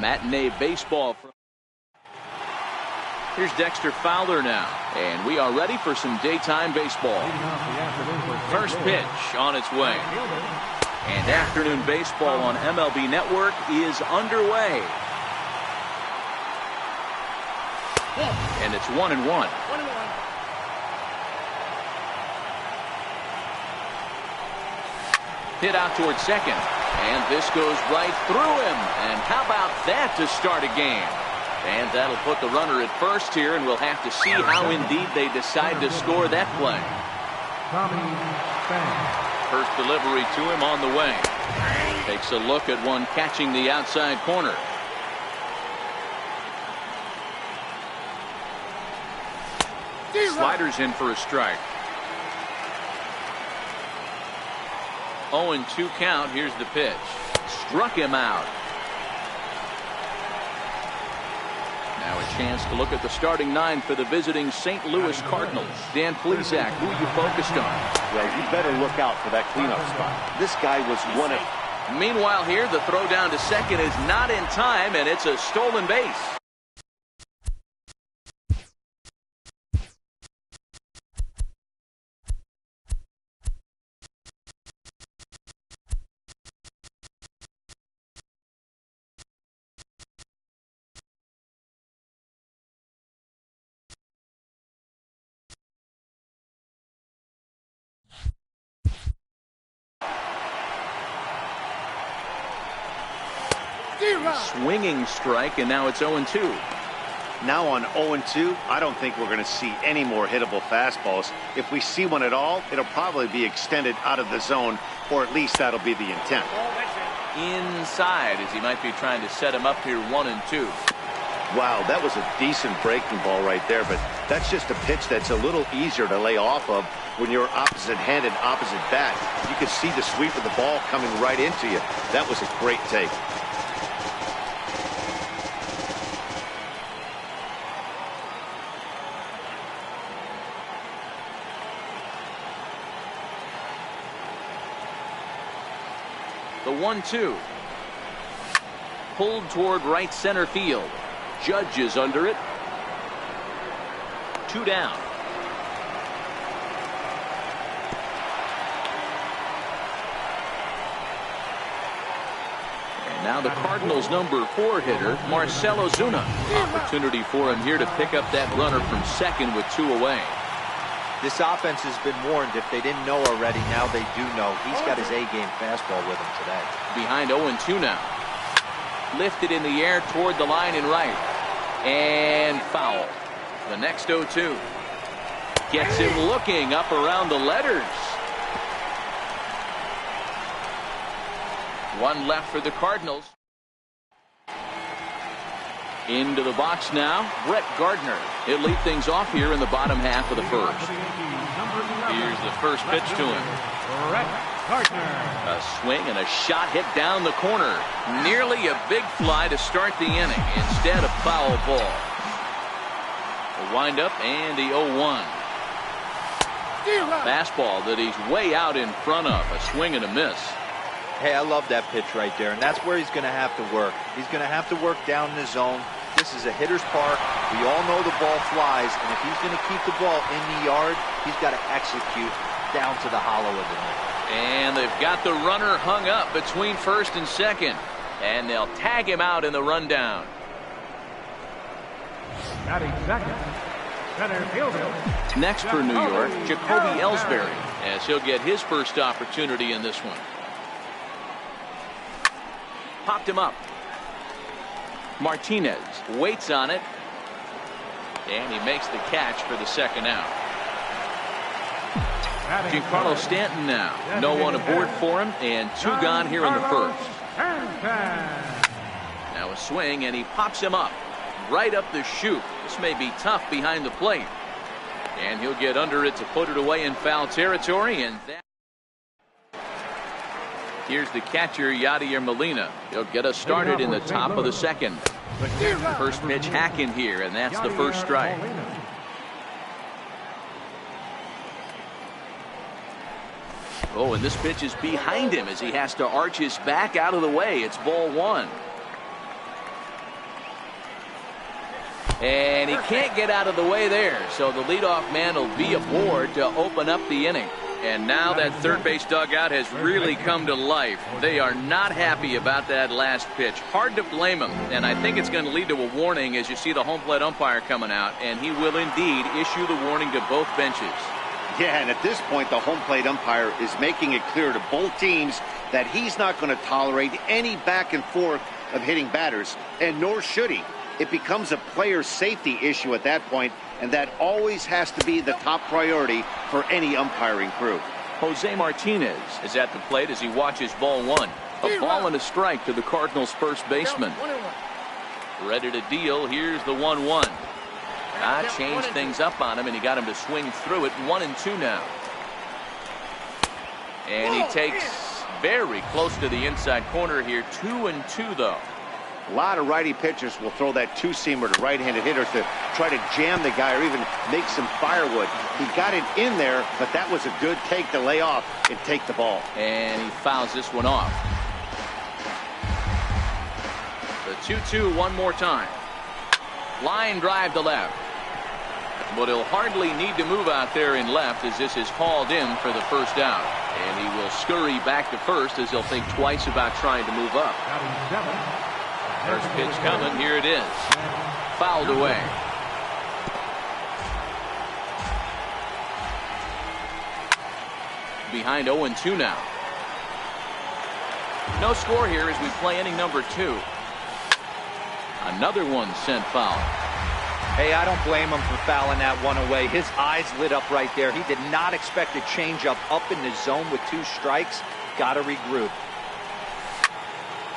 Matinee baseball. Here's Dexter Fowler now, and we are ready for some daytime baseball. First pitch on its way. And afternoon baseball on MLB Network is underway. And it's 1-1. Hit out towards second. And this goes right through him. And how about that to start a game? And that'll put the runner at first here, and we'll have to see how indeed they decide to score that play. First delivery to him on the way. Takes a look at one catching the outside corner. Sliders in for a strike. 0-2 count. Here's the pitch. Struck him out. Now a chance to look at the starting nine for the visiting St. Louis Cardinals. Dan Plesac, who you focused on? Well, you better look out for that cleanup spot. This guy was one of... Meanwhile here, the throw down to second is not in time, and it's a stolen base. Swinging strike, and now it's 0-2. Now on 0-2, I don't think we're going to see any more hittable fastballs. If we see one at all, it'll probably be extended out of the zone, or at least that'll be the intent. Inside, as he might be trying to set him up here, 1-2. Wow, that was a decent breaking ball right there, but that's just a pitch that's a little easier to lay off of when you're opposite-handed, opposite bat. You could see the sweep of the ball coming right into you. That was a great take. The 1-2. Pulled toward right center field. Judge is under it. 2 down. And now the Cardinals' number 4 hitter, Marcell Ozuna. Opportunity for him here to pick up that runner from second with 2 away. This offense has been warned. If they didn't know already, now they do know. He's got his A-game fastball with him today. Behind 0-2 now. Lifted in the air toward the line and right. And foul. The next 0-2. Gets him looking up around the letters. 1 left for the Cardinals. Into the box now, Brett Gardner. He'll lead things off here in the bottom half of the first. Here's the first pitch to him. Brett Gardner. A swing and a shot hit down the corner. Nearly a big fly to start the inning. Instead, a foul ball. The windup and the 0-1. Fastball that he's way out in front of. A swing and a miss. Hey, I love that pitch right there, and that's where he's going to have to work. He's going to have to work down in the zone. This is a hitter's park. We all know the ball flies, and if he's going to keep the ball in the yard, he's got to execute down to the hollow of the net. And they've got the runner hung up between first and second, and they'll tag him out in the rundown. Batting second, center fielder. Next for New York, Jacoby Ellsbury, as he'll get his first opportunity in this one. Popped him up. Martinez waits on it, and he makes the catch for the second out. Giancarlo Stanton now. No one aboard for him, and 2 gone here in the first. Now a swing, and he pops him up right up the chute. This may be tough behind the plate, and he'll get under it to put it away in foul territory. And that. Here's the catcher, Yadier Molina. He'll get us started in the top of the second. First pitch hacking here, and that's the first strike. Oh, and this pitch is behind him as he has to arch his back out of the way. It's ball 1. And he can't get out of the way there, so the leadoff man will be aboard to open up the inning. And now that third base dugout has really come to life. They are not happy about that last pitch. Hard to blame them, and I think it's going to lead to a warning as you see the home plate umpire coming out, and he will indeed issue the warning to both benches. Yeah, and at this point, the home plate umpire is making it clear to both teams that he's not going to tolerate any back and forth of hitting batters, and nor should he. It becomes a player safety issue at that point, and that always has to be the top priority for any umpiring crew. Jose Martinez is at the plate as he watches ball 1. A ball and a strike to the Cardinals' first baseman. Ready to deal. Here's the 1-1. Changed things up on him, and he got him to swing through it. 1-2 now. And he takes Very close to the inside corner here. 2-2 though. A lot of righty pitchers will throw that two-seamer to right-handed hitters to try to jam the guy or even make some firewood. He got it in there, but that was a good take to lay off and take the ball. And he fouls this one off. The 2-2 one more time. Line drive to left. But he'll hardly need to move out there in left as this is hauled in for the first out. And he will scurry back to first as he'll think twice about trying to move up. First pitch coming. Here it is. Fouled away. Behind 0-2 now. No score here as we play inning number 2. Another one sent foul. Hey, I don't blame him for fouling that one away. His eyes lit up right there. He did not expect a changeup up in the zone with 2 strikes. Got to regroup.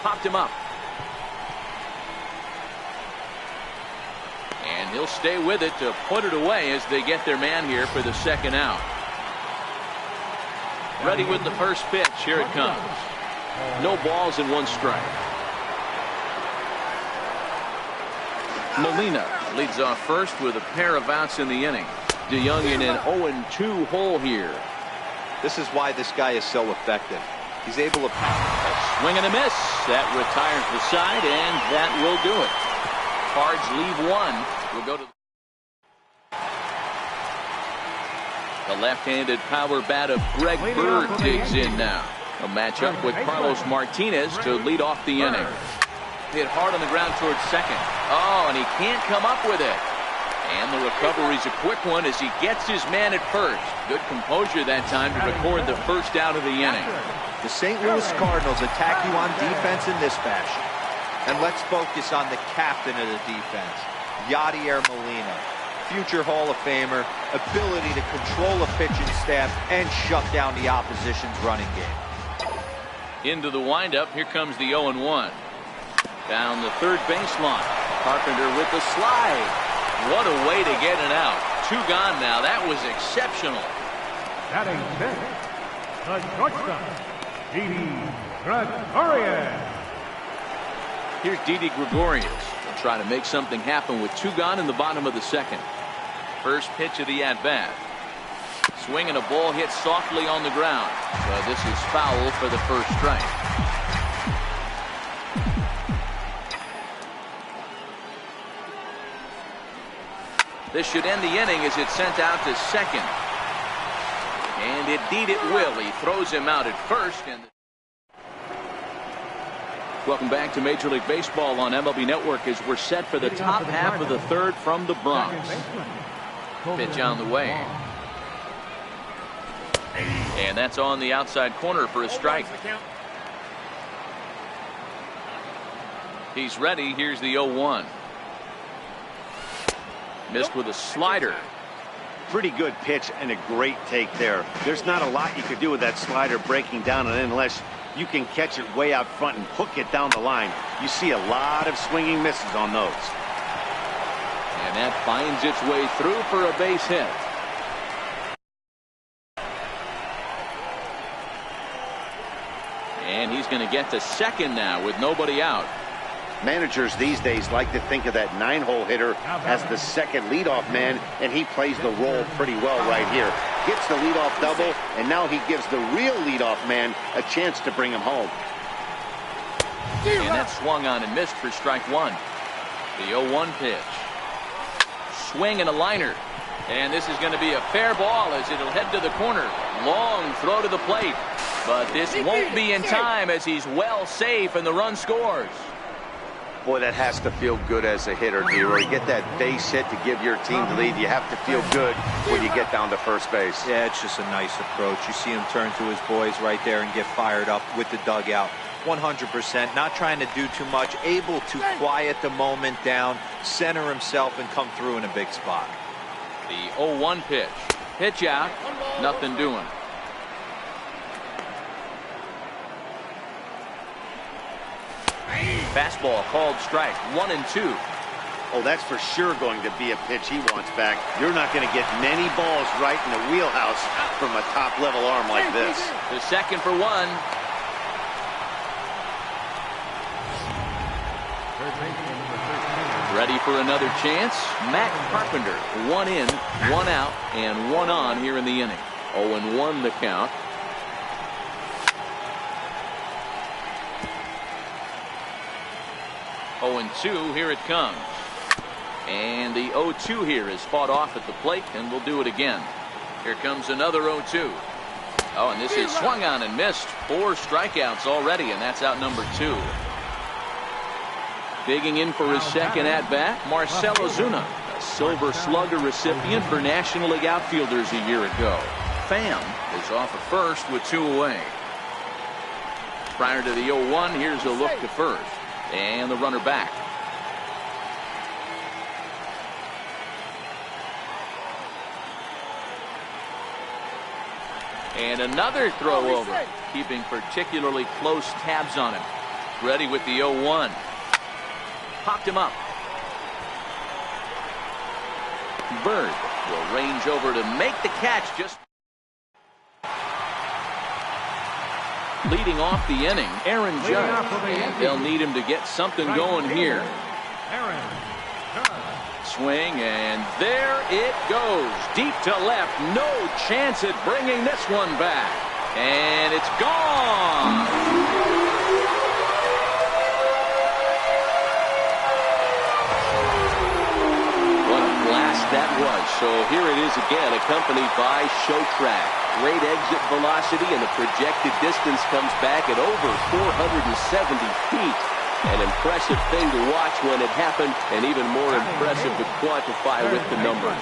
Popped him up. And he'll stay with it to put it away as they get their man here for the second out. Ready with the first pitch. Here it comes. No balls and 1 strike. Molina leads off first with a pair of outs in the inning. DeJong in an 0-2 hole here. This is why this guy is so effective. He's able to A swing and a miss. That retires the side, and that will do it. Cards leave 1. We'll go to the left-handed power bat of Greg Bird digs in now. A matchup with Carlos Martinez to lead off the inning. Hit hard on the ground towards second. Oh, and he can't come up with it. And the recovery's a quick one as he gets his man at first. Good composure that time to record the first out of the inning. The St. Louis Cardinals attack you on defense in this fashion. And let's focus on the captain of the defense, Yadier Molina. Future Hall of Famer, ability to control a pitching staff and shut down the opposition's running game. Into the windup. Here comes the 0-1. Down the third baseline. Carpenter with the slide. What a way to get it out. 2 gone now. That was exceptional. Batting 6th, the shortstop, Didi Gregorius. Here's Didi Gregorius. He'll try to make something happen with 2 gone in the bottom of the second. First pitch of the at-bat. Swing and a ball hit softly on the ground. So this is foul for the first strike. This should end the inning as it's sent out to second. And indeed it will. He throws him out at first. And welcome back to Major League Baseball on MLB Network as we're set for the top half of the third from the Bronx. Pitch on the way. And that's on the outside corner for a strike. He's ready. Here's the 0-1. Missed with a slider. Pretty good pitch and a great take there. There's not a lot you could do with that slider breaking down, and unless you can catch it way out front and hook it down the line, you see a lot of swinging misses on those. And that finds its way through for a base hit. And he's going to get to second now with nobody out. Managers these days like to think of that 9-hole hitter as the second leadoff man, and he plays the role pretty well right here. Gets the leadoff double, and now he gives the real leadoff man a chance to bring him home. And that swung on and missed for strike 1. The 0-1 pitch. Swing and a liner. And this is going to be a fair ball as it'll head to the corner. Long throw to the plate. But this won't be in time as he's well safe and the run scores. Boy, that has to feel good as a hitter, D-Roy. You get that base hit to give your team the lead. You have to feel good when you get down to first base. Yeah, it's just a nice approach. You see him turn to his boys right there and get fired up with the dugout. 100%, not trying to do too much, able to quiet the moment down, center himself, and come through in a big spot. The 0-1 pitch. Pitch out. Nothing doing. Fastball called strike. 1-2. Oh, that's for sure going to be a pitch he wants back. You're not going to get many balls right in the wheelhouse from a top-level arm like this. The second for 1. Ready for another chance. Matt Carpenter, 1 in, 1 out, and 1 on here in the inning. 0-1 the count. Oh, and 2, here it comes. And the 0-2 here is fought off at the plate, and we'll do it again. Here comes another 0-2. Oh, and this is swung on and missed. 4 strikeouts already, and that's out number 2. Digging in for his second at-bat, Marcell Ozuna, a Silver Slugger recipient for National League outfielders a year ago. Pham is off at first with 2 away. Prior to the 0-1, here's a look to first. And the runner back. And another throw over, keeping particularly close tabs on him. Ready with the 0-1. Popped him up. Bird will range over to make the catch. Just leading off the inning, Aaron Judge. They'll need him to get something going here. Swing, and there it goes. Deep to left. No chance at bringing this one back. And it's gone. What a blast that was. So here it is again, accompanied by Show Track. Great exit velocity, and the projected distance comes back at over 470 feet. An impressive thing to watch when it happened, and even more impressive to quantify with the numbers.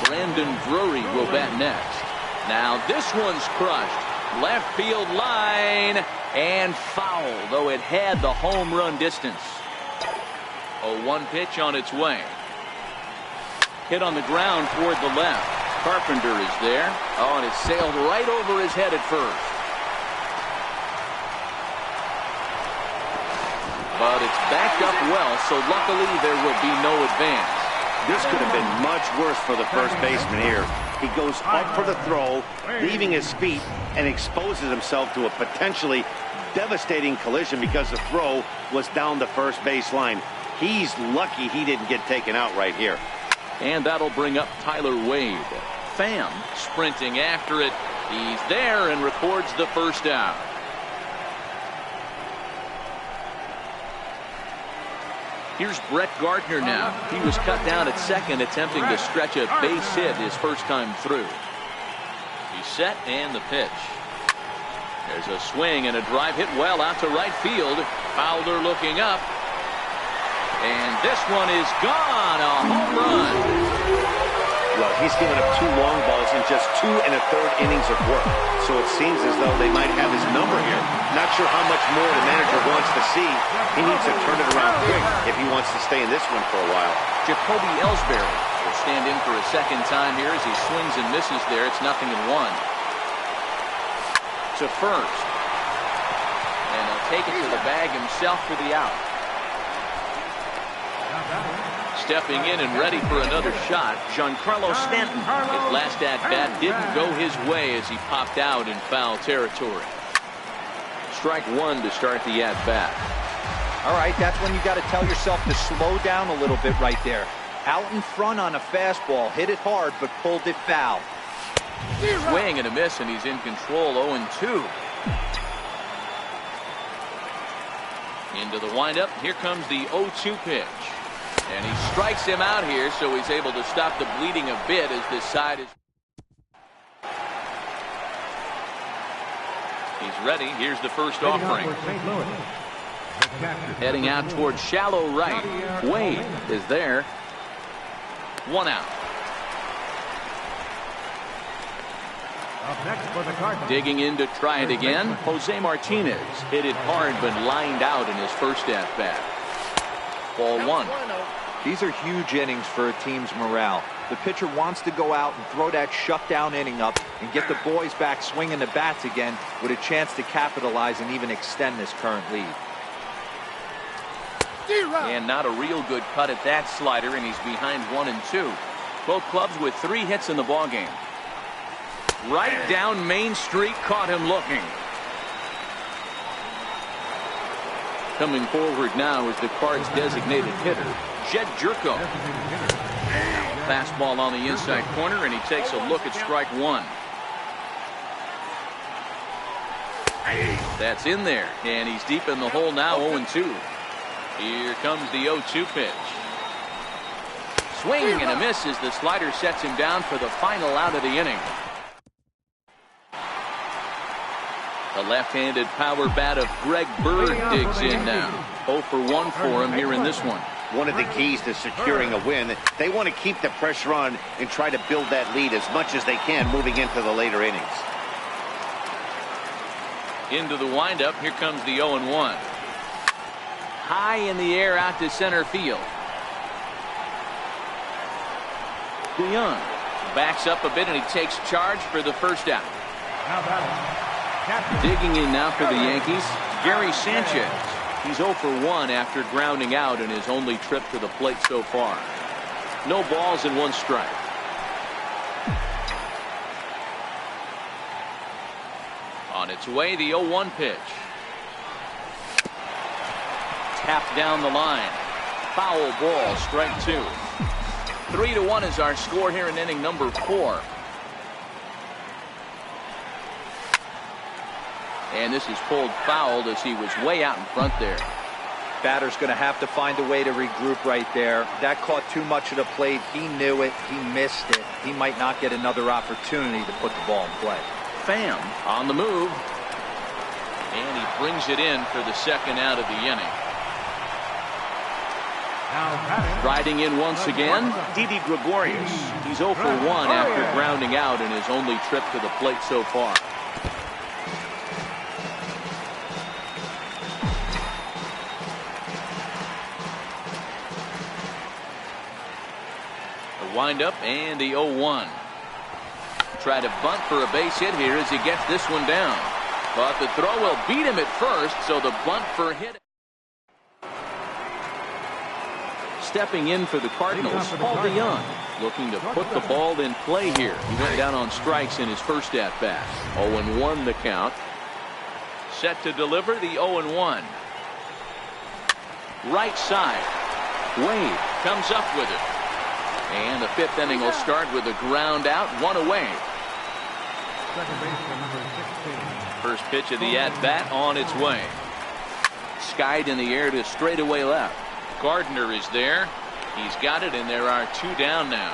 Brandon Drury will bat next. Now this one's crushed. Left field line, and foul, though it had the home run distance. 0-1 pitch on its way. Hit on the ground toward the left. Carpenter is there. Oh, and it sailed right over his head at first. But it's backed up well, so luckily there will be no advance. This could have been much worse for the first baseman here. He goes up for the throw, leaving his feet, and exposes himself to a potentially devastating collision because the throw was down the first base line. He's lucky he didn't get taken out right here. And that'll bring up Tyler Wade. Pham sprinting after it. He's there and records the first out. Here's Brett Gardner now. He was cut down at second, attempting to stretch a base hit his first time through. He's set, and the pitch. There's a swing and a drive hit well out to right field. Fowler looking up. And this one is gone. A home run. Well, he's given up 2 long balls in just 2 1/3 innings of work. So it seems as though they might have his number here. Not sure how much more the manager wants to see. He needs to turn it around quick if he wants to stay in this one for a while. Jacoby Ellsbury will stand in for a second time here as he swings and misses there. It's 0-1. To first. And he'll take it to the bag himself for the out. Stepping in and ready for another shot, Giancarlo Stanton. His last at-bat didn't go his way as he popped out in foul territory. Strike 1 to start the at-bat. All right, that's when you got to tell yourself to slow down a little bit right there. Out in front on a fastball, hit it hard, but pulled it foul. Swing and a miss, and he's in control. 0-2. Into the windup. Here comes the 0-2 pitch. And he strikes him out here, so he's able to stop the bleeding a bit as this side is. He's ready. Here's the first offering. Heading out towards shallow right. Wade is there. 1 out. Digging in to try it again. Jose Martinez hit it hard but lined out in his first at-bat. Ball 1. These are huge innings for a team's morale. The pitcher wants to go out and throw that shutdown inning up and get the boys back swinging the bats again with a chance to capitalize and even extend this current lead. And not a real good cut at that slider, and he's behind 1-2. Both clubs with 3 hits in the ballgame. Right down Main Street, caught him looking. Coming forward now is the Cards' designated hitter, Jedd Gyorko. Fastball on the inside corner, and he takes a look at strike one. That's in there, and he's deep in the hole now, 0-2. Here comes the 0-2 pitch. Swing and a miss as the slider sets him down for the final out of the inning. The left-handed power bat of Greg Bird digs in now. 0 for 1 for him here in this one. One of the keys to securing a win, they want to keep the pressure on and try to build that lead as much as they can moving into the later innings. Into the windup, here comes the 0-1. High in the air out to center field. DeYoung backs up a bit and he takes charge for the first out. Digging in now for the Yankees, Gary Sanchez. He's 0 for 1 after grounding out in his only trip to the plate so far. No balls and 1 strike. On its way, the 0-1 pitch. Tapped down the line. Foul ball, strike 2. 3-1 is our score here in inning number 4. And this is pulled fouled as he was way out in front there. Batter's going to have to find a way to regroup right there. That caught too much of the plate. He knew it. He missed it. He might not get another opportunity to put the ball in play. Pham on the move. And he brings it in for the second out of the inning. Riding in once again, Didi Gregorius. He's 0 for 1 after grounding out in his only trip to the plate so far. The windup and the 0-1. Try to bunt for a base hit here as he gets this one down. But the throw will beat him at first, so the bunt for a hit. Stepping in for the Cardinals, Paul DeYoung, looking to put the ball in play here. He went down on strikes in his first at-bat. 0-1 the count. Set to deliver the 0-1. Right side. Wade comes up with it. And the 5th inning will start with a ground out, 1 away. First pitch of the at-bat on its way. Skied in the air to straightaway left. Gardner is there. He's got it, and there are 2 down now.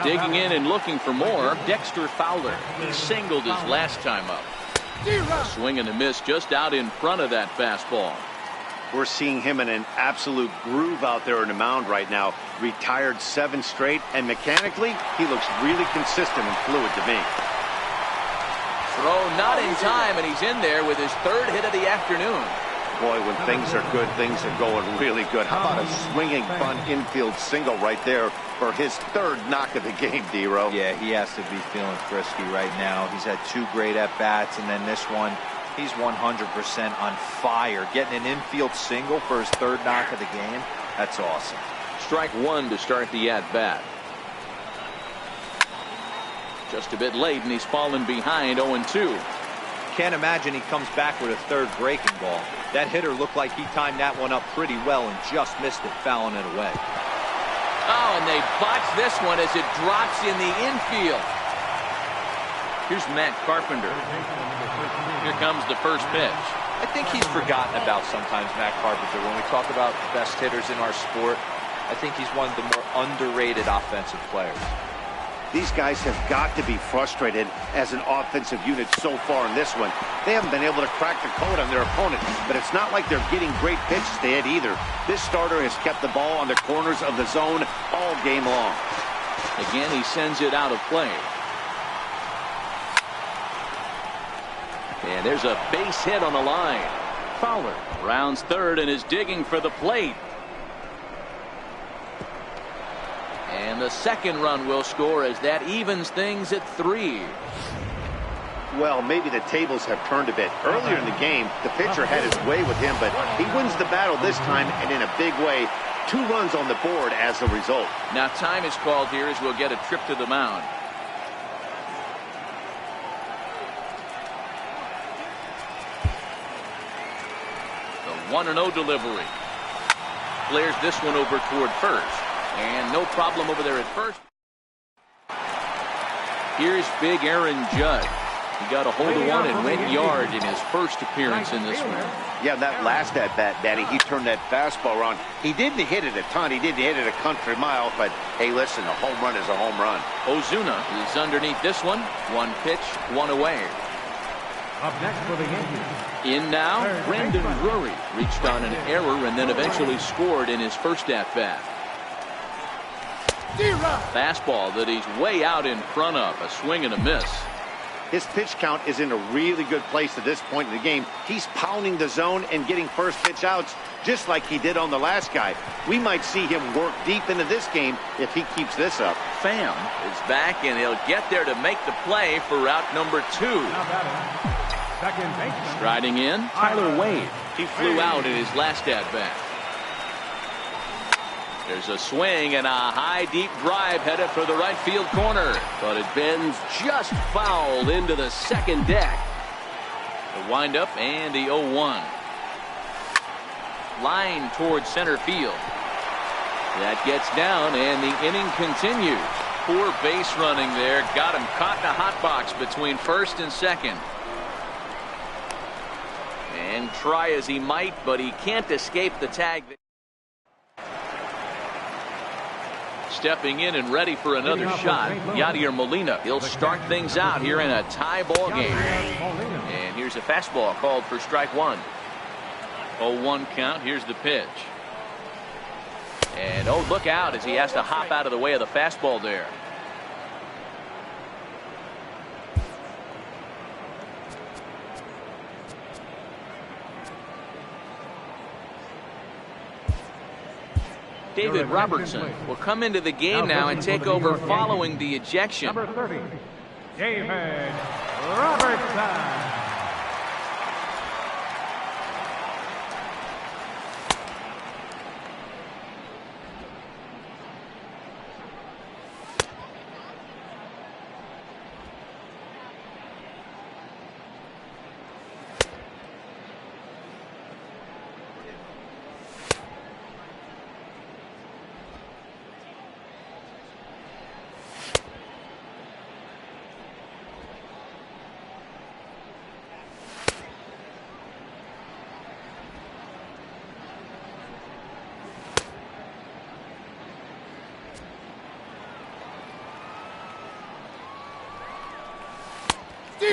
Digging in and looking for more, Dexter Fowler. He singled his last time up. A swing and a miss just out in front of that fastball. We're seeing him in an absolute groove out there in the mound right now. Retired 7 straight, and mechanically, he looks really consistent and fluid to me. Throw not in time, and he's in there with his 3rd hit of the afternoon. Boy, when things are good, things are going really good. How about a swinging bunt infield single right there for his 3rd knock of the game, D-Row? Yeah, he has to be feeling frisky right now. He's had 2 great at-bats, and then this one, he's 100% on fire. Getting an infield single for his 3rd knock of the game, that's awesome. Strike 1 to start the at-bat. Just a bit late, and he's fallen behind 0-2. Can't imagine he comes back with a 3rd breaking ball. That hitter looked like he timed that one up pretty well and just missed it, fouling it away. Oh, and they botch this one as it drops in the infield. Here's Matt Carpenter. Here comes the first pitch. I think he's forgotten about sometimes, Matt Carpenter. When we talk about the best hitters in our sport, I think he's one of the more underrated offensive players. These guys have got to be frustrated as an offensive unit so far in this one. They haven't been able to crack the code on their opponent, but it's not like they're getting great pitches to hit either. This starter has kept the ball on the corners of the zone all game long. Again, he sends it out of play. And there's a base hit on the line. Fowler rounds 3rd and is digging for the plate. And the 2nd run will score as that evens things at 3. Well, maybe the tables have turned a bit. Earlier in the game, the pitcher had his way with him, but he wins the battle this time and in a big way. 2 runs on the board as a result. Now time is called here as we'll get a trip to the mound. 1-0 delivery. Flares this one over toward first. And no problem over there at first. Here's big Aaron Judge. He got a hold of one and went yard in his first appearance in this one. Yeah, that last at-bat, Danny, he turned that fastball around. He didn't hit it a ton. He didn't hit it a country mile. But, hey, listen, a home run is a home run. Ozuna is underneath this one. 1 pitch, 1 away. Up next for the Yankees. In now, Brandon Drury reached on an error and then eventually scored in his first at-bat. Fastball that he's way out in front of. A swing and a miss. His pitch count is in a really good place at this point in the game. He's pounding the zone and getting first pitch outs just like he did on the last guy. We might see him work deep into this game if he keeps this up. Pham is back, and he'll get there to make the play for route number 2. Second baseman. Striding in, Tyler Wade. He flew out in his last at-bat. There's a swing and a high deep drive headed for the right field corner, but it bends just foul into the second deck. The windup and the 0-1. Line towards center field. That gets down and the inning continues. Poor base running there, got him caught in a hot box between first and second. And try as he might, but he can't escape the tag. Stepping in and ready for another shot, Yadier Molina. He'll start things out here in a tie ball game. And here's a fastball called for strike 1. 0-1 count. Here's the pitch. And oh, look out as he has to hop out of the way of the fastball there. David Robertson will come into the game now and take over following the ejection. Number 30, David Robertson.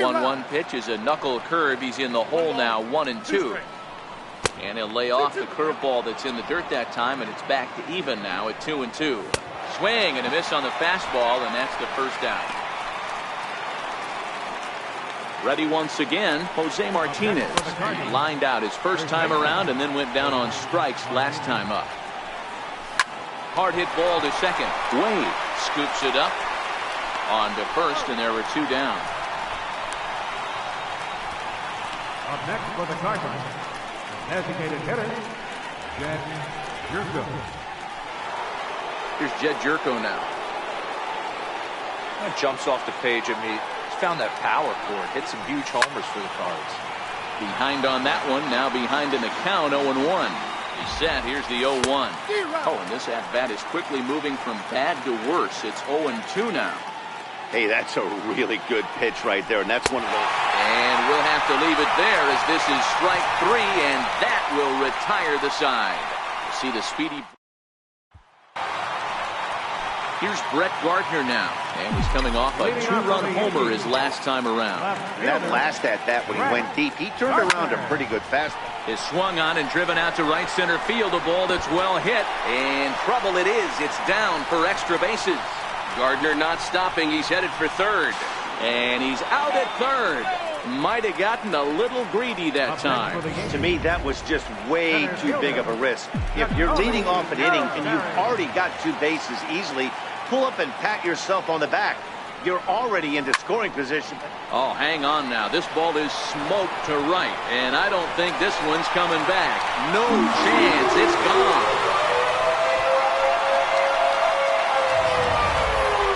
One pitch is a knuckle curve. He's in the hole now, 1-2. And he'll lay off the curveball that's in the dirt that time, and it's back to even now at 2-2. Swing and a miss on the fastball, and that's the first out. Ready once again, Jose Martinez. He lined out his first time around and then went down on strikes last time up. Hard hit ball to second. Wade scoops it up on to first, and there were 2 down. Up next for the Cardinals, designated hitter, Jed Gyorko. Here's Jed Gyorko now. That jumps off the page at me. He's found that power chord. Hit some huge homers for the Cards. Behind on that one, now behind in the count, 0-1. He's set. Here's the 0-1. Oh, and this at-bat is quickly moving from bad to worse. It's 0-2 now. Hey, that's a really good pitch right there, and that's one of those. And we'll have to leave it there as this is strike 3, and that will retire the side. See the speedy. Here's Brett Gardner now, and he's coming off a 2-run homer his last time around. That last at-bat when he went deep, he turned around a pretty good fastball. Is swung on and driven out to right center field, a ball that's well hit, and trouble it is. It's down for extra bases. Gardner not stopping. He's headed for third. And he's out at third. Might have gotten a little greedy that time. To me, that was just way too big of a risk. If you're leading off an inning and you've already got 2 bases easily, pull up and pat yourself on the back. You're already into scoring position. Oh, hang on now. This ball is smoked to right. And I don't think this one's coming back. No chance. It's gone.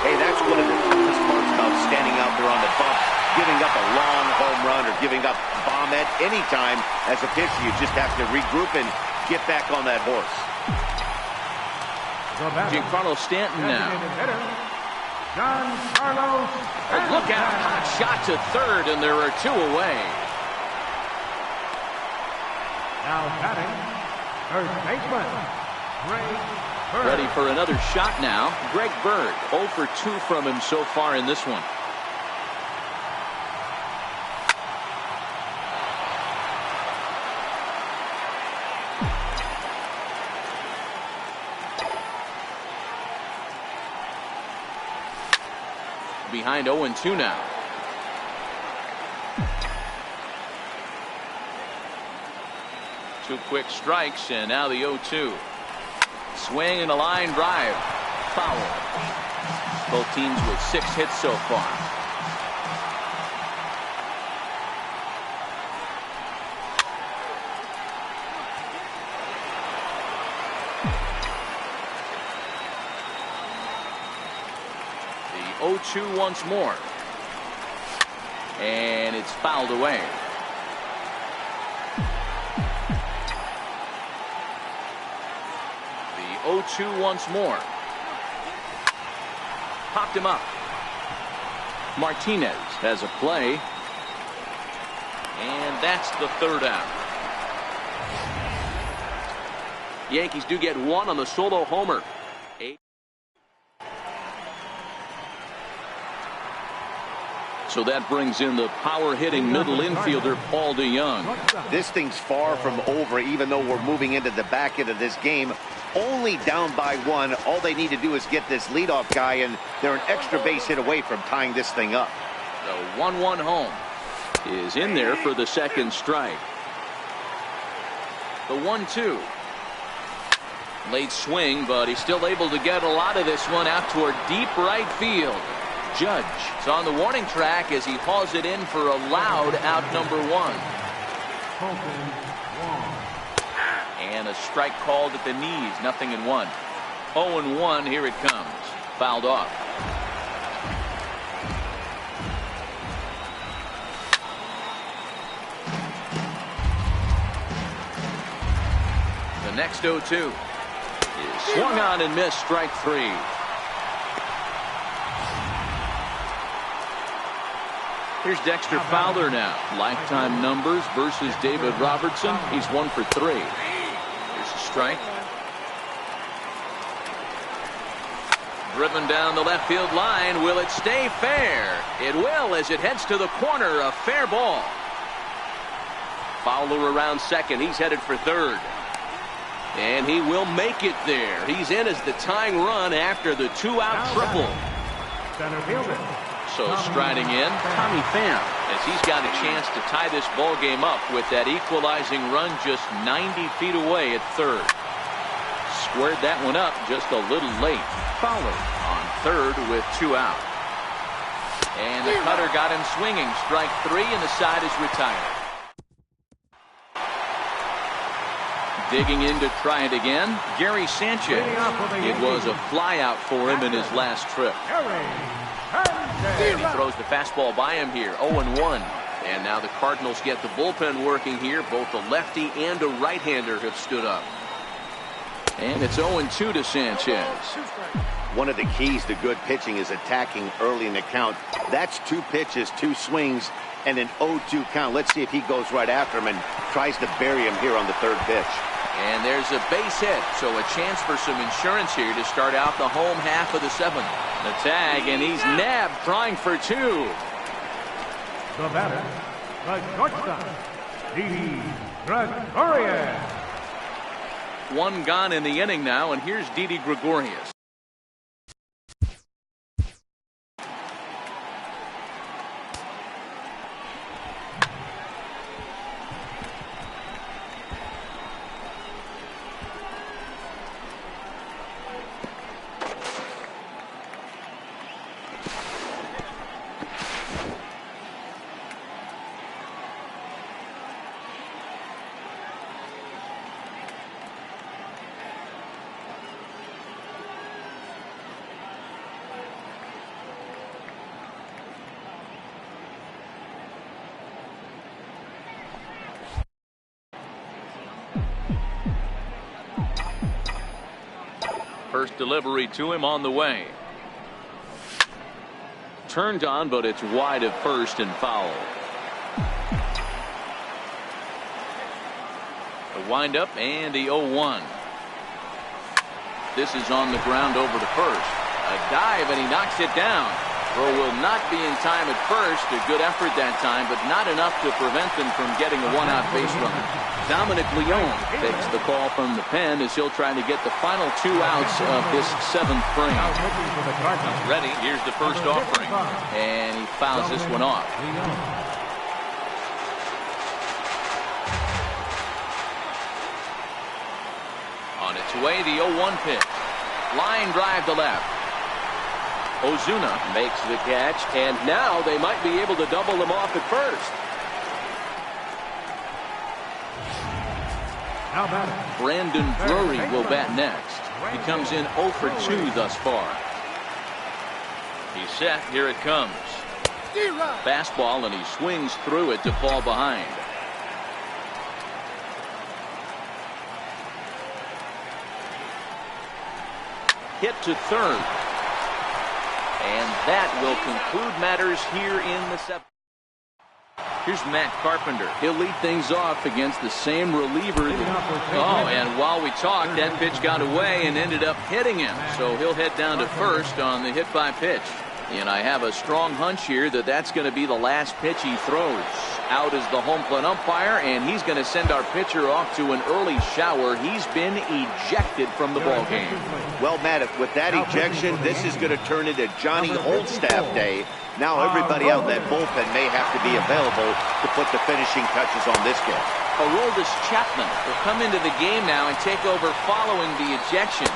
Hey, that's one of the toughest parts about standing out there on the bump, giving up a long home run or giving up bomb at any time as a pitcher. You just have to regroup and get back on that horse. Giancarlo Stanton now. Giancarlo Stanton. Look out. Hot shot to third, and there are 2 away. Now batting, first baseman, Greg Bird. Ready for another shot now. Greg Bird, 0 for 2 from him so far in this one. Behind 0-2 now. Two quick strikes, and now the 0-2. Swing and a line drive. Foul. Both teams with 6 hits so far. The 0-2 once more. And it's fouled away. The 0-2 once more. Popped him up. Martinez has a play. And that's the 3rd out. Yankees do get 1 on the solo homer. So that brings in the power-hitting middle infielder, Paul DeJong. This thing's far from over, even though we're moving into the back end of this game. Only down by 1. All they need to do is get this leadoff guy, and they're an extra base hit away from tying this thing up. The 1-1 home is in there for the 2nd strike. The 1-2. Late swing, but he's still able to get a lot of this one out toward deep right field. Judge is on the warning track as he hauls it in for a loud out number 1. And a strike called at the knees. 0-1. 0-1. Here it comes. Fouled off. The next 0-2 is swung on and missed. Strike 3. Here's Dexter Fowler now. Lifetime numbers versus David Robertson. He's 1 for 3. Here's a strike. Driven down the left field line. Will it stay fair? It will, as it heads to the corner. A fair ball. Fowler around second. He's headed for third. And he will make it there. He's in as the tying run after the 2-out triple. Center fielder. So striding in, Tommy Pham, as he's got a chance to tie this ball game up with that equalizing run just 90 feet away at third. Squared that one up just a little late. Fowler on third with 2 out. And the cutter got him swinging. Strike 3, and the side is retired. Digging in to try it again, Gary Sanchez. It was a fly out for him in his last trip. And he throws the fastball by him here. 0-1. And now the Cardinals get the bullpen working here. Both a lefty and a right-hander have stood up. And it's 0-2 to Sanchez. One of the keys to good pitching is attacking early in the count. That's 2 pitches, 2 swings, and an 0-2 count. Let's see if he goes right after him and tries to bury him here on the 3rd pitch. And there's a base hit, so a chance for some insurance here to start out the home half of the 7th. The tag, and he's nabbed, trying for 2. The batter, the shortstop, Didi Gregorius. 1 gone in the inning now, and here's Didi Gregorius. First delivery to him on the way. Turned on, but it's wide of first and foul. The windup and the 0-1. This is on the ground over to first. A dive, and he knocks it down. Throw will not be in time at first. A good effort that time, but not enough to prevent them from getting a one-out base runner. Dominic Leone takes the call from the pen as he'll try to get the final 2 outs of this 7th frame. Ready, here's the first offering, and he fouls this one off. On its way, the 0-1 pitch. Line drive to left. Ozuna makes the catch, and now they might be able to double him off at first. Brandon Drury will bat next. He comes in 0 for 2 thus far. He's set. Here it comes. Fastball, and he swings through it to fall behind. Hit to third. And that will conclude matters here in the 7th. Here's Matt Carpenter. He'll lead things off against the same reliever. And while we talked, that pitch got away and ended up hitting him. So he'll head down to first on the hit by pitch. And I have a strong hunch here that that's going to be the last pitch he throws. Out is the home plate umpire, and he's going to send our pitcher off to an early shower. He's been ejected from the ball game. Well, Matt, with that ejection, this is going to turn into Johnny Oldstaff Day. Now everybody out in that bullpen may have to be available to put the finishing touches on this game. Aroldis Chapman will come into the game now and take over following the ejection.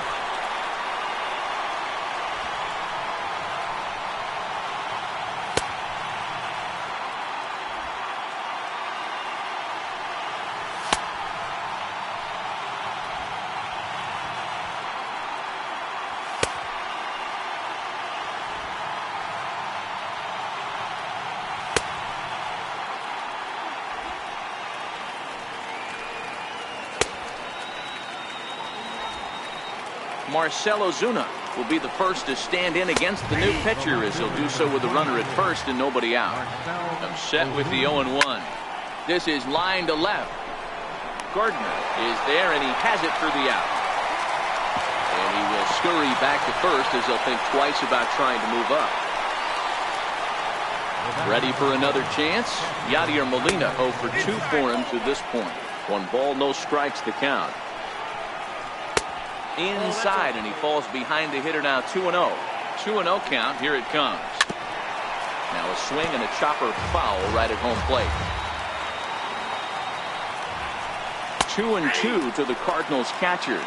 Marcell Ozuna will be the first to stand in against the new pitcher as he'll do so with a runner at first and nobody out. I'm set with the 0-1. This is line to left. Gardner is there, and he has it for the out. And he will scurry back to first as he'll think twice about trying to move up. Ready for another chance? Yadier Molina 0 for 2 for him to this point. 1 ball, no strikes to count. Inside, and he falls behind the hitter now. 2-0. 2-0 count. Here it comes. Now a swing and a chopper foul right at home plate. 2-2 to the Cardinals catcher.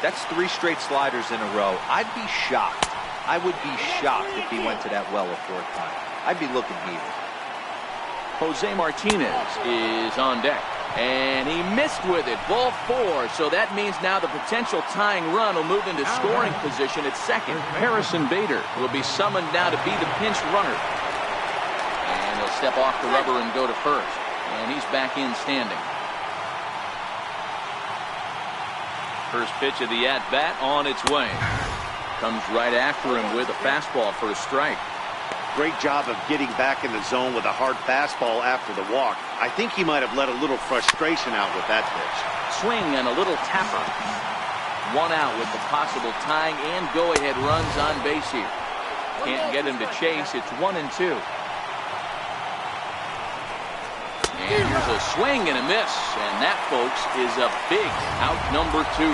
That's 3 straight sliders in a row. I'd be shocked. I would be shocked if he went to that well a 4th time. I'd be looking heated. Jose Martinez is on deck. And he missed with it. Ball 4. So that means now the potential tying run will move into scoring position at second. Harrison Bader will be summoned now to be the pinch runner. And he'll step off the rubber and go to first. And he's back in standing. First pitch of the at-bat on its way. Comes right after him with a fastball for a strike. Great job of getting back in the zone with a hard fastball after the walk. I think he might have let a little frustration out with that pitch. Swing and a little tapper. 1 out with the possible tying and go-ahead runs on base here. Can't get him to chase. It's 1-2. And here's a swing and a miss. And that, folks, is a big out number 2.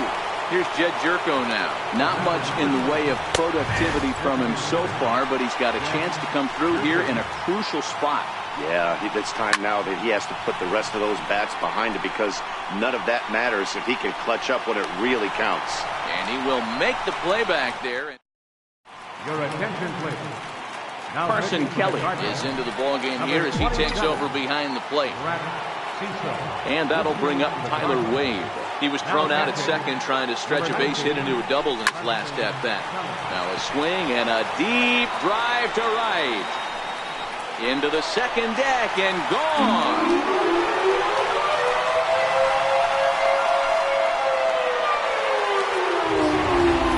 Here's Jed Jerko now. Not much in the way of productivity from him so far, but he's got a chance to come through here in a crucial spot. Yeah, it's time now that he has to put the rest of those bats behind him because none of that matters if he can clutch up when it really counts. And he will make the play back there. Your attention, please. Now Carson Kelly is into the ballgame here as he takes over behind the plate. And that'll bring up Tyler Wade. He was thrown out at second trying to stretch a base hit into a double in his last at-bat. Now a swing and a deep drive to right. Into the second deck and gone.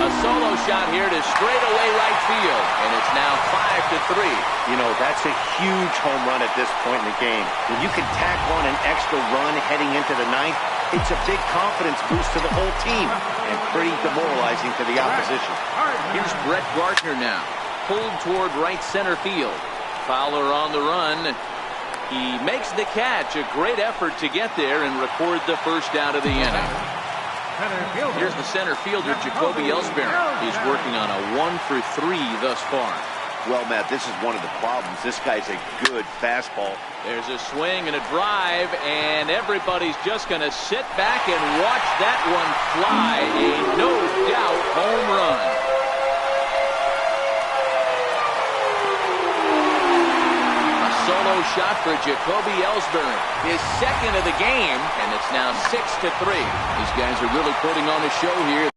A shot here to straightaway right field, and it's now 5-3. You know, that's a huge home run at this point in the game. When you can tack on an extra run heading into the ninth, it's a big confidence boost to the whole team and pretty demoralizing to the opposition. Here's Brett Gardner now, pulled toward right center field. Fowler on the run. He makes the catch. A great effort to get there and record the first out of the inning. Here's the center fielder, Jacoby Ellsbury. He's working on a 1-for-3 thus far. Well, Matt, this is one of the problems. This guy's a good fastball. There's a swing and a drive, and everybody's just going to sit back and watch that one fly. A no-doubt home run. A solo shot for Jacoby Ellsbury, his second of the game, and it's now 6-3. These guys are really putting on a show here.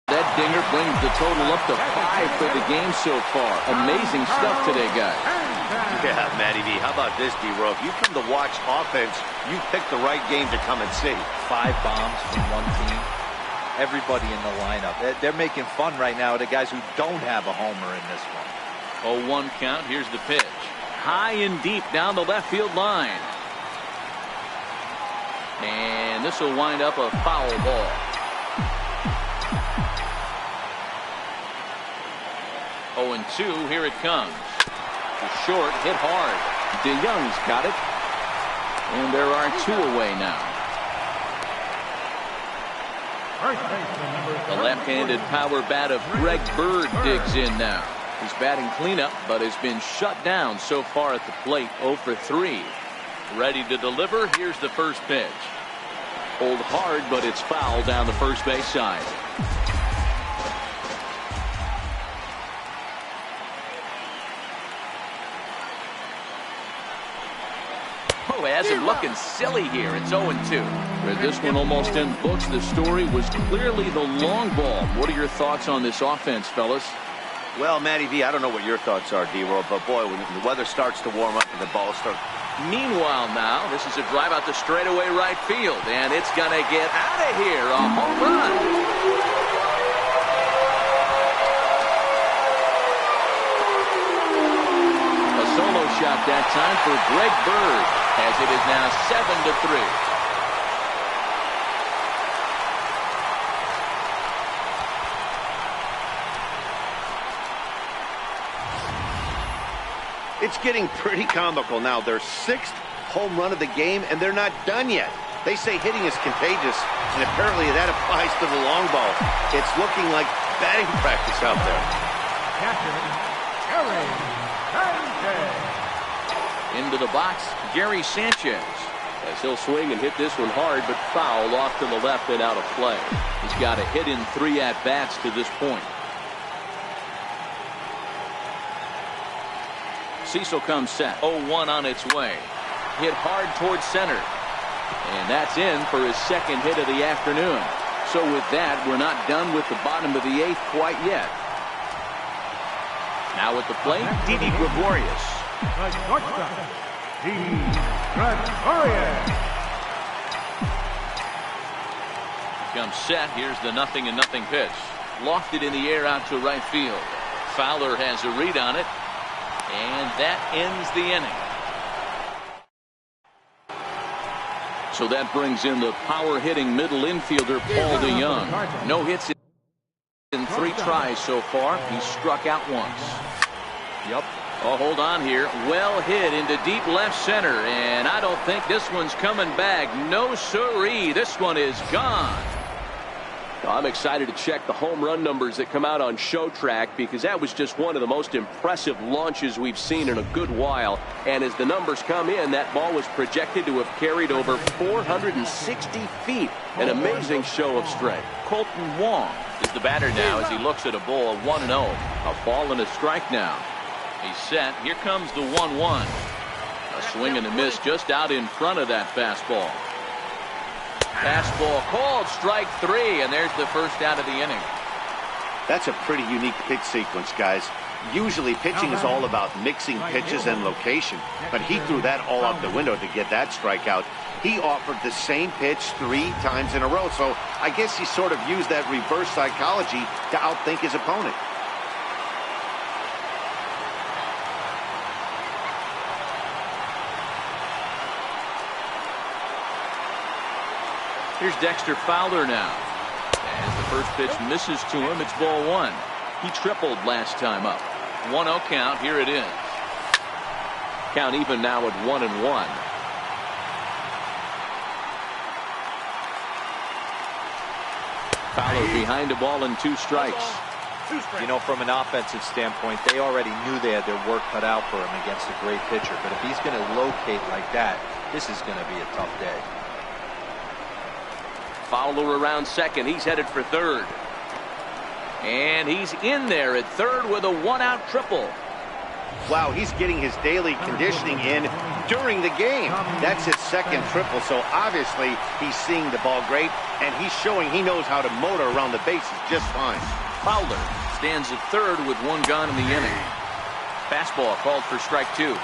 That dinger brings the total up to 5 for the game so far. Amazing stuff today, guys. Yeah, Matty V, how about this, D-Row? If you come to watch offense, you pick the right game to come and see. 5 bombs from one team. Everybody in the lineup. They're making fun right now of the guys who don't have a homer in this one. 0-1 count. Here's the pitch. High and deep down the left field line. And this will wind up a foul ball. 0-2. Here it comes. To short, hit hard. DeYoung's got it. And there are 2 away now. The left-handed power bat of Greg Bird digs in now. He's batting cleanup, but has been shut down so far at the plate. 0-for-3. Ready to deliver. Here's the first pitch. Hold hard, but it's foul down the first base side. Oh, has him looking silly here. It's 0-2. With this one almost in books, the story was clearly the long ball. What are your thoughts on this offense, fellas? Well, Matty V, I don't know what your thoughts are, D-Row, but boy, when the weather starts to warm up and the ball starts. Meanwhile now, this is a drive out to straightaway right field, and it's going to get out of here. A home run. A solo shot that time for Greg Bird, as it is now 7-3. It's getting pretty comical now. Their 6th home run of the game, and they're not done yet. They say hitting is contagious, and apparently that applies to the long ball. It's looking like batting practice out there. Into the box, Gary Sanchez, as he'll swing and hit this one hard, but foul off to the left and out of play. He's got a hit in 3 at-bats to this point. Cecil comes set. 0-1 on its way. Hit hard towards center. And that's in for his second hit of the afternoon. So with that, we're not done with the bottom of the 8th quite yet. Now at the plate, Didi Gregorius. Comes set. Here's the 0-0 pitch. Lofted in the air out to right field. Fowler has a read on it. And that ends the inning. So that brings in the power-hitting middle infielder, Paul DeYoung. No hits in 3 tries so far. He's struck out once. Yep. Oh, hold on here. Well hit into deep left center. And I don't think this one's coming back. No siree. This one is gone. I'm excited to check the home run numbers that come out on ShowTrack, because that was just one of the most impressive launches we've seen in a good while. And as the numbers come in, that ball was projected to have carried over 460 feet. An amazing show of strength. Colton Wong is the batter now as he looks at a ball, 1-0. A ball and a strike now. He's set. Here comes the 1-1. A swing and a miss just out in front of that fastball. Fastball called, strike 3, and there's the first out of the inning. That's a pretty unique pitch sequence, guys. Usually pitching is all about mixing pitches and location, but he threw that all out the window to get that strikeout. He offered the same pitch 3 times in a row, so I guess he sort of used that reverse psychology to outthink his opponent. Here's Dexter Fowler now. As the first pitch misses to him, it's ball 1. He tripled last time up. 1-0 count. Here it is. Count even now at 1-1. Fowler behind the ball and 2 strikes. You know, from an offensive standpoint, they already knew they had their work cut out for him against a great pitcher. But if he's going to locate like that, this is going to be a tough day. Fowler around second. He's headed for third. And he's in there at third with a 1-out triple. Wow, he's getting his daily conditioning in during the game. That's his second triple, so obviously he's seeing the ball great, and he's showing he knows how to motor around the bases just fine. Fowler stands at third with 1 gone in the inning. Fastball called for strike 2.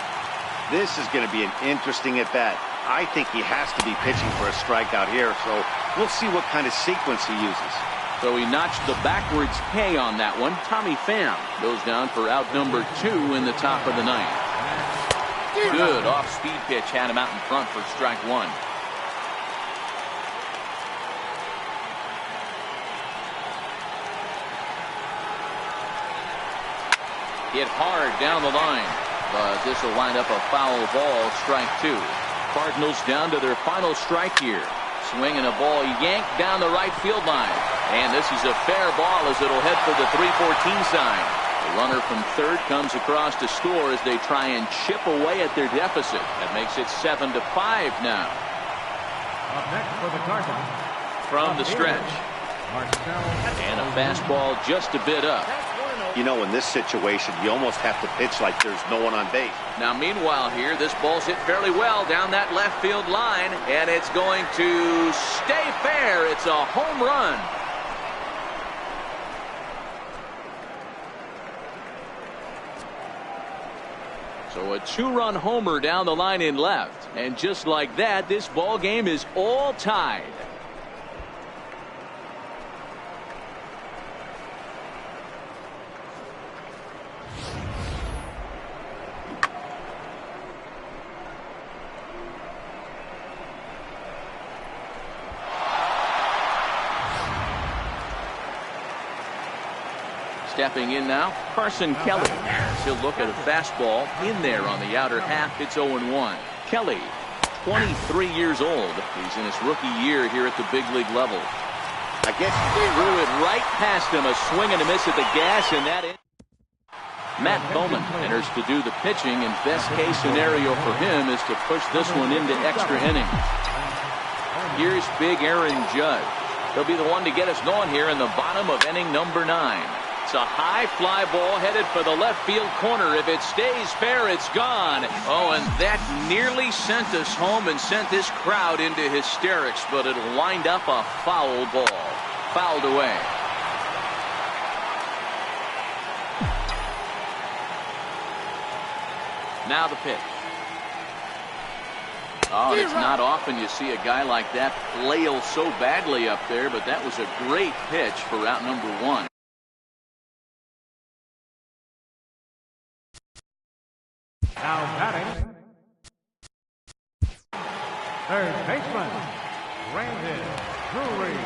This is going to be an interesting at-bat. I think he has to be pitching for a strikeout here, so we'll see what kind of sequence he uses. So he notched the backwards K on that one. Tommy Pham goes down for out number 2 in the top of the 9th. Good off-speed pitch had him out in front for strike 1. Hit hard down the line, but this will wind up a foul ball, strike 2. Cardinals down to their final strike here. Swinging a ball yanked down the right field line. And this is a fair ball as it'll head for the 3-14 sign. The runner from third comes across to score as they try and chip away at their deficit. That makes it 7-5 now. Up next for the Cardinals. From the stretch. And a fastball just a bit up. You know, in this situation, you almost have to pitch like there's no one on base. Now, meanwhile here, this ball's hit fairly well down that left field line, and it's going to stay fair. It's a home run. So a 2-run homer down the line in left. And just like that, this ball game is all tied. Stepping in now, Carson Kelly. He'll look at a fastball in there on the outer half. It's 0-1. Kelly, 23 years old. He's in his rookie year here at the big league level. I guess he threw it right past him. A swing and a miss at the gas, and that is. Matt Bowman enters to do the pitching, and best case scenario for him is to push this one into extra innings. Here's big Aaron Judge. He'll be the one to get us going here in the bottom of inning number 9. It's a high fly ball headed for the left field corner. If it stays fair, it's gone. Oh, and that nearly sent us home and sent this crowd into hysterics, but it'll wind up a foul ball. Fouled away. Now the pitch. Oh, and it's not often you see a guy like that flail so badly up there, but that was a great pitch for out number 1. Now batting, third baseman, Brandon Drury.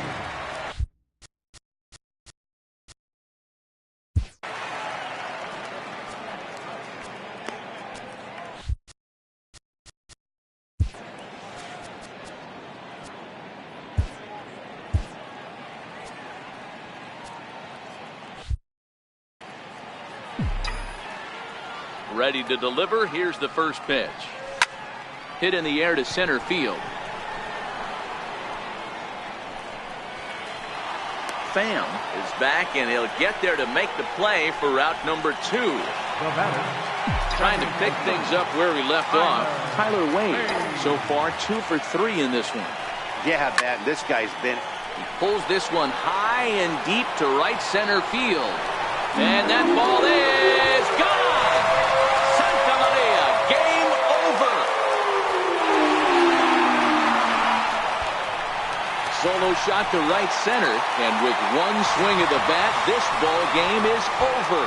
Ready to deliver. Here's the first pitch. Hit in the air to center field. Pham is back, and he'll get there to make the play for route number 2. Trying to pick things up where he left off. Tyler Wade, so far 2 for 3 in this one. Yeah, man, this guy's been. He pulls this one high and deep to right center field. And that ball is solo shot to right center, and with one swing of the bat, this ball game is over.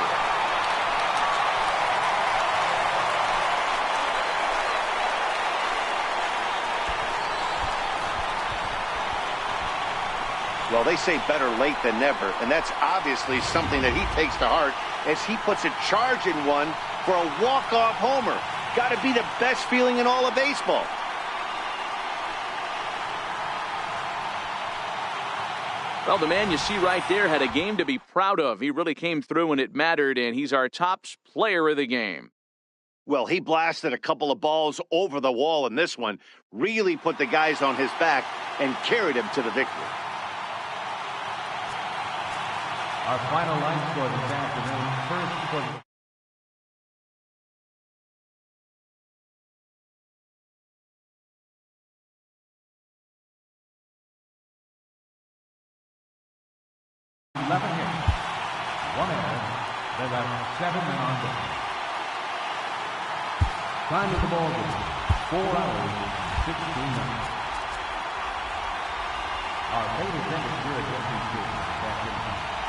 Well, they say better late than never, and that's obviously something that he takes to heart as he puts a charge in one for a walk-off homer. Got to be the best feeling in all of baseball. Well, the man you see right there had a game to be proud of. He really came through when it mattered, and he's our top player of the game. Well, he blasted a couple of balls over the wall in this one, really put the guys on his back and carried him to the victory. Our final line score this afternoon. First for hits, 1 error. They left 7 men on base. Time of the ball game, 4 hours, 16 minutes. Our paid attendance here at SEC is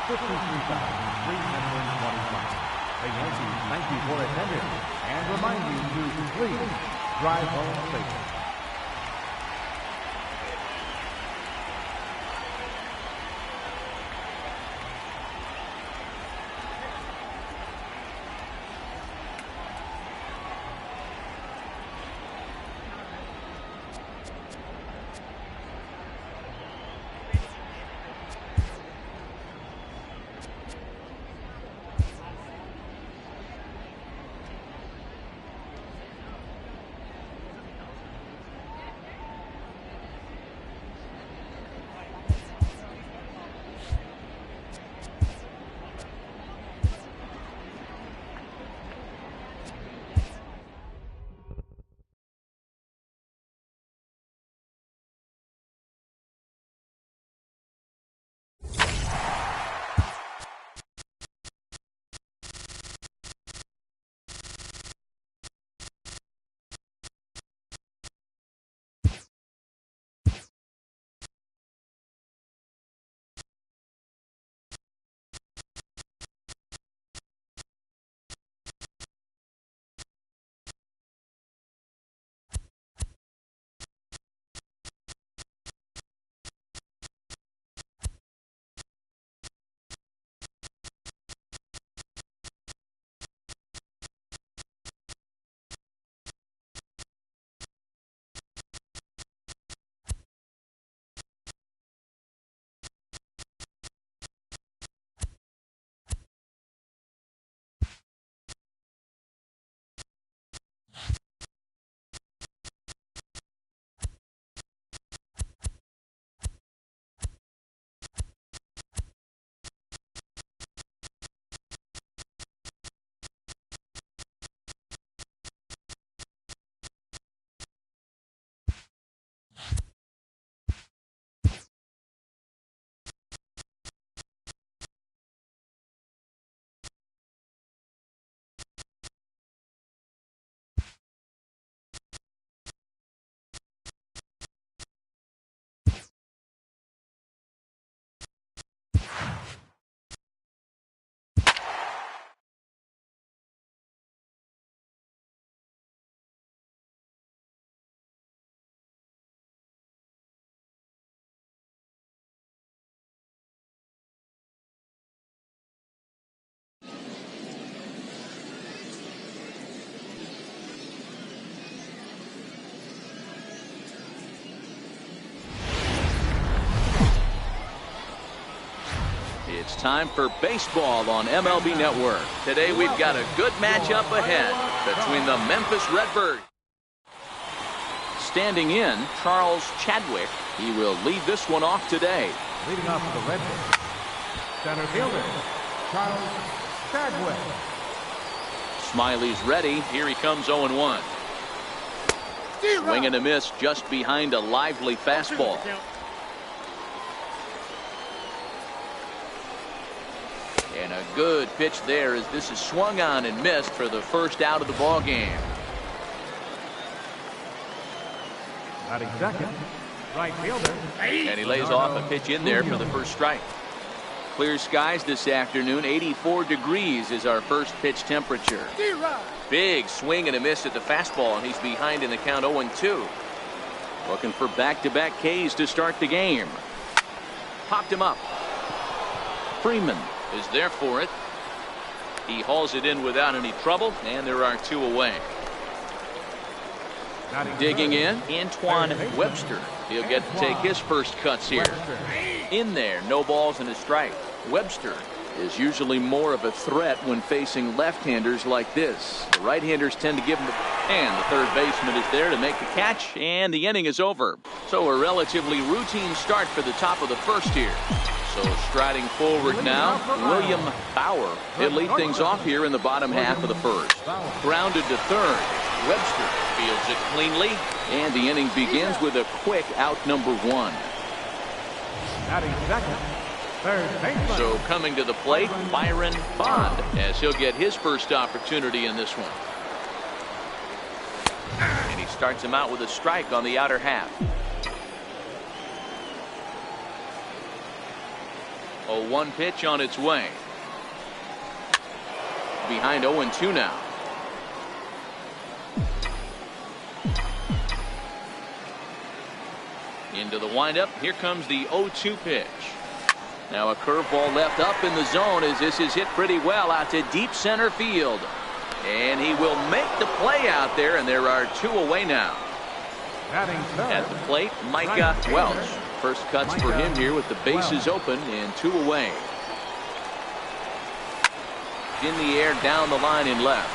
53,325. The Yankees thank you for attending and remind you to please drive home safely. It's time for baseball on MLB Network. Today we've got a good matchup ahead between the Memphis Redbirds. Standing in, Charles Chadwick. He will lead this one off today. Leading off for the Redbirds, center fielder, Charles Chadwick. Smiley's ready. Here he comes 0-1. Swing and a miss just behind a lively fastball. And a good pitch there as this is swung on and missed for the first out of the ball game. Batting second, Right fielder. And he lays off a pitch in there for the first strike. Clear skies this afternoon. 84 degrees is our first pitch temperature. Big swing and a miss at the fastball, and he's behind in the count 0-2. Looking for back-to-back Ks to start the game. Popped him up. Freeman is there for it. He hauls it in without any trouble, and there are 2 away. Digging in, Antoine Webster. He'll get to take his first cuts here. In there, no balls and a strike. Webster is usually more of a threat when facing left-handers like this. The right-handers tend to give him and the third baseman is there to make the catch, and the inning is over. So a relatively routine start for the top of the first here. So striding forward now, William Bauer. He'll lead things off here in the bottom half of the first. Grounded to third. Webster fields it cleanly, and the inning begins with a quick out number 1. So coming to the plate, Byron Bond, as he'll get his first opportunity in this one. And he starts him out with a strike on the outer half. 0-1 pitch on its way. Behind 0-2 now. Into the windup. Here comes the 0-2 pitch. Now a curveball left up in the zone as this is hit pretty well out to deep center field. And he will make the play out there, and there are 2 away now. At the plate, Micah Welch. First cuts for him here with the bases open and 2 away. In the air down the line in left.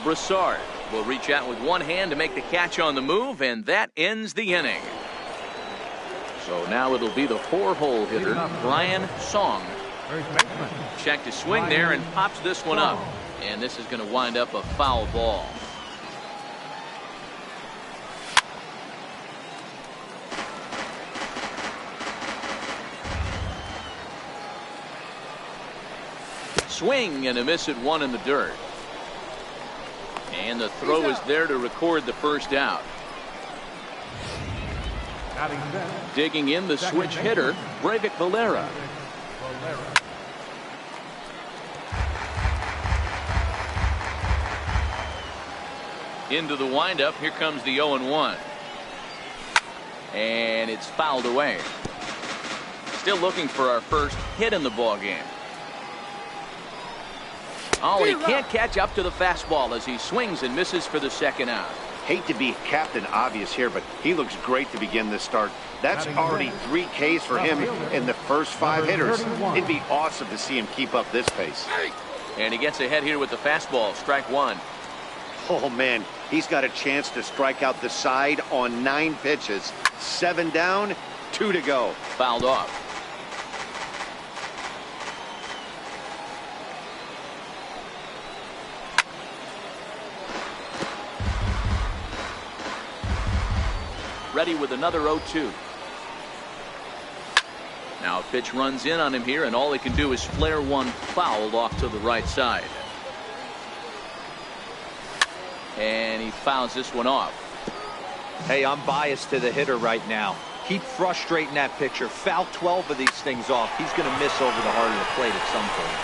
Broussard will reach out with one hand to make the catch on the move, and that ends the inning. So now it'll be the 4-hole hitter, Brian Song. Checked his swing there and pops this one up. And this is going to wind up a foul ball. Swing and a miss at 1 in the dirt. And the throw is there to record the first out. Digging in, the switch hitter, Breivik Valera. Into the windup. Here comes the 0-1. And it's fouled away. Still looking for our first hit in the ball game. Oh, and he can't catch up to the fastball as he swings and misses for the second out. Hate to be Captain Obvious here, but he looks great to begin this start. That's already 3 Ks for him in the first 5 hitters. It'd be awesome to see him keep up this pace. And he gets ahead here with the fastball. Strike 1. Oh, man, he's got a chance to strike out the side on 9 pitches. 7 down, 2 to go. Fouled off. Ready with another 0-2. Now a pitch runs in on him here, and all he can do is flare one foul off to the right side. And he fouls this one off. Hey, I'm biased to the hitter right now. Keep frustrating that pitcher. Foul 12 of these things off. He's going to miss over the heart of the plate at some point.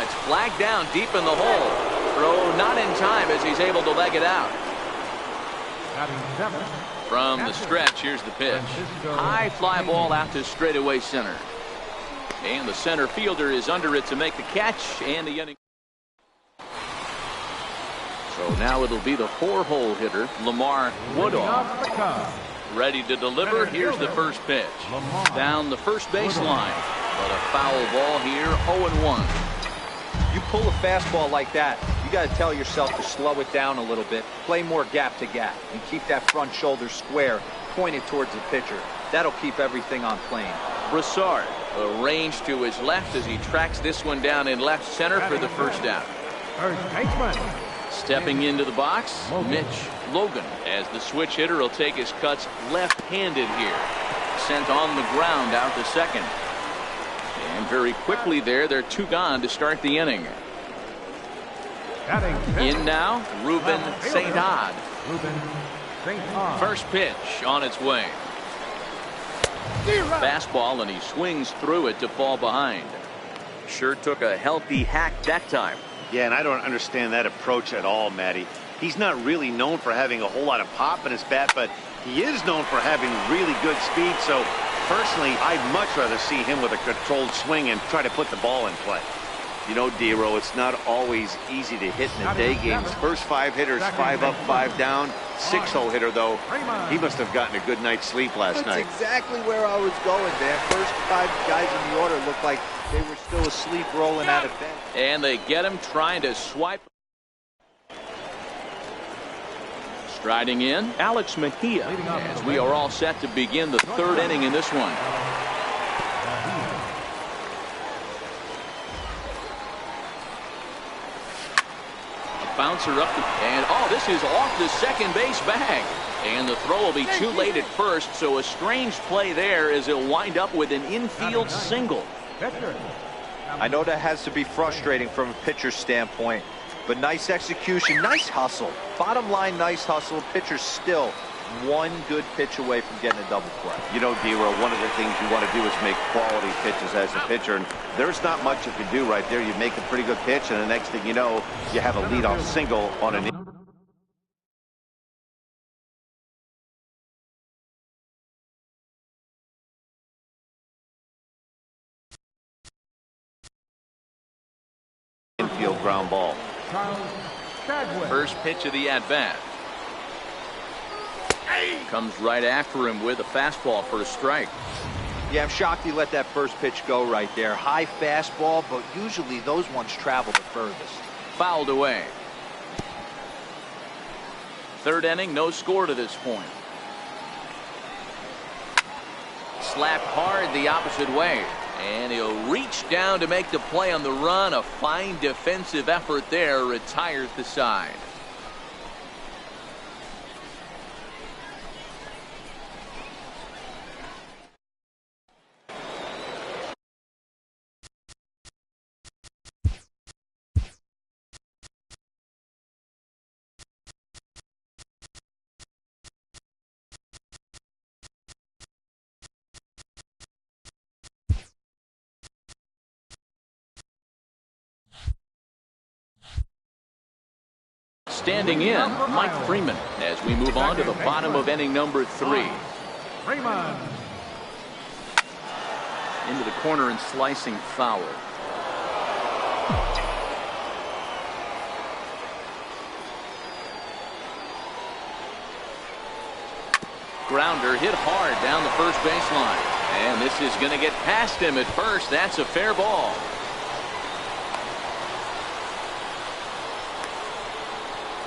It's flagged down deep in the hole. Throw not in time as he's able to leg it out. From the stretch, here's the pitch. High fly ball out to straightaway center. And the center fielder is under it to make the catch, and the inning. So now it'll be the 4-hole hitter, Lamar Woodall. Ready to deliver. Here's the first pitch. Down the first baseline. But a foul ball here, 0-1. You pull a fastball like that, you got to tell yourself to slow it down a little bit, play more gap to gap, and keep that front shoulder square pointed towards the pitcher. That'll keep everything on plane. Broussard, a range to his left as he tracks this one down in left center for the first out. Stepping into the box, Mitch Logan, as the switch hitter will take his cuts left-handed here. Sent on the ground out to second. And very quickly there, they're 2 gone to start the inning. In now, Ruben St. Odd. First pitch on its way. Fastball, and he swings through it to fall behind. Sure took a healthy hack that time. Yeah, and I don't understand that approach at all, Matty. He's not really known for having a whole lot of pop in his bat, but he is known for having really good speed. So personally, I'd much rather see him with a controlled swing and try to put the ball in play. You know, Dero, it's not always easy to hit in the day games. First 5 hitters, 5 up, 5 down. 6-hole hitter, though, he must have gotten a good night's sleep last night. That's exactly where I was going, man. First 5 guys in the order looked like they were still asleep rolling out of bed. And they get him trying to swipe. Striding in, Alex Mejia, as we are all set to begin the 3rd inning in this one. Bouncer up and this is off the second base bag, and the throw will be too late at first, so a strange play there as he'll wind up with an infield single. I know that has to be frustrating from a pitcher's standpoint, but nice execution, nice hustle. Bottom line, nice hustle. Pitcher's still one good pitch away from getting a double play. You know, Dero, one of the things you want to do is make quality pitches as a pitcher, and there's not much you can do right there. You make a pretty good pitch, and the next thing you know, you have a leadoff single on an infield ground ball. First pitch of the at-bat. Comes right after him with a fastball for a strike. Yeah, I'm shocked he let that first pitch go right there. High fastball, but usually those ones travel the furthest. Fouled away. 3rd inning, no score to this point. Slapped hard the opposite way, and he'll reach down to make the play on the run. A fine defensive effort there retires the side. Standing in, Mike Freeman, as we move on to the bottom of inning number 3. Freeman. Into the corner and slicing foul. Grounder hit hard down the first baseline. And this is going to get past him at first. That's a fair ball.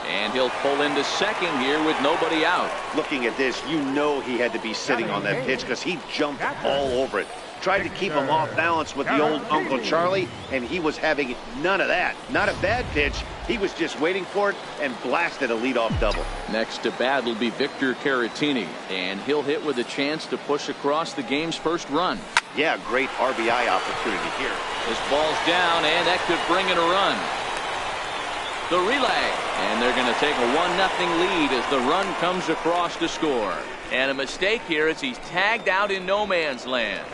And he'll pull into second here with nobody out. Looking at this, you know he had to be sitting on that pitch because he jumped all over it. Tried to keep him off balance with the old Uncle Charlie, and he was having none of that. Not a bad pitch. He was just waiting for it and blasted a leadoff double. Next to bat will be Victor Caratini, and he'll hit with a chance to push across the game's first run. Yeah, great RBI opportunity here. This ball's down, and that could bring in a run. The relay, and they're going to take a 1-0 lead as the run comes across to score. And a mistake here as he's tagged out in no man's land.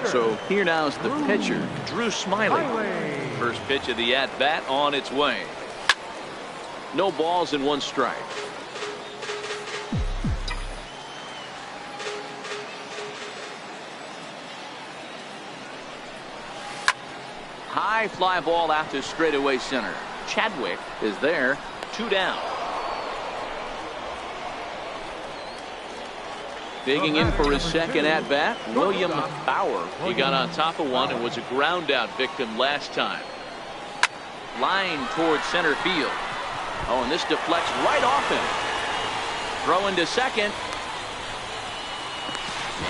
So here now's the pitcher, Drew Smiley. First pitch of the at-bat on its way. No balls and 1 strike. High fly ball out to straightaway center. Chadwick is there. 2 down. Digging in for his second at bat, William Bauer. He got on top of one and was a ground out victim last time. Line towards center field. Oh, and this deflects right off him. Throw into second.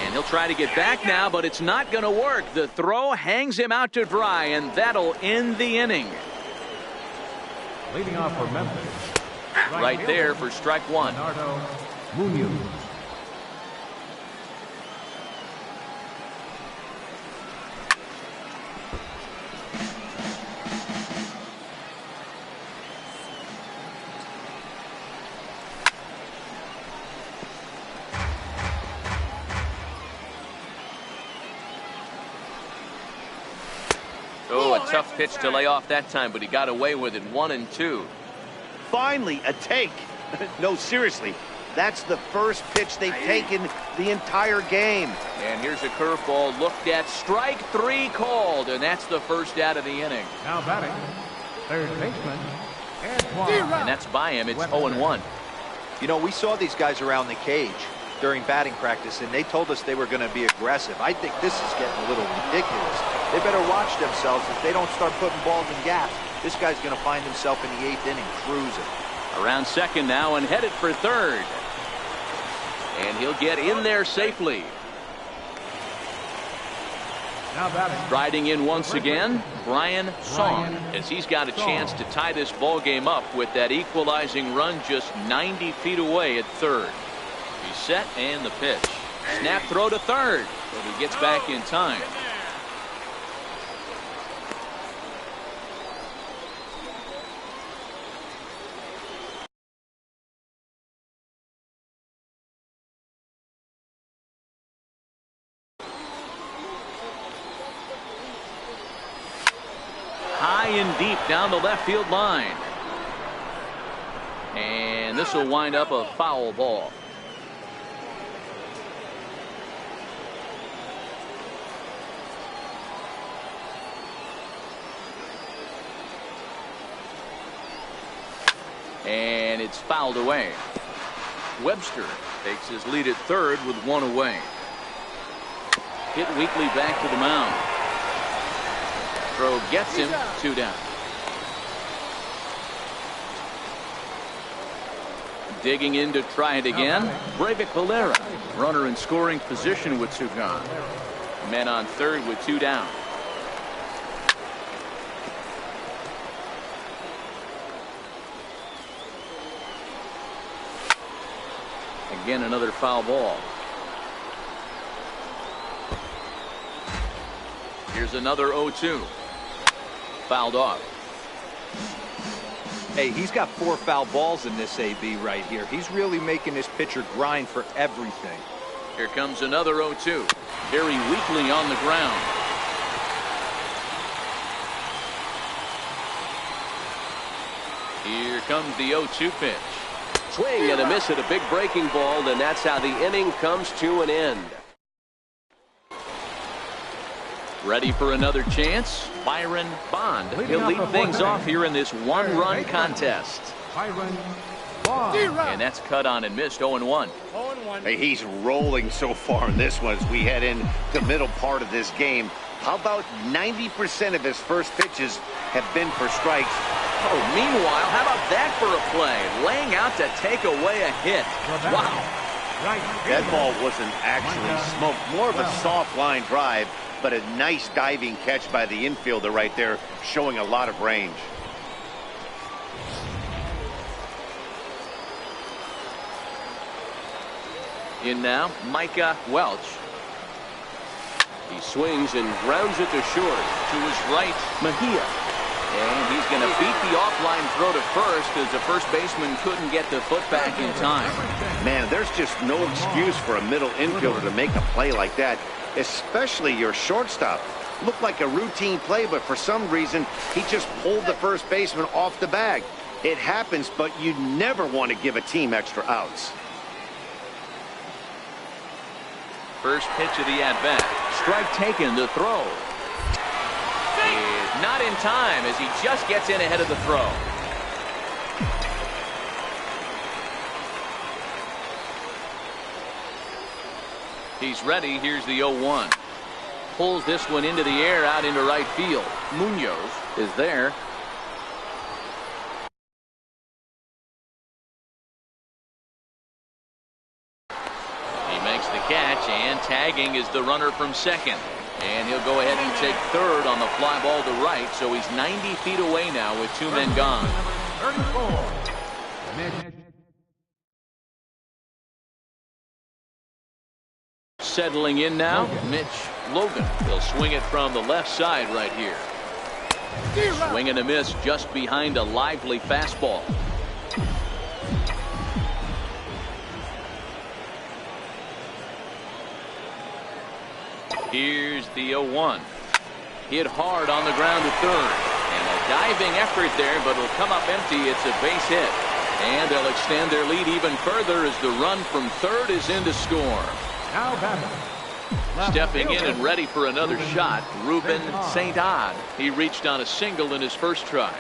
And he'll try to get back now, but it's not going to work. The throw hangs him out to dry, and that'll end the inning. Leading off for Memphis. Right there for strike 1. Leonardo Munoz. Oh, a tough pitch to lay off that time, but he got away with it. 1-2. Finally, a take. No, seriously. That's the first pitch they've taken the entire game. And here's a curveball looked at. Strike 3 called, and that's the first out of the inning. Now batting, third baseman, Antoine. And that's by him. It's 0-1. You know, we saw these guys around the cage during batting practice, and they told us they were going to be aggressive. I think this is getting a little ridiculous. They better watch themselves if they don't start putting balls in gaps. This guy's going to find himself in the 8th inning cruising. Around second now and headed for third. And he'll get in there safely. Now batting, Riding in once again, Brian Song, as he's got a chance to tie this ball game up with that equalizing run just 90 feet away at third. He's set and the pitch. Snap throw to third, but he gets back in time. High and deep down the left field line. And this will wind up a foul ball. And it's fouled away. Webster takes his lead at third with 1 away. Hit weakly back to the mound. Throw gets him 2 down. Digging in to try it again. Breivik Valera, runner in scoring position with 2 gone. Men on third with 2 down. Again, another foul ball. Here's another 0-2. Fouled off. Hey, he's got 4 foul balls in this AB right here. He's really making this pitcher grind for everything. Here comes another 0-2. Very weakly on the ground. Here comes the 0-2 pitch. Swing and a miss at a big breaking ball, and that's how the inning comes to an end. Ready for another chance? Byron Bond. He'll lead things off here in this 1-run contest. Byron Bond. And that's cut on and missed. 0-1. Hey, he's rolling so far in this one as we head in the middle part of this game. How about 90% of his first pitches have been for strikes? Oh, meanwhile, how about that for a play? Laying out to take away a hit. Wow. That ball wasn't actually smoked. More of a soft line drive, but a nice diving catch by the infielder right there, showing a lot of range. In now, Micah Welch. He swings and grounds it to short. To his right, Mejia. And he's going to beat the offline throw to first as the first baseman couldn't get the foot back in time. Man, there's just no excuse for a middle infielder to make a play like that, especially your shortstop. Looked like a routine play, but for some reason, he just pulled the first baseman off the bag. It happens, but you never want to give a team extra outs. First pitch of the at-bat. Strike taken, the throw. Is not in time as he just gets in ahead of the throw. He's ready. Here's the 0-1. Pulls this one into the air out into right field. Munoz is there. He makes the catch, and tagging is the runner from second. And he'll go ahead and take third on the fly ball to right, so he's 90 feet away now with 2 men gone. 34. Settling in now, Mitch Logan. He'll swing it from the left side right here. Swing and a miss just behind a lively fastball. Here's the 0-1. hit hard on the ground to third. And a diving effort there, but it'll come up empty. It's a base hit. And they'll extend their lead even further as the run from third is in to score. Now batting. Stepping in and ready for another shot, Ruben St. Odd. He reached on a single in his first try.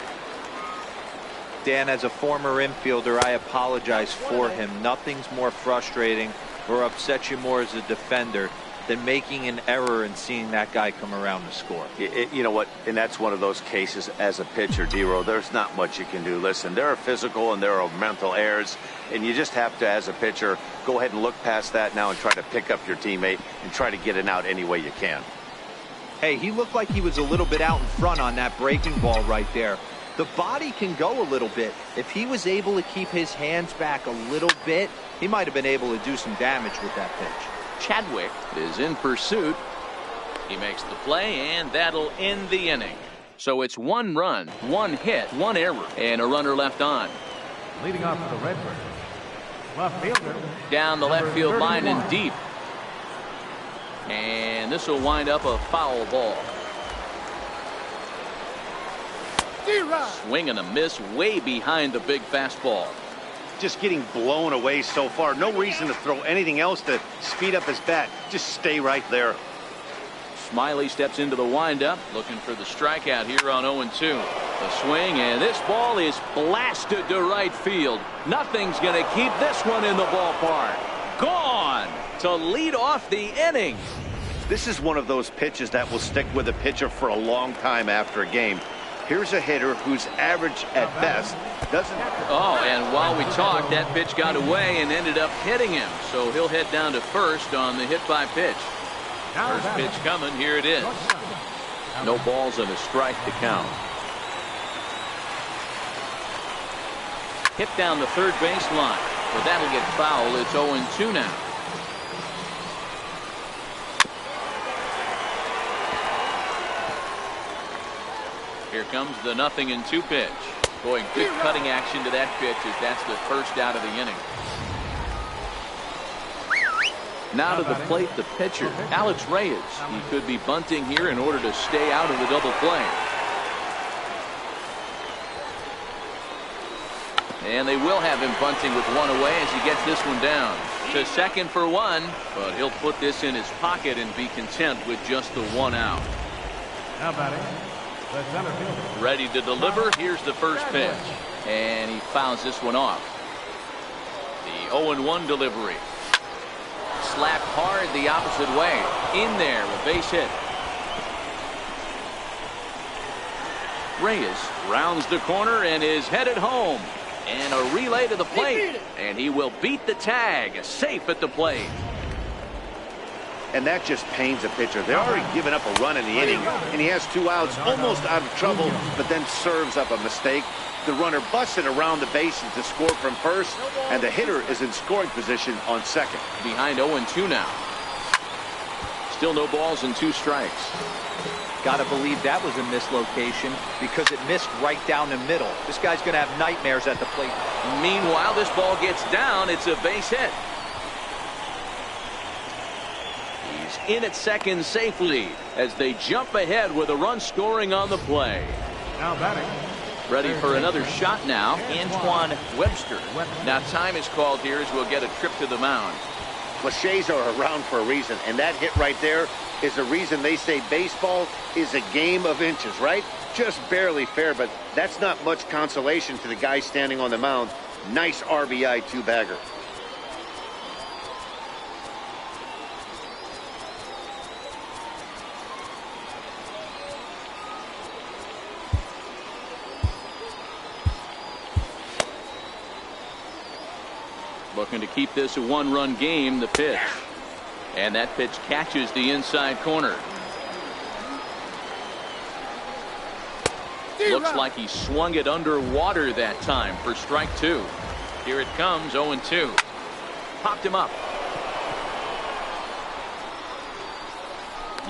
Dan, as a former infielder, I apologize for him. Nothing's more frustrating or upsets you more as a defender than making an error and seeing that guy come around to score. You know what? And that's one of those cases as a pitcher, D-Row. There's not much you can do. Listen, there are physical and there are mental errors, and you just have to, as a pitcher, go ahead and look past that now and try to pick up your teammate and try to get it out any way you can. Hey, he looked like he was a little bit out in front on that breaking ball right there. The body can go a little bit. If he was able to keep his hands back a little bit, he might have been able to do some damage with that pitch. Chadwick is in pursuit. He makes the play, and that'll end the inning. So it's 1 run, 1 hit, 1 error, and a runner left on. Leading off for the Redbirds, left fielder. Down the left field line and 31. deep. And this will wind up a foul ball. Swing and a miss way behind the big fastball. Just getting blown away so far. No reason to throw anything else to speed up his bat. Just stay right there. Smiley steps into the windup, looking for the strikeout here on 0-2. The swing, and this ball is blasted to right field. Nothing's going to keep this one in the ballpark. Gone to lead off the inning. This is one of those pitches that will stick with a pitcher for a long time after a game. Here's a hitter who's average at best. Doesn't. Oh, and while we talked, that pitch got away and ended up hitting him. So he'll head down to first on the hit by pitch. First pitch coming. Here it is. No balls and a strike to count. Hit down the third baseline. But that'll get foul. It's 0-2 now. Here comes the 0-2 pitch. Boy, good cutting action to that pitch as that's the first out of the inning. Now to the plate, the pitcher, Alex Reyes. He could be bunting here in order to stay out of the double play. And they will have him bunting with 1 away as he gets this one down. To second for 1, but he'll put this in his pocket and be content with just the 1 out. Now batting. The center fielder. Ready to deliver. Here's the first pitch. And he fouls this one off. The 0-1 delivery. Slapped hard the opposite way. In there, a base hit. Reyes rounds the corner and is headed home. And a relay to the plate. And he will beat the tag. Safe at the plate. And that just pains a pitcher. They're already given up a run in the inning, and he has 2 outs, almost out of trouble, but then serves up a mistake. The runner busted around the bases to score from first, and the hitter is in scoring position on second. Behind 0-2 now. Still no balls and 2 strikes. Gotta believe that was a mislocation because it missed right down the middle. This guy's gonna have nightmares at the plate. Meanwhile, this ball gets down. It's a base hit. He's in at second safely as they jump ahead with a run scoring on the play. Now batting. Ready for another shot now, Antoine Webster. Now time is called here as we'll get a trip to the mound. Cliches are around for a reason, and that hit right there is the reason they say baseball is a game of inches, right? Just barely fair, but that's not much consolation to the guy standing on the mound. Nice RBI 2-bagger. Looking to keep this a 1-run game, the pitch. And that pitch catches the inside corner. Looks like he swung it underwater that time for strike 2. Here it comes, 0-2. Popped him up.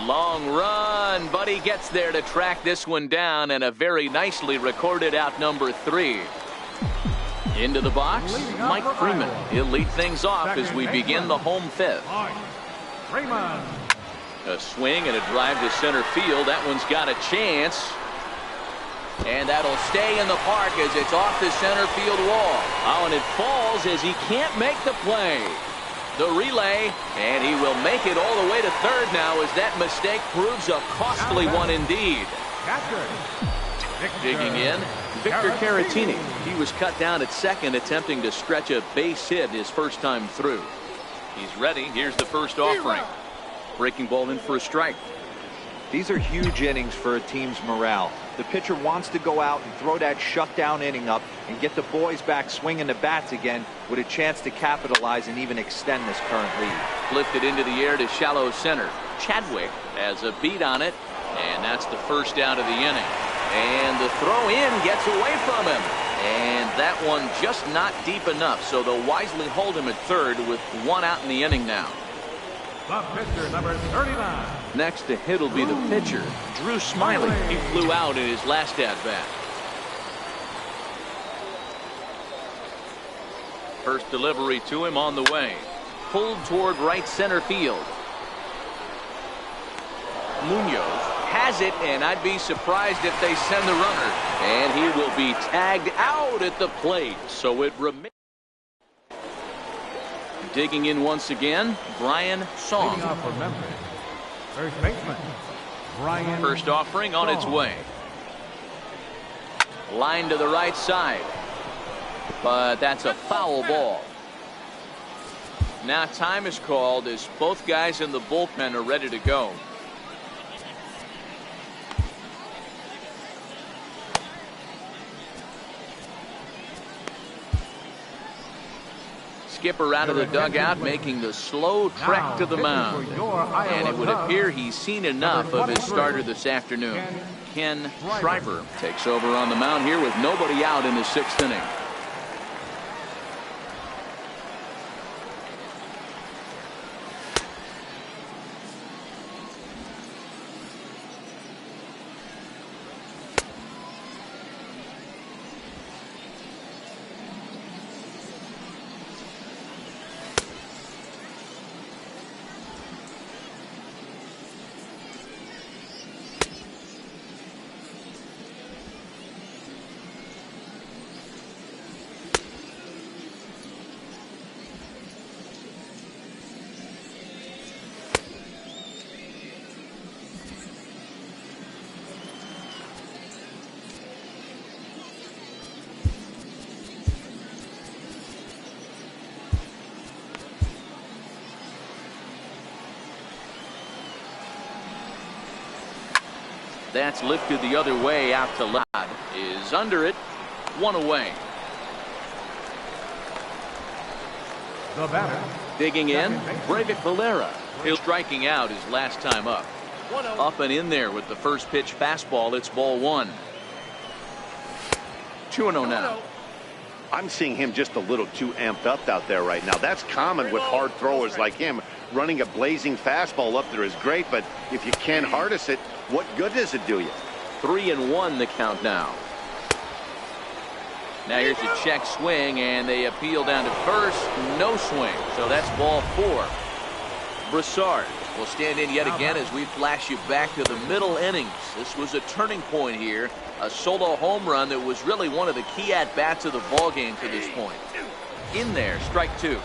Long run, but he gets there to track this one down, and a very nicely recorded out number 3. Into the box, Mike Freeman. He'll lead things off as we begin the home 5th. Freeman. A swing and a drive to center field. That one's got a chance. And that'll stay in the park as it's off the center field wall. Oh, and it falls as he can't make the play. The relay, and he will make it all the way to third now as that mistake proves a costly one indeed. Digging in, Victor Caratini. He was cut down at second, attempting to stretch a base hit his first time through. He's ready. Here's the first offering. Breaking ball in for a strike. These are huge innings for a team's morale. The pitcher wants to go out and throw that shutdown inning up and get the boys back swinging the bats again with a chance to capitalize and even extend this current lead. Lifted into the air to shallow center. Chadwick has a beat on it, and that's the first out of the inning. And the throw in gets away from him. And that one just not deep enough, so they'll wisely hold him at third with one out in the inning now. The pitcher, number 39. Next to hit will be the pitcher, Drew Smiley. He flew out in his last at-bat. First delivery to him on the way. Pulled toward right center field. Munoz has it, and I'd be surprised if they send the runner. And he will be tagged out at the plate, so it remains. Digging in once again, Brian Song. Leading off for Memphis, first baseman, Brian. First offering on its way. Line to the right side. But that's a foul ball. Now time is called as both guys in the bullpen are ready to go. Skipper out of the dugout making the slow trek to the mound. And it would appear he's seen enough of his starter this afternoon. Ken Schreiber takes over on the mound here with nobody out in the sixth inning. That's lifted the other way out to left. Is under it. One away. The batter. Digging in, Breivik Valera. He's striking out his last time up. Up and in there with the first pitch fastball. It's ball one. 2-0 now. I'm seeing him just a little too amped up out there right now. That's common with hard throwers like him. Running a blazing fastball up there is great, but if you can't harness it, what good does it do you? 3-1 the count now. Now here's a check swing, and they appeal down to first. No swing, so that's ball four. Broussard will stand in yet again as we flash you back to the middle innings. This was a turning point here. A solo home run that was really one of the key at-bats of the ballgame to this point. In there, strike two.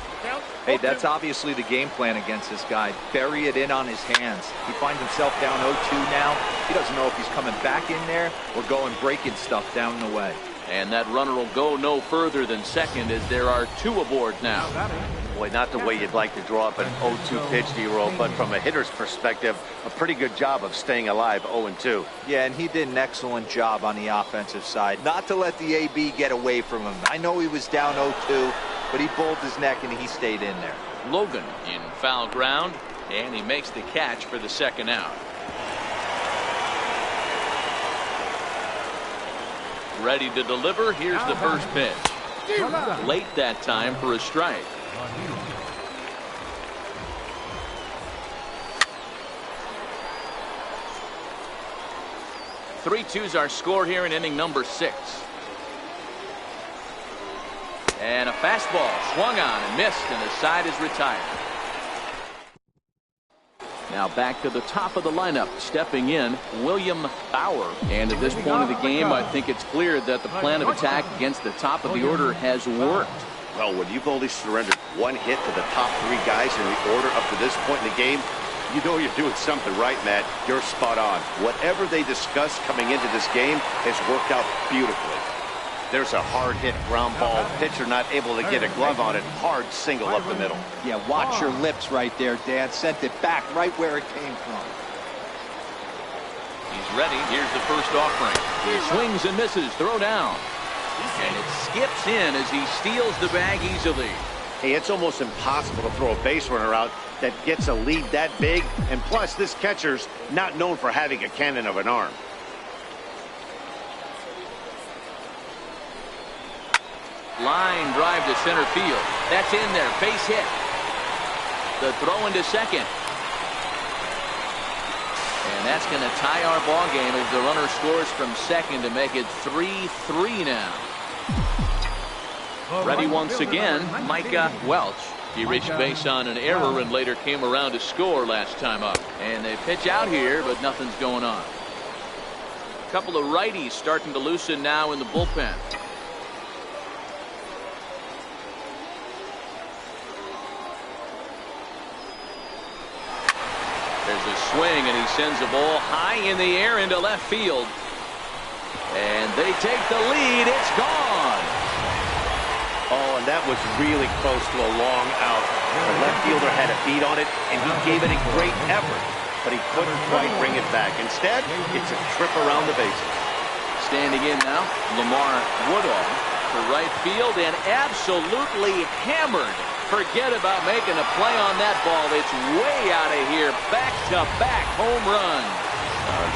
Hey, that's obviously the game plan against this guy. Bury it in on his hands. He finds himself down 0-2 now. He doesn't know if he's coming back in there or going breaking stuff down the way. And that runner will go no further than second as there are two aboard now. Boy, not the way you'd like to draw up an 0-2 pitch, D-roll, but from a hitter's perspective, a pretty good job of staying alive 0-2. Yeah, and he did an excellent job on the offensive side. Not to let the AB get away from him. I know he was down 0-2, but he pulled his neck and he stayed in there. Logan in foul ground, and he makes the catch for the second out. Ready to deliver. Here's the first pitch. Late that time for a strike. Three-two's our score here in inning number 6. And a fastball swung on and missed, and the side is retired. Now back to the top of the lineup, stepping in, William Bauer. And at this point of the game, I think it's clear that the plan of attack against the top of the order has worked. Well, when you've only surrendered one hit to the top 3 guys in the order up to this point in the game, you know you're doing something right, Matt. You're spot on. Whatever they discussed coming into this game has worked out beautifully. There's a hard hit ground ball. Pitcher not able to get a glove on it. Hard single up the middle. Yeah, watch your lips right there, Dan. Sent it back right where it came from. He's ready. Here's the first offering. He swings and misses. Throw down. And it skips in as he steals the bag easily. Hey, it's almost impossible to throw a base runner out that gets a lead that big. And plus, this catcher's not known for having a cannon of an arm. Line drive to center field. That's in there. Base hit. The throw into second. And that's going to tie our ball game as the runner scores from second to make it 3-3 now. Ready once again, Micah Welch. He reached base on an error and later came around to score last time up. And they pitch out here, but nothing's going on. A couple of righties starting to loosen now in the bullpen. There's a swing, and he sends the ball high in the air into left field. And they take the lead. It's gone. Oh, and that was really close to a long out. The left fielder had a beat on it, and he gave it a great effort. But he couldn't quite bring it back. Instead, it's a trip around the bases. Standing in now, Lamar Woodall to right field, and absolutely hammered. Forget about making a play on that ball. It's way out of here. Back-to-back home run.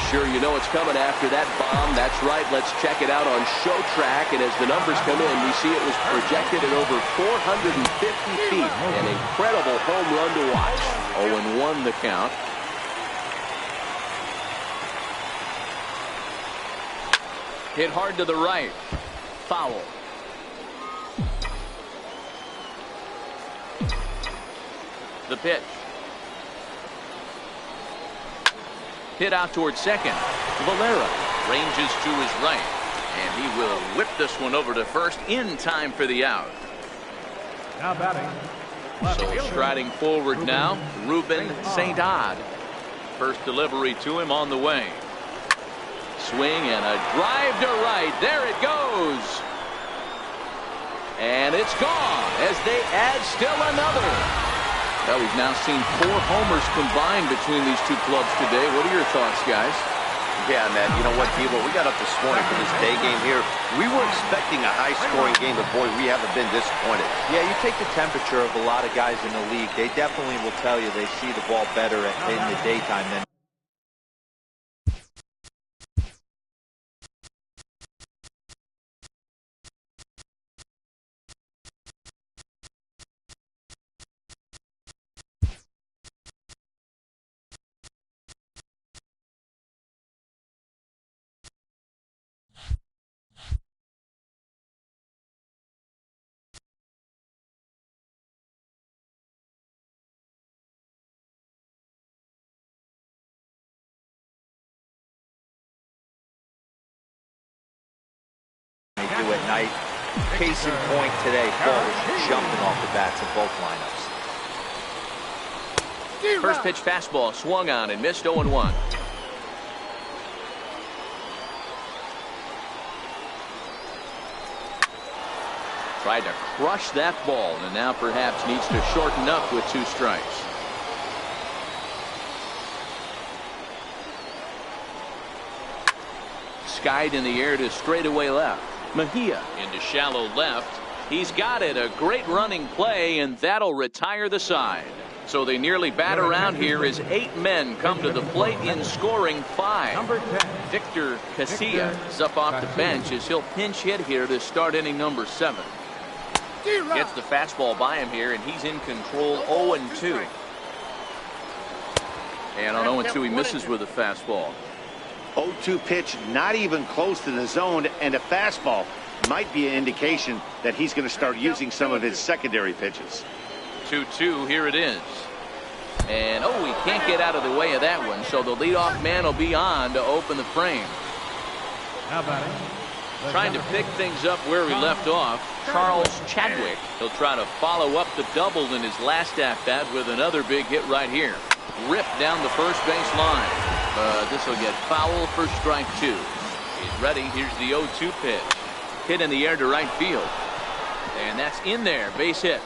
Sure, you know it's coming after that bomb. That's right. Let's check it out on Show Track. And as the numbers come in, we see it was projected at over 450 feet. An incredible home run to watch. 0-1 the count. Hit hard to the right. Foul. The pitch. Hit out towards second. Valera ranges to his right. And he will whip this one over to first in time for the out. Now batting. So striding forward now, Ruben Saint-Ad. First delivery to him on the way. Swing and a drive to right. There it goes. And it's gone as they add still another. Well, we've now seen 4 homers combined between these two clubs today. What are your thoughts, guys? Yeah, man. You know what, Debo? We got up this morning for this day game here. We were expecting a high-scoring game, but, boy, we haven't been disappointed. Yeah, you take the temperature of a lot of guys in the league. They definitely will tell you they see the ball better in the daytime than at night. Case in point today, ball was jumping off the bats of both lineups. First pitch fastball swung on and missed 0-1. Tried to crush that ball and now perhaps needs to shorten up with 2 strikes. Skied in the air to straightaway left. Mejia into shallow left. He's got it. A great running play, and that'll retire the side. So they nearly bat around here as 8 men come to the plate in scoring 5. Number 10. Victor Casilla is up off the bench as he'll pinch hit here to start inning number 7. Gets the fastball by him here, and he's in control 0-2. And on 0-2, he misses with a fastball. 0-2 pitch, not even close to the zone, and a fastball might be an indication that he's going to start using some of his secondary pitches. 2-2, here it is. And, oh, he can't get out of the way of that one, so the leadoff man will be on to open the frame. Now batting. Trying to pick things up where we left off, Charles Chadwick. He'll try to follow up the double in his last at-bat with another big hit right here. Ripped down the first base line. This will get foul for strike 2. He's ready. Here's the 0-2 pitch. Hit in the air to right field. And that's in there. Base hit.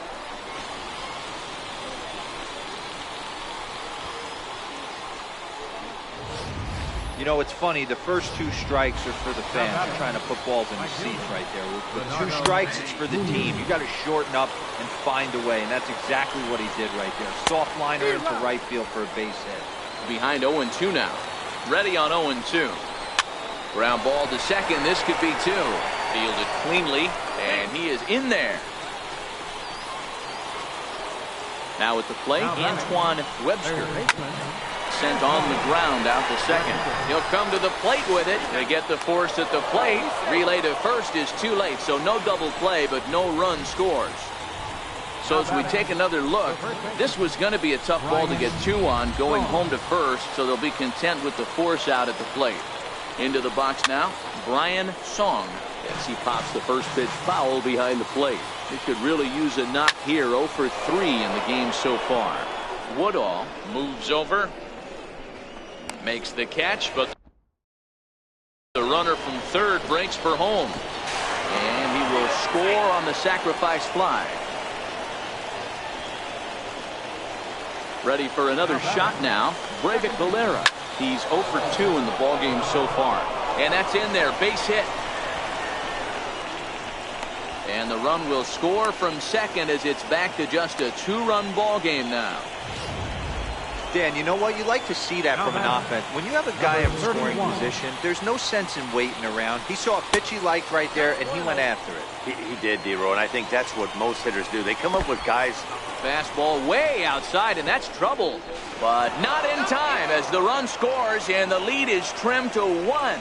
You know, it's funny, the first 2 strikes are for the fans. They're trying to put balls in the seats right there. With 2 strikes, it's for the team. You got to shorten up and find a way, and that's exactly what he did right there. Soft liner into right field for a base hit. Behind 0-2 now. Ready on 0-2. Ground ball to second. This could be 2. Fielded cleanly, and he is in there. Now at the plate, Antoine Webster. Sent on the ground out to second. He'll come to the plate with it to get the force at the plate. Relay to first is too late, so no double play, but no run scores. So as we take another look, this was going to be a tough ball to get 2 on going home to first, so they'll be content with the force out at the plate. Into the box now, Brian Song, as he pops the first pitch foul behind the plate. He could really use a knock here. 0 for 3 in the game so far. Woodall moves over. Makes the catch, but the runner from third breaks for home. And he will score on the sacrifice fly. Ready for another shot now. Breyvic Valera. He's 0 for 2 in the ballgame so far. And that's in there. Base hit. And the run will score from second as it's back to just a 2-run ballgame now. Dan, you know what? You like to see that from an offense. When you have a guy in scoring position, there's no sense in waiting around. He saw a pitch he liked right there, and he went after it. He did, D-Row, and I think that's what most hitters do. They come up with guys. Fastball way outside, and that's trouble. But not in time as the run scores, and the lead is trimmed to 1.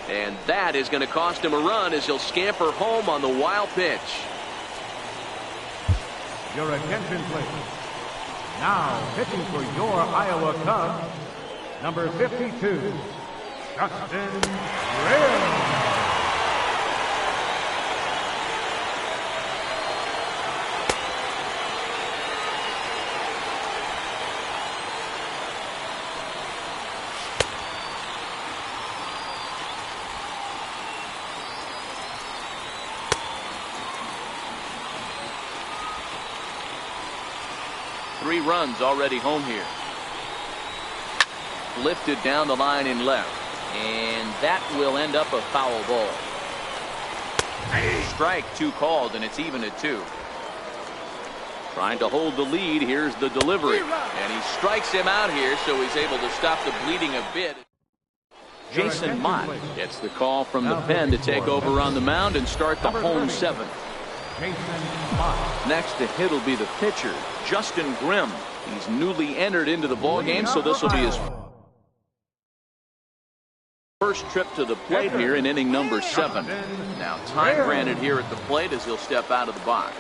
And that is going to cost him a run as he'll scamper home on the wild pitch. Your attention, please. Now pitching for your Iowa Cubs, number 52, Justin Grimm. Three runs already home here. Lifted down the line in left. And that will end up a foul ball. Strike 2 called, and it's even at 2. Trying to hold the lead. Here's the delivery. And he strikes him out here, so he's able to stop the bleeding a bit. Jason Mott gets the call from the pen to take over on the mound and start the home 7th. Next to hit will be the pitcher, Justin Grimm. He's newly entered into the ballgame, so this will be his first trip to the plate here in inning number 7. Now time granted here at the plate as he'll step out of the box.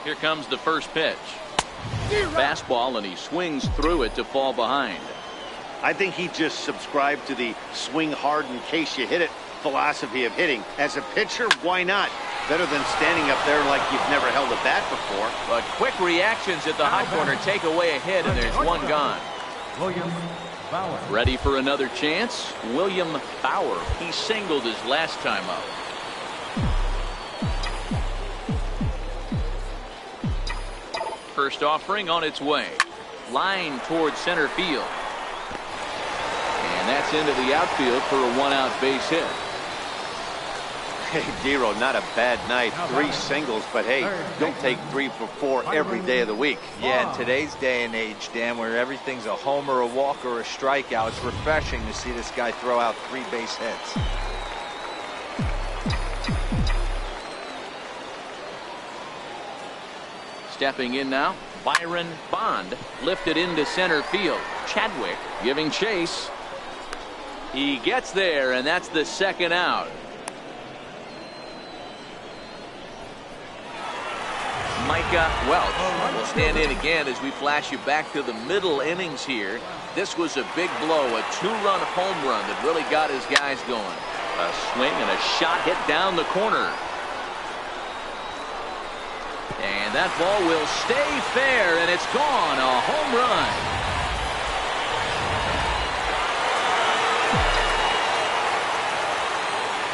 Here comes the first pitch. Fastball, and he swings through it to fall behind. I think he just subscribed to the swing hard in case you hit it philosophy of hitting. As a pitcher, why not? Better than standing up there like you've never held a bat before. But quick reactions at the hot corner take away a hit, and there's one gone. William Bauer. Ready for another chance? William Bauer. He singled his last time up. First offering on its way. Line towards center field. And that's into the outfield for a 1-out base hit. Hey, D-Row, not a bad night. 3 singles, but hey, don't take 3 for 4 every day of the week. Yeah, in today's day and age, Dan, where everything's a homer, a walk, or a strikeout, it's refreshing to see this guy throw out 3 base hits. Stepping in now, Byron Bond, lifted into center field. Chadwick giving chase. He gets there, and that's the second out. Micah Welch will stand in again as we flash you back to the middle innings here. This was a big blow, a two-run home run that really got his guys going. A swing and a shot hit down the corner. And that ball will stay fair, and it's gone. A home run.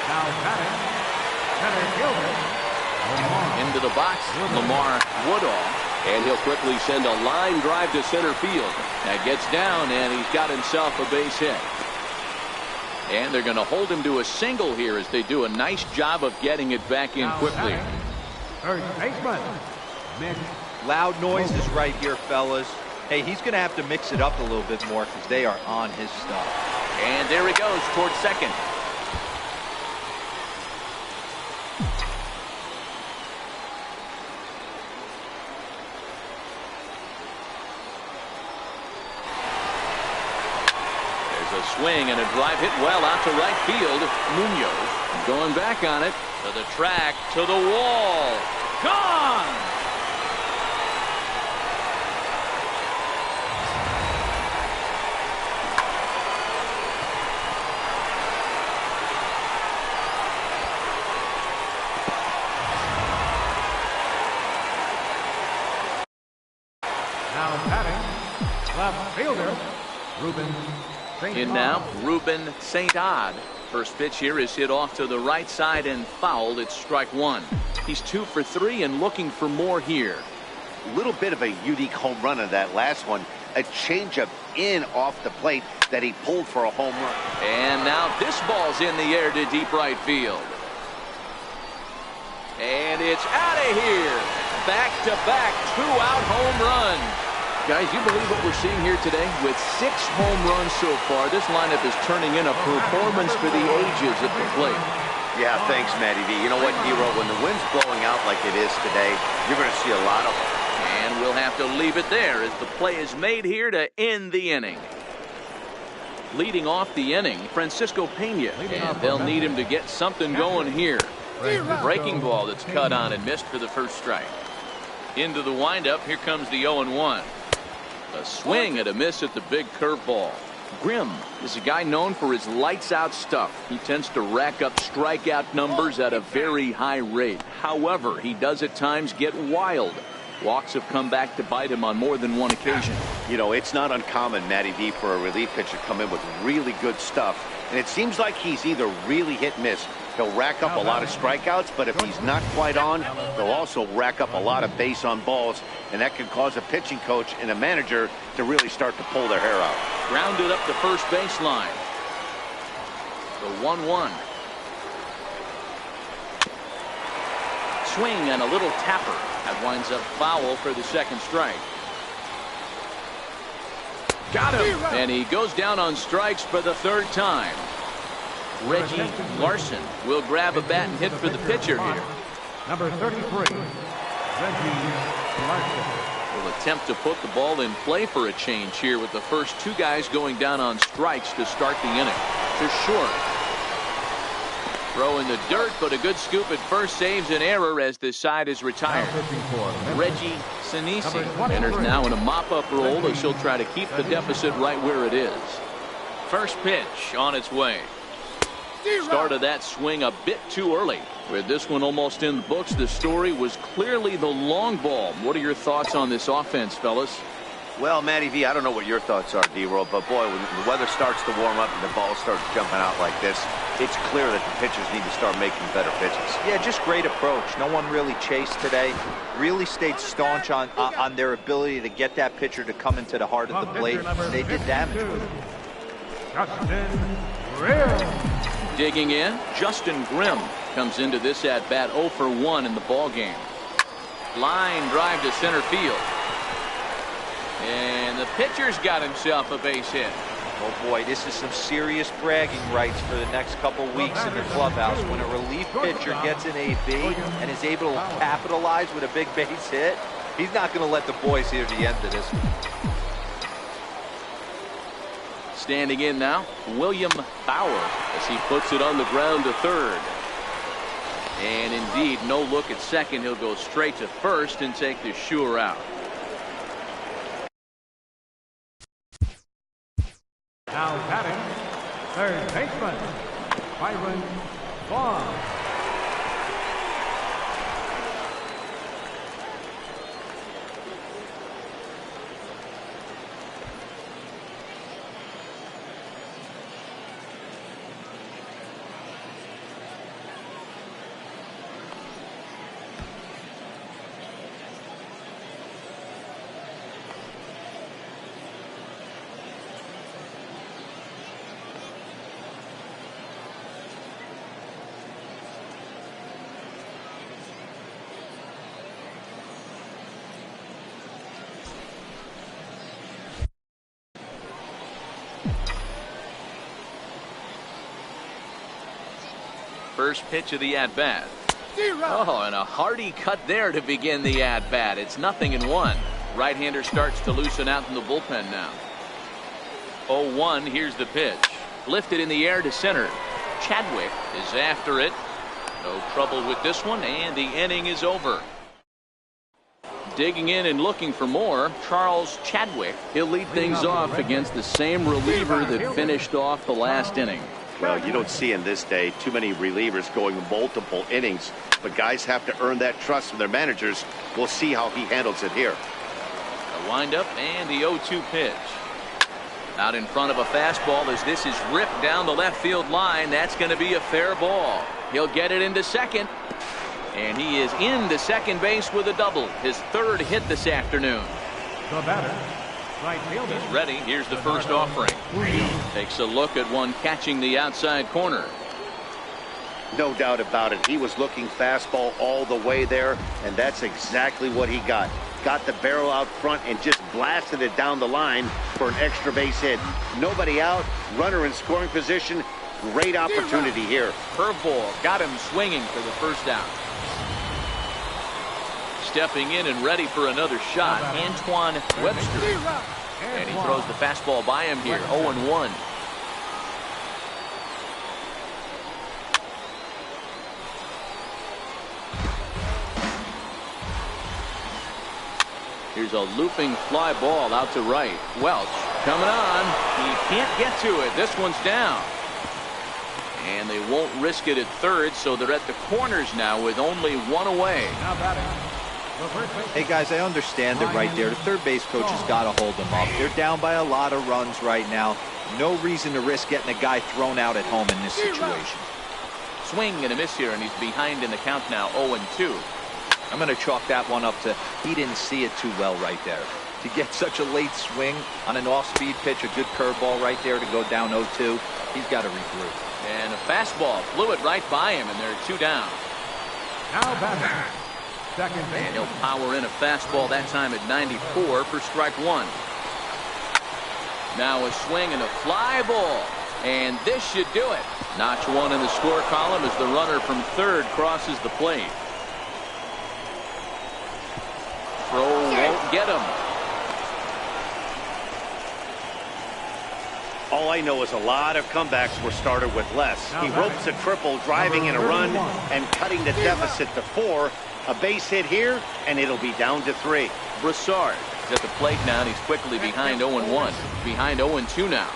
Now batting, center fielder, Into the box, Lamar Woodall. And he'll quickly send a line drive to center field. That gets down, and he's got himself a base hit. And they're going to hold him to a single here as they do a nice job of getting it back in quickly. Third baseman, Mitch. Loud noises right here, fellas. Hey, he's going to have to mix it up a little bit more because they are on his stuff. And there he goes towards second. Swing and a drive hit well out to right field. Munoz going back on it to the track, to the wall. Gone! Now batting, left fielder, Ruben. In now, Ruben St. Odd. First pitch here is hit off to the right side and fouled. It's strike one. He's 2 for 3 and looking for more here. A little bit of a unique home run in that last one. A changeup in off the plate that he pulled for a home run. And now this ball's in the air to deep right field. And it's out of here. Back-to-back 2-out home run. Guys, you believe what we're seeing here today? With 6 home runs so far, this lineup is turning in a performance for the ages at the plate. Yeah, thanks, Matty V. You know what, D-Row, when the wind's blowing out like it is today, you're going to see a lot of them. And we'll have to leave it there as the play is made here to end the inning. Leading off the inning, Francisco Pena, and they'll need him to get something going here. Breaking ball that's cut on and missed for the first strike. Into the windup, here comes the 0-1. A swing and a miss at the big curveball. Grimm is a guy known for his lights-out stuff. He tends to rack up strikeout numbers at a very high rate. However, he does at times get wild. Walks have come back to bite him on more than one occasion. You know, it's not uncommon, Matty V, for a relief pitcher to come in with really good stuff. And it seems like he's either really hit-miss. He'll rack up a lot of strikeouts, but if he's not quite on, he'll also rack up a lot of base on balls, and that can cause a pitching coach and a manager to really start to pull their hair out. Grounded up the first baseline. The 1-1. Swing and a little tapper. That winds up foul for the second strike. Got him! And he goes down on strikes for the third time. Reggie Larson will grab a bat and hit for the pitcher here. Number 33, Reggie Larson. Will attempt to put the ball in play for a change here with the first 2 guys going down on strikes to start the inning. To short. Throw in the dirt, but a good scoop at first saves an error as this side is retired. Reggie Sinisi enters now in a mop-up role as he'll try to keep the deficit right where it is. First pitch on its way. Started that swing a bit too early. With this one almost in the books, the story was clearly the long ball. What are your thoughts on this offense, fellas? Well, Matty V, I don't know what your thoughts are, D-Roll, but boy, when the weather starts to warm up and the ball starts jumping out like this, it's clear that the pitchers need to start making better pitches. Yeah, just great approach. No one really chased today. Really stayed staunch on their ability to get that pitcher to come into the heart of the plate. They did damage with it. Justin Grimm. Digging in, Justin Grimm comes into this at-bat 0 for 1 in the ballgame. Line drive to center field. And the pitcher's got himself a base hit. Oh boy, this is some serious bragging rights for the next couple weeks in the clubhouse. When a relief pitcher gets an AB and is able to capitalize with a big base hit, He's not going to let the boys hear the end of this one. Standing in now, William Bauer, as he puts it on the ground to third. And indeed, no look at second. He'll go straight to first and take the sure out. Now batting, third baseman, Byron Vaughn. First pitch of the at-bat. Oh, and a hearty cut there to begin the at-bat. It's 0-1. Right-hander starts to loosen out in the bullpen now. 0-1. Here's the pitch. Lifted in the air to center. Chadwick is after it. No trouble with this one, and the inning is over. Digging in and looking for more, Charles Chadwick. He'll lead things off against the same reliever that finished off the last inning. Well, you don't see in this day too many relievers going multiple innings, but guys have to earn that trust from their managers. We'll see how he handles it here. A windup and the 0-2 pitch. Out in front of a fastball as this is ripped down the left field line. That's going to be a fair ball. He'll get it into second. And he is into second base with a double. His third hit this afternoon. The batter, right fielder. He's ready. Here's the first offering. Takes a look at one catching the outside corner. No doubt about it. He was looking fastball all the way there, and that's exactly what he got. Got the barrel out front and just blasted it down the line for an extra base hit. Nobody out, runner in scoring position. Great opportunity here. Curveball got him swinging for the first out. Stepping in and ready for another shot, Antoine Webster. And he throws the fastball by him here, 0-1. Here's a looping fly ball out to right. Welch coming on. He can't get to it. This one's down. And they won't risk it at third, so they're at the corners now with only one away. Now batting. Hey guys, I understand it right there. The third base coach has got to hold them up. They're down by a lot of runs right now. No reason to risk getting a guy thrown out at home in this situation. Swing and a miss here, and he's behind in the count now, 0-2. I'm going to chalk that one up to he didn't see it too well right there. To get such a late swing on an off-speed pitch, a good curveball right there to go down 0-2, he's got to regroup. And a fastball flew it right by him, and there are two down. Now batting. Second base. And he'll power in a fastball that time at 94 for strike one. Now a swing and a fly ball. And this should do it. Notch one in the score column as the runner from third crosses the plate. Throw won't get him. All I know is a lot of comebacks were started with less. He ropes a triple, driving in a run and cutting the deficit to 4. A base hit here, and it'll be down to 3. Broussard is at the plate now, and he's quickly behind 0-1. Behind 0-2 now.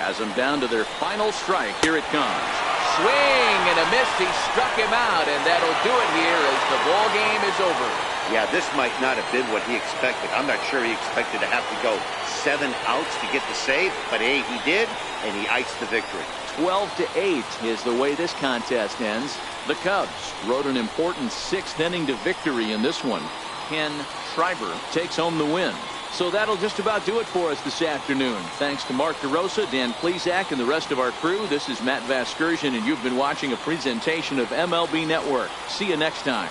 Has them down to their final strike. Here it comes. Swing and a miss. He struck him out, and that'll do it here as the ball game is over. Yeah, this might not have been what he expected. I'm not sure he expected to have to go 7 outs to get the save, but hey, he did, and he iced the victory. 12-8 is the way this contest ends. The Cubs rode an important 6th inning to victory in this one. Ken Schreiber takes home the win. So that'll just about do it for us this afternoon. Thanks to Mark DeRosa, Dan Plesac, and the rest of our crew. This is Matt Vasgersian, and you've been watching a presentation of MLB Network. See you next time.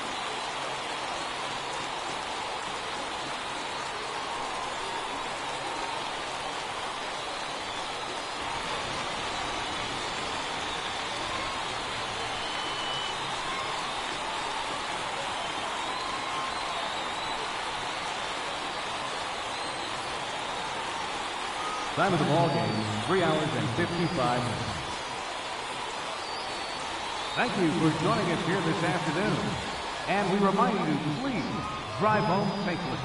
Time of the ball game, 3 hours and 55 minutes. Thank you for joining us here this afternoon. And we remind you to please drive home safely.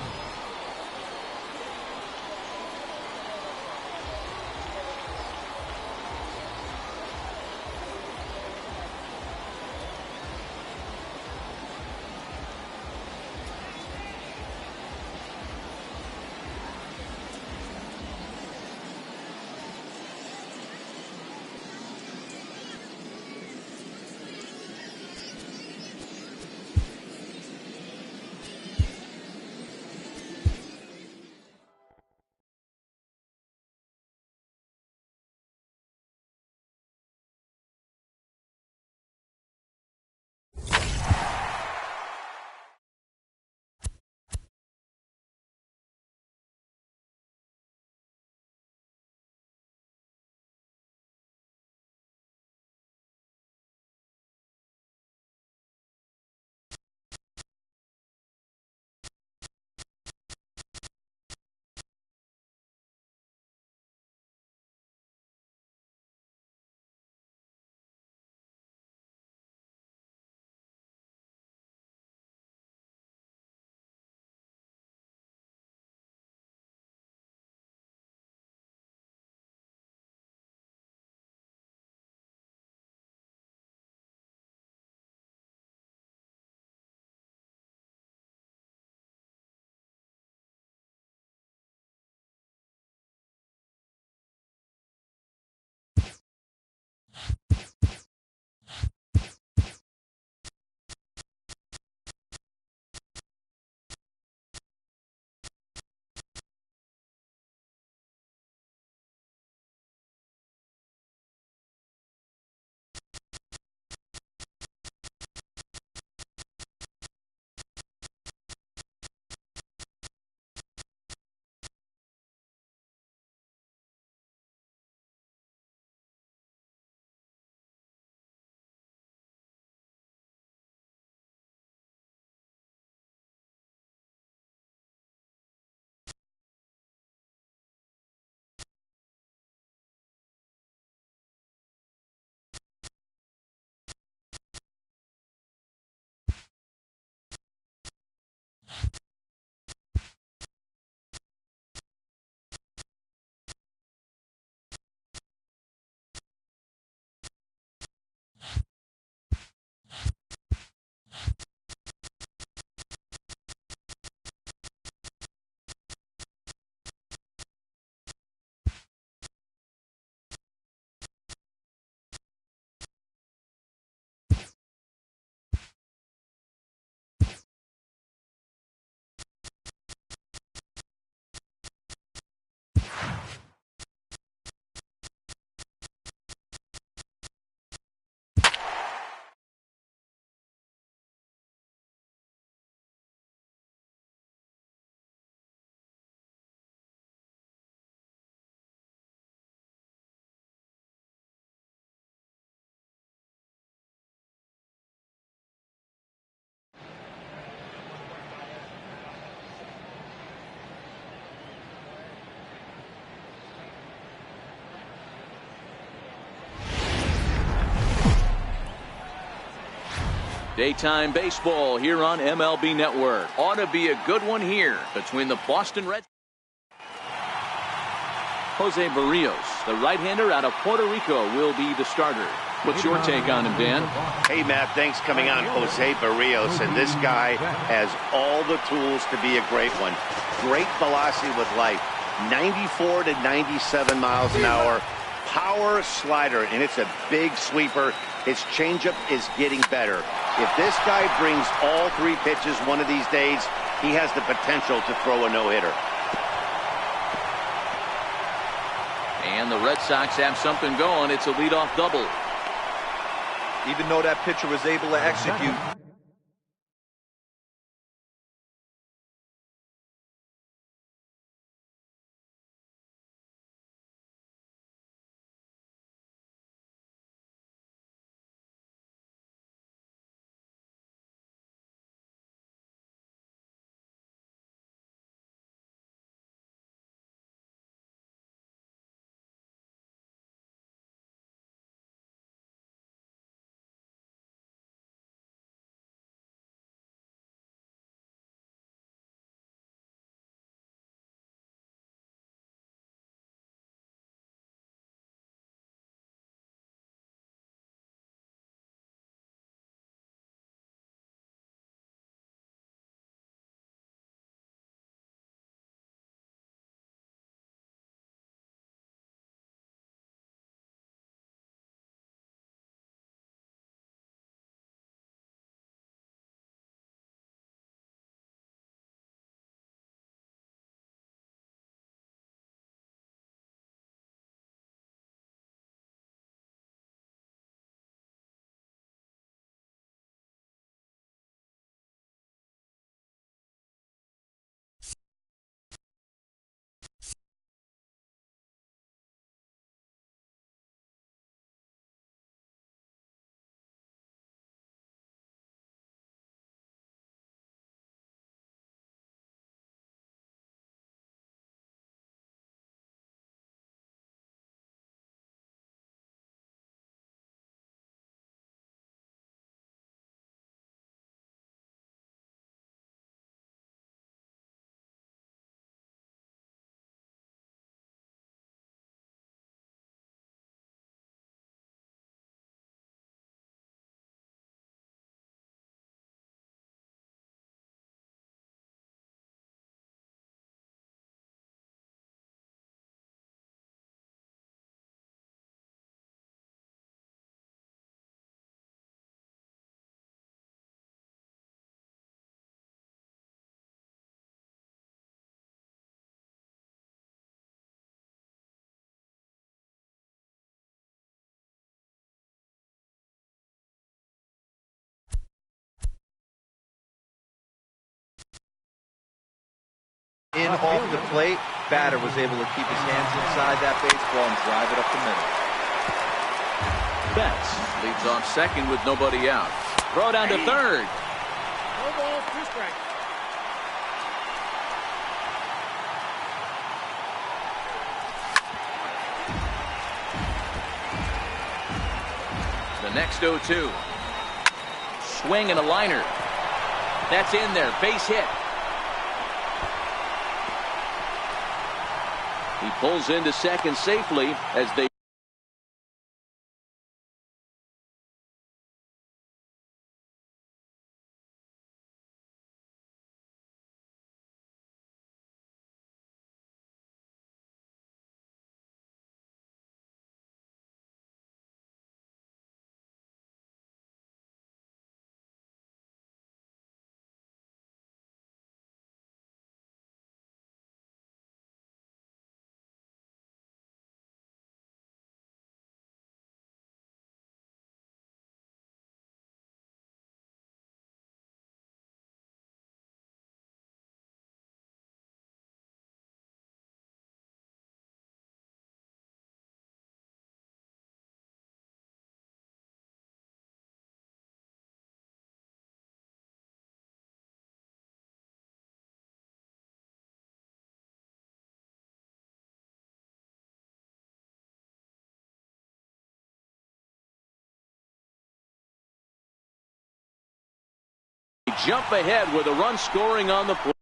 Daytime baseball here on MLB Network. Ought to be a good one here between the Boston Red Jose Barrios, the right-hander out of Puerto Rico, will be the starter. What's your take on him, Dan? Hey, Matt, thanks coming on. Jose Barrios, and this guy has all the tools to be a great one. Great velocity with life, 94 to 97 miles an hour. Power slider, and it's a big sweeper. His changeup is getting better. If this guy brings all three pitches one of these days, he has the potential to throw a no-hitter. And the Red Sox have something going. It's a leadoff double. Even though that pitcher was able to execute, In off the plate, batter was able to keep his hands inside that baseball and drive it up the middle. Betts leads off second with nobody out. Throw down to third. No balls, 2 strikes. The next 0-2. Swing and a liner. That's in there. Base hit. He pulls into second safely as they jump ahead with a run scoring on the play.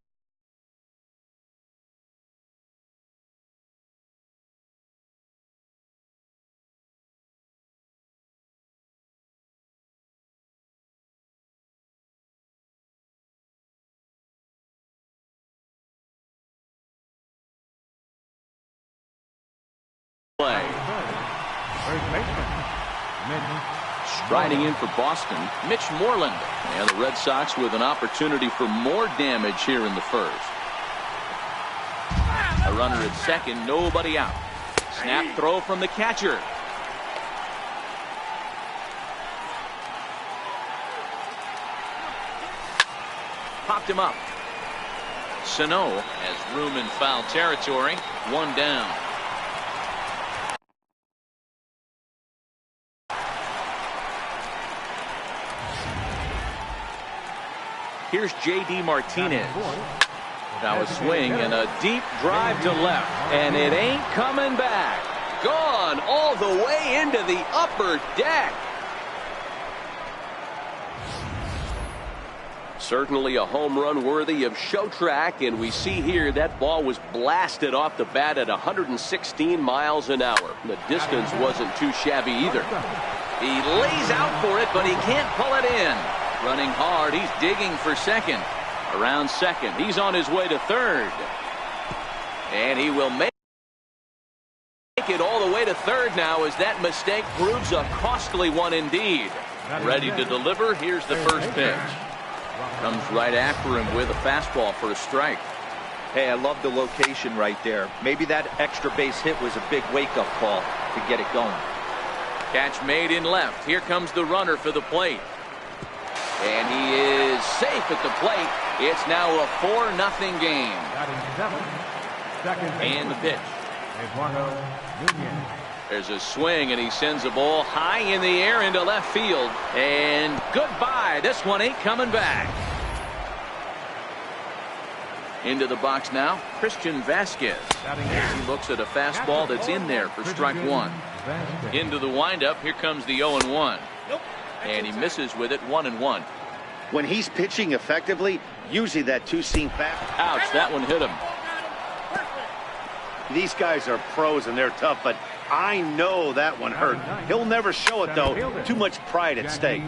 Striding in for Boston, Mitch Moreland. And the Red Sox with an opportunity for more damage here in the first. A runner at second, nobody out. Snap throw from the catcher. Popped him up. Sano has room in foul territory. 1 down. Here's J.D. Martinez. Now a swing and a deep drive to left. And it ain't coming back. Gone all the way into the upper deck. Certainly a home run worthy of show track. And we see here that ball was blasted off the bat at 116 miles an hour. The distance wasn't too shabby either. He lays out for it, but he can't pull it in. Running hard, he's digging for second. Around second, he's on his way to third. And he will make it all the way to third now as that mistake proves a costly one indeed. Ready to deliver, here's the first pitch. Comes right after him with a fastball for a strike. Hey, I love the location right there. Maybe that extra base hit was a big wake-up call to get it going. Catch made in left. Here comes the runner for the plate. And he is safe at the plate. It's now a 4-0 game. And the pitch. There's a swing, and he sends a ball high in the air into left field. And goodbye. This one ain't coming back. Into the box now, Christian Vasquez. As he looks at a fastball that's in there for strike 1. Into the windup, here comes the 0-1. And he misses with it, 1-1. When he's pitching effectively, usually that two-seam fast. Ouch, that one hit him. These guys are pros and they're tough, but I know that one hurt. He'll never show it, though. Too much pride at stake.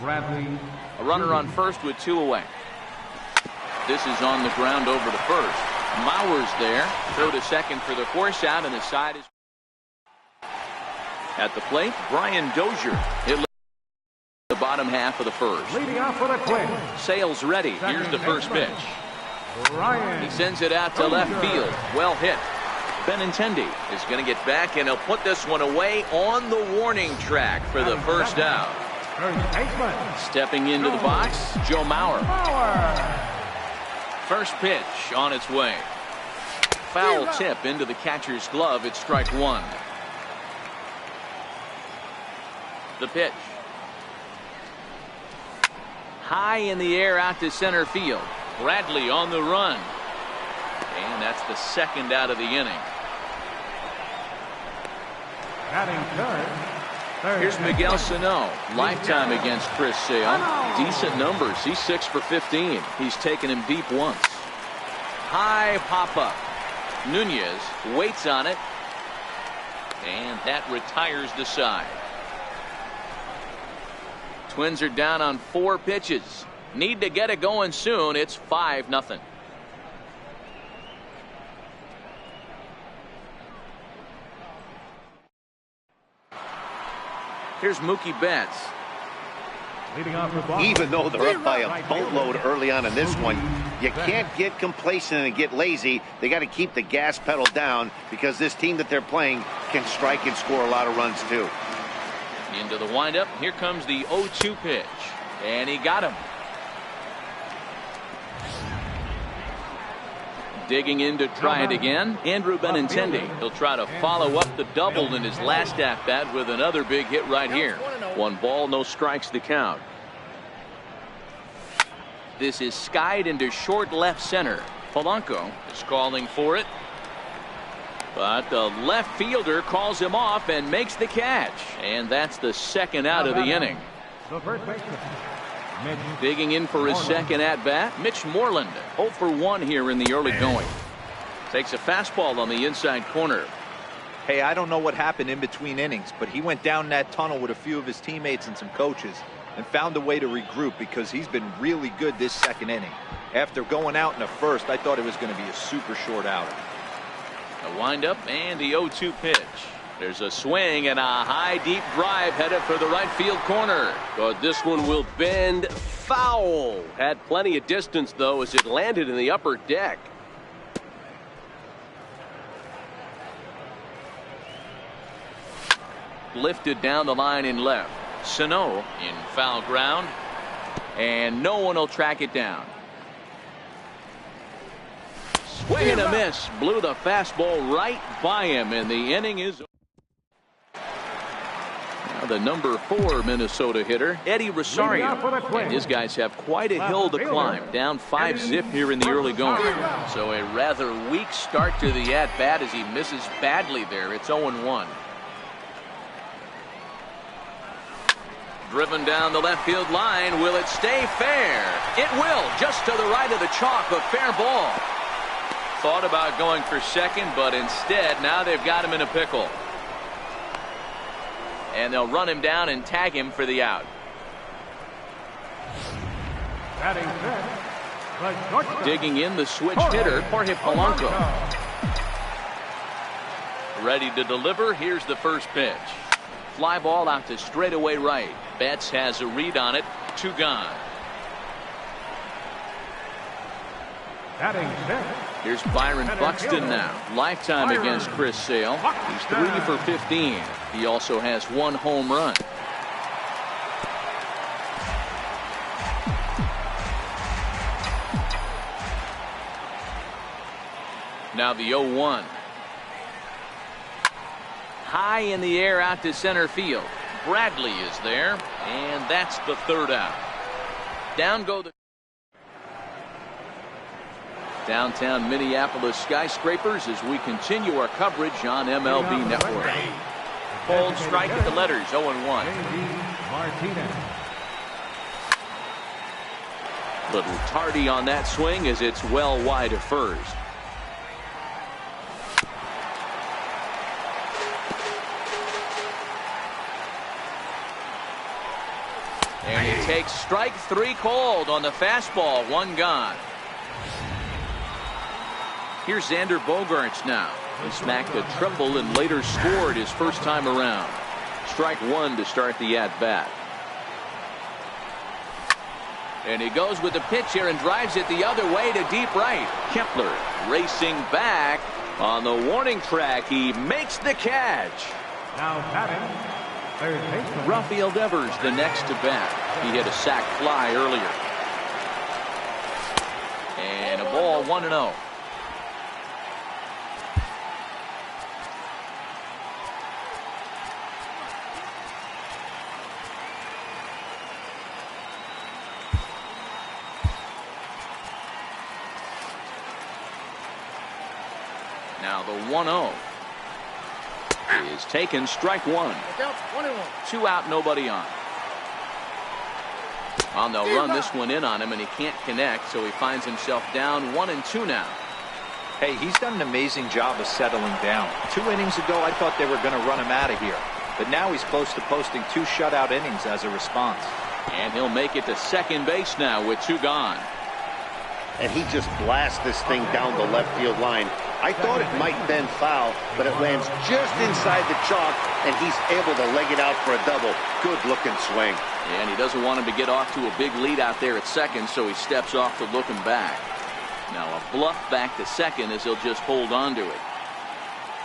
A runner on first with 2 away. This is on the ground over to first. Mauer's there. Throw to second for the force out, and the side is at the plate. Brian Dozier. It the bottom half of the first. Leading off for the quick. Sales ready. Here's the first pitch. He sends it out to left field. Well hit. Benintendi is going to get back, and he'll put this one away on the warning track for the first out. Stepping into the box, Joe Mauer. First pitch on its way. foul tip into the catcher's glove. It's strike one. The pitch. High in the air out to center field. Bradley on the run. And that's the second out of the inning. Here's Miguel Sano. Lifetime against Chris Sale. Decent numbers. He's 6 for 15. He's taken him deep once. High pop-up. Nunez waits on it. And that retires the side. Twins are down on 4 pitches. Need to get it going soon. It's 5-0. Here's Mookie Betts. Even though they're up by a boatload early on in this one, you can't get complacent and get lazy. They got to keep the gas pedal down because this team that they're playing can strike and score a lot of runs too. Into the windup. Here comes the 0-2 pitch. And he got him. Digging in to try it again, Andrew Benintendi. He'll try to follow up the double in his last at-bat with another big hit right here. 1 ball, no strikes to count. This is skied into short left center. Polanco is calling for it. But the left fielder calls him off and makes the catch. And that's the second out of the inning. Digging in for his second at-bat, Mitch Moreland. 0 for 1 here in the early going. Takes a fastball on the inside corner. Hey, I don't know what happened in between innings, but he went down that tunnel with a few of his teammates and some coaches and found a way to regroup because he's been really good this second inning. After going out in the first, I thought it was going to be a super short outing. A windup and the 0-2 pitch. There's a swing and a high deep drive headed for the right field corner. But this one will bend foul. Had plenty of distance though as it landed in the upper deck. Lifted down the line in left. Sano in foul ground. And no one will track it down. Swing and a miss. Blew the fastball right by him, and the inning is over. Now the number 4 Minnesota hitter, Eddie Rosario. And his guys have quite a hill to climb. Down 5-zip here in the early going. So a rather weak start to the at-bat as he misses badly there. It's 0-1. Driven down the left field line. Will it stay fair? It will. Just to the right of the chalk, a fair ball. Thought about going for second, but instead now they've got him in a pickle. And they'll run him down and tag him for the out. Digging in the switch hitter, Jorge Polanco. Ready to deliver. Here's the first pitch. Fly ball out to straightaway right. Betts has a read on it. 2 gone. Here's Byron Buxton now. Lifetime against Chris Sale. He's 3 for 15. He also has 1 home run. Now the 0-1. High in the air out to center field. Bradley is there, and that's the third out. Down go the downtown Minneapolis skyscrapers as we continue our coverage on MLB Network. Cold strike at the letters, 0-1. Little tardy on that swing as it's well wide of first. And he takes strike 3 called on the fastball. 1 gone. Here's Xander Bogaerts now. He smacked a triple and later scored his first time around. Strike 1 to start the at-bat. And he goes with the pitch here and drives it the other way to deep right. Kepler racing back on the warning track. He makes the catch. Now batting, third baseman Rafael Devers the next to bat. He hit a sac fly earlier. And a ball, 1-0. Now the 1-0 is taken, strike one. 2 out, nobody on. Well, they'll run this one in on him, and he can't connect, so he finds himself down 1-2 now. Hey, he's done an amazing job of settling down. 2 innings ago, I thought they were going to run him out of here. But now he's close to posting 2 shutout innings as a response. And he'll make it to second base now with 2 gone. And he just blasts this thing down the left field line. I thought it might bend foul, but it lands just inside the chalk, and he's able to leg it out for a double. Good-looking swing. And he doesn't want him to get off to a big lead out there at second, so he steps off to look him back. Now a bluff back to second as he'll just hold on to it.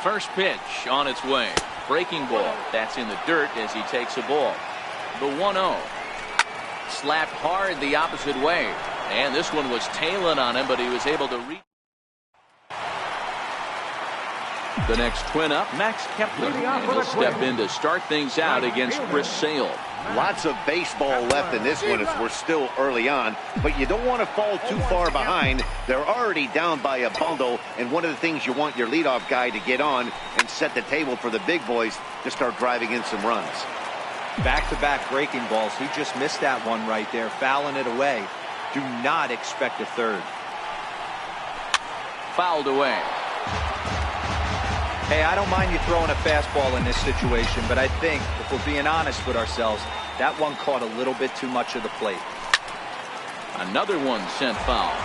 First pitch on its way. Breaking ball. That's in the dirt as he takes a ball. The 1-0. Slapped hard the opposite way. And this one was tailing on him, but he was able to reach. The next twin up, Max Kepler. And he'll step in to start things out against Chris Sale. Lots of baseball left in this one as we're still early on, but you don't want to fall too far behind. They're already down by a bundle, and one of the things you want your leadoff guy to get on and set the table for the big boys to start driving in some runs. Back-to-back breaking balls. He just missed that one right there, fouling it away. Do not expect a third. Fouled away. Hey, I don't mind you throwing a fastball in this situation, but I think, if we're being honest with ourselves, that one caught a little bit too much of the plate. Another one sent foul.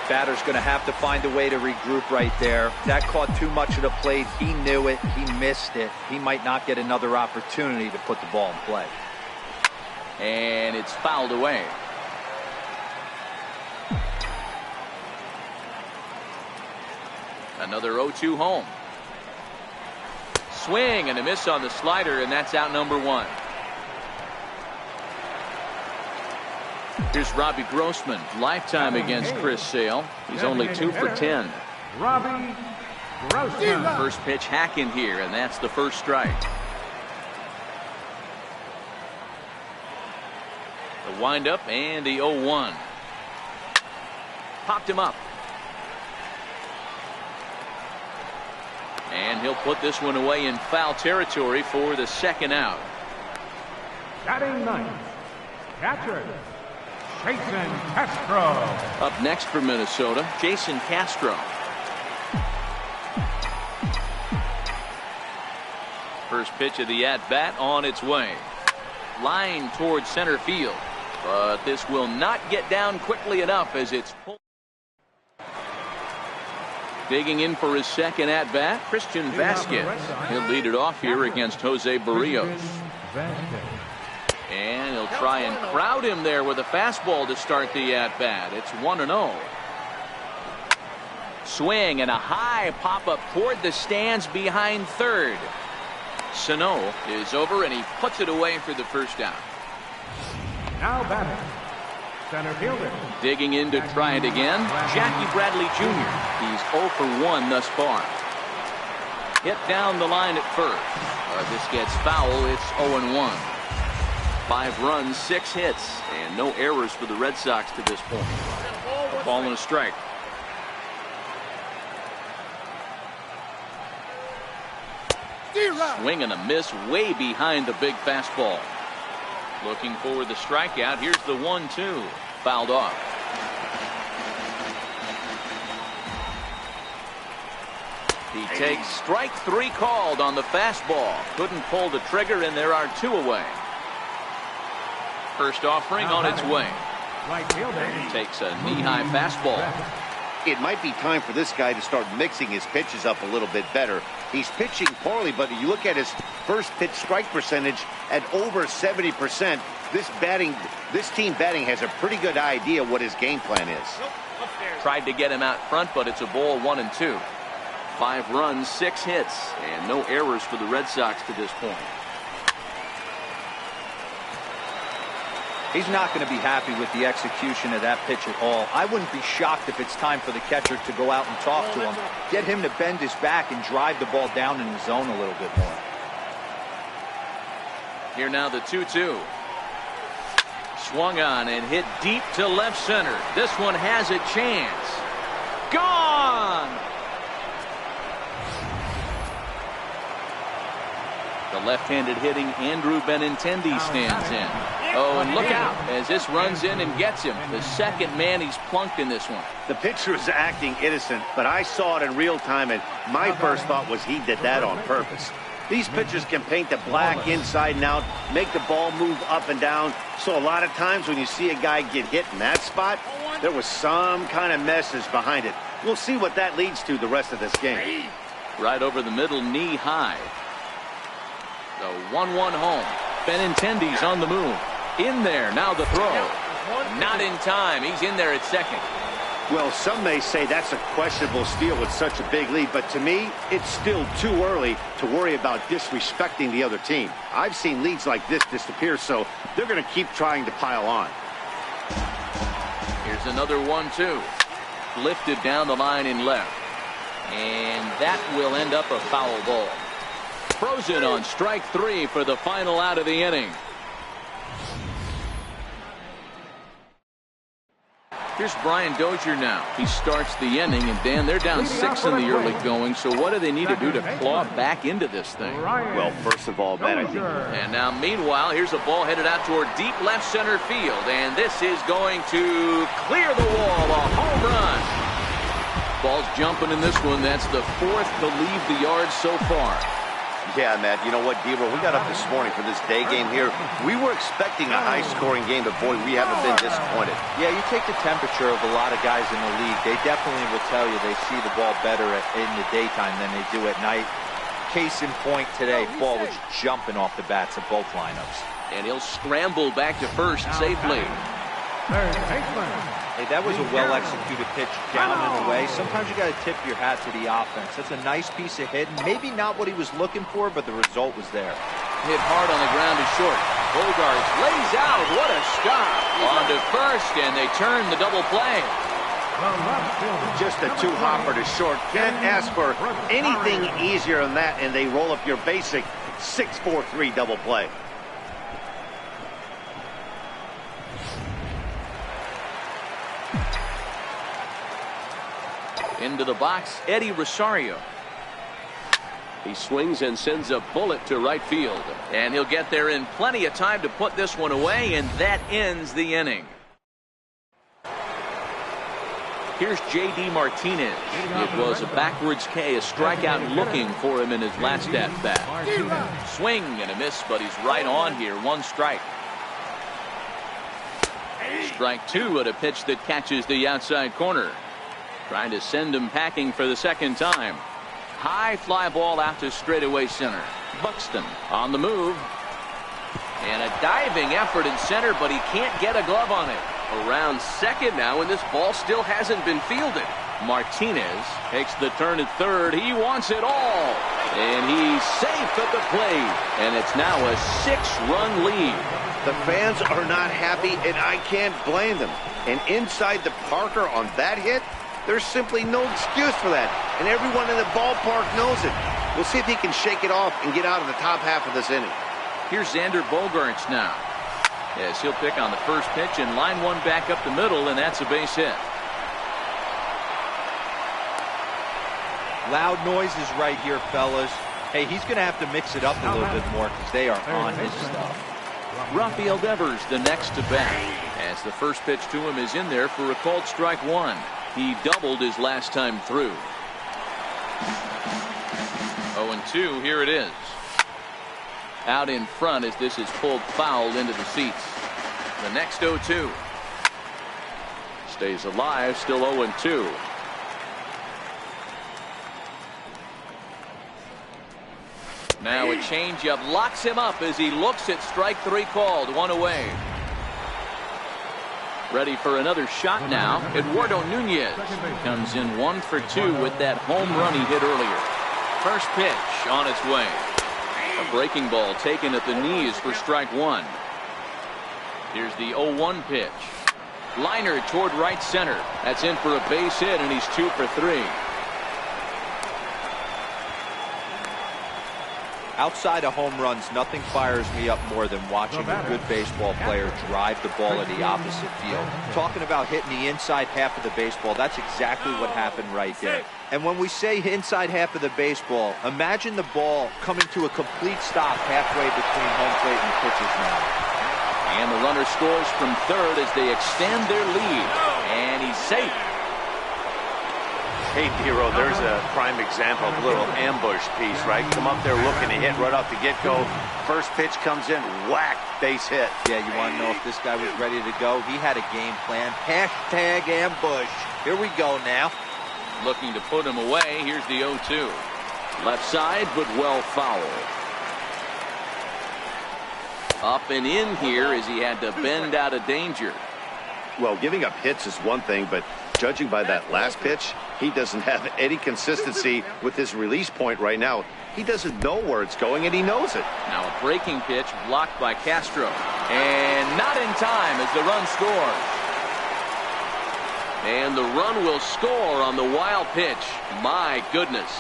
Batter's going to have to find a way to regroup right there. That caught too much of the plate. He knew it. He missed it. He might not get another opportunity to put the ball in play. And it's fouled away. Another 0-2 home. Swing and a miss on the slider, and that's out number 1. Here's Robbie Grossman, lifetime against Chris Sale. He's only 2 for 10. Robbie Grossman. First pitch hack in here, and that's the first strike. The windup and the 0-1. Popped him up. And he'll put this one away in foul territory for the second out. Batting ninth, catcher, Jason Castro. Up next for Minnesota, Jason Castro. First pitch of the at-bat on its way. Line towards center field. But this will not get down quickly enough as it's pulled. Digging in for his second at-bat, Christian Vasquez. He'll lead it off here against Jose Barrios. And he'll try and crowd him there with a fastball to start the at-bat. It's 1-0. Swing and a high pop-up toward the stands behind third. Sano is over, and he puts it away for the first out. Now batting, center fielder. Digging in to try it again, Jackie Bradley Jr. He's 0 for 1 thus far. Hit down the line at first. This gets foul. It's 0-1. 5 runs, 6 hits, and no errors for the Red Sox to this point. A ball and a strike. Swing and a miss way behind the big fastball. Looking for the strikeout. Here's the 1-2. Fouled off. He takes strike 3 called on the fastball. Couldn't pull the trigger, and there are 2 away. First offering on its way. Right fielder. Takes a knee-high fastball. It might be time for this guy to start mixing his pitches up a little bit better. He's pitching poorly, but you look at his first pitch strike percentage at over 70%. This team batting has a pretty good idea what his game plan is. Tried to get him out front, but it's a ball 1-2. 5 runs, 6 hits, and no errors for the Red Sox to this point. He's not going to be happy with the execution of that pitch at all. I wouldn't be shocked if it's time for the catcher to go out and talk to him. Get him to bend his back and drive the ball down in the zone a little bit more. Here now the 2-2. Swung on and hit deep to left center. This one has a chance. Gone! The left-handed hitting Andrew Benintendi stands in. Oh, and look out as this runs in and gets him. The second man he's plunked in this one. The pitcher is acting innocent, but I saw it in real time, and my first thought was he did that on purpose. These pitchers can paint the black inside and out, make the ball move up and down. So a lot of times when you see a guy get hit in that spot, there was some kind of message behind it. We'll see what that leads to the rest of this game. Right over the middle, knee high. The 1-1 home. Benintendi's on the move. In there, now the throw. Not in time. He's in there at second. Well, some may say that's a questionable steal with such a big lead, but to me, it's still too early to worry about disrespecting the other team. I've seen leads like this disappear, so they're going to keep trying to pile on. Here's another 1-2. Lifted down the line in left. And that will end up a foul ball. Frozen on strike 3 for the final out of the inning. Here's Brian Dozier now. He starts the inning, and Dan, they're down 6 in the early going, so what do they need to do to claw back into this thing? Well, first of all, man, I think... And now, meanwhile, here's a ball headed out toward deep left center field, and this is going to clear the wall, a home run. Ball's jumping in this one. That's the 4th to leave the yard so far. Yeah, Matt, you know what, Deaver, we got up this morning for this day game here. We were expecting a high-scoring game, but, boy, we haven't been disappointed. Yeah, you take the temperature of a lot of guys in the league. They definitely will tell you they see the ball better in the daytime than they do at night. Case in point today, ball was jumping off the bats of both lineups. And he'll scramble back to first safely. Hey, that was a well-executed pitch down and away. Sometimes you got to tip your hat to the offense. That's a nice piece of hitting. Maybe not what he was looking for, but the result was there. Hit hard on the ground to short. Bogaerts lays out. What a stop. On to first, and they turn the double play. Just a two-hopper to short. Can't ask for anything easier than that, and they roll up your basic 6-4-3 double play. Into the box, Eddie Rosario. He swings and sends a bullet to right field. And he'll get there in plenty of time to put this one away, and that ends the inning. Here's J.D. Martinez. It was a backwards K, a strikeout looking for him in his last at-bat. Swing and a miss, but he's right on here. 1 strike. Strike 2 at a pitch that catches the outside corner. Trying to send him packing for the second time. High fly ball out to straightaway center. Buxton on the move. And a diving effort in center, but he can't get a glove on it. Around second now, and this ball still hasn't been fielded. Martinez takes the turn at third. He wants it all. And he's safe at the plate. And it's now a 6-run lead. The fans are not happy, and I can't blame them. And inside the Parker on that hit, there's simply no excuse for that, and everyone in the ballpark knows it. We'll see if he can shake it off and get out of the top half of this inning. Here's Xander Bogaerts now. Yes, he'll pick on the first pitch and line one back up the middle, and that's a base hit. Loud noises right here, fellas. Hey, he's going to have to mix it up a little bit more because they are on his stuff. Rafael Devers the next to bat, as the first pitch to him is in there for a called strike 1. He doubled his last time through. 0-2, here it is. Out in front as this is pulled foul into the seats. The next 0-2. Stays alive, still 0-2. Now a changeup locks him up as he looks at strike 3 called. 1 away. Ready for another shot now. Eduardo Nunez comes in 1 for 2 with that home run he hit earlier. First pitch on its way. A breaking ball taken at the knees for strike 1. Here's the 0-1 pitch. Liner toward right center. That's in for a base hit, and he's 2 for 3. Outside of home runs, nothing fires me up more than watching a good baseball player drive the ball in the opposite field. Talking about hitting the inside half of the baseball, that's exactly what happened right there. And when we say inside half of the baseball, imagine the ball coming to a complete stop halfway between home plate and pitches now. And the runner scores from third as they extend their lead. And he's safe. Hey, Hero, there's a prime example of a little ambush piece, right? Come up there looking to hit right off the get-go. First pitch comes in, whack, base hit. Yeah, you want to know if this guy was ready to go? He had a game plan. Hashtag ambush. Here we go now. Looking to put him away. Here's the 0-2. Left side, but well fouled. Up and in here as he had to bend out of danger. Well, giving up hits is one thing, but judging by that last pitch, he doesn't have any consistency with his release point right now. He doesn't know where it's going, and he knows it. Now a breaking pitch blocked by Castro. And not in time as the run scores. And the run will score on the wild pitch. My goodness.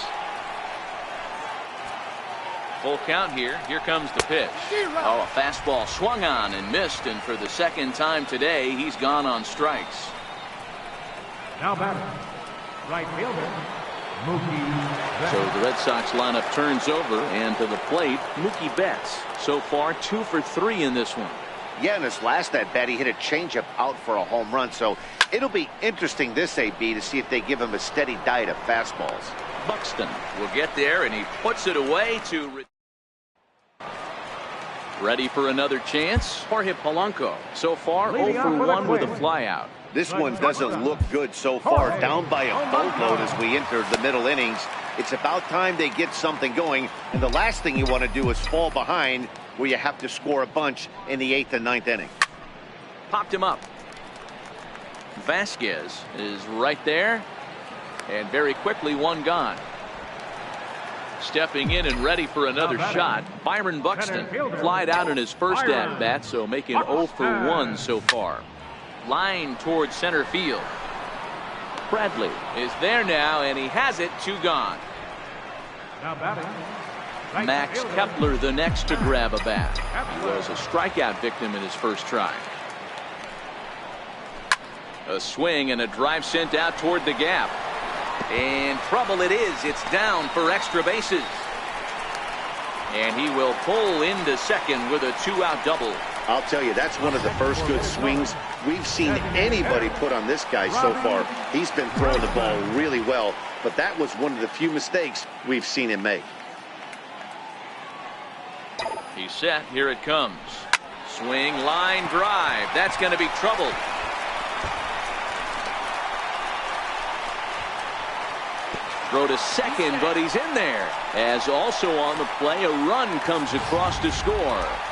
Full count here. Here comes the pitch. Oh, a fastball swung on and missed. And for the second time today, he's gone on strikes. Now batting, right fielder, Mookie Betts. So the Red Sox lineup turns over, and to the plate, Mookie Betts. So far, 2 for 3 in this one. Yeah, in his last at-bat, he hit a changeup out for a home run. So it'll be interesting this AB to see if they give him a steady diet of fastballs. Buxton will get there, and he puts it away to... Ready for another chance? Jorge Polanco. So far, 0 for 1 with a flyout. This one doesn't look good so far. Down by a boatload as we enter the middle innings. It's about time they get something going. And the last thing you want to do is fall behind where you have to score a bunch in the 8th and 9th inning. Popped him up. Vasquez is right there. And very quickly, one gone. Stepping in and ready for another shot, Byron Buxton. Flied out in his first at-bat, so making 0 for 1 so far. Line towards center field. Bradley is there now, and he has it. 2 gone. Now batting, right Max fielder, Kepler the next to grab a bat. He was a strikeout victim in his first try. A swing and a drive sent out toward the gap. And trouble it is. It's down for extra bases. And he will pull into second with a 2-out double. I'll tell you, that's one of the first good swings we've seen anybody put on this guy so far. He's been throwing the ball really well, but that was one of the few mistakes we've seen him make. He's set. Here it comes. Swing, line, drive. That's going to be trouble. Throw to second, but he's in there. As also on the play, a run comes across to score.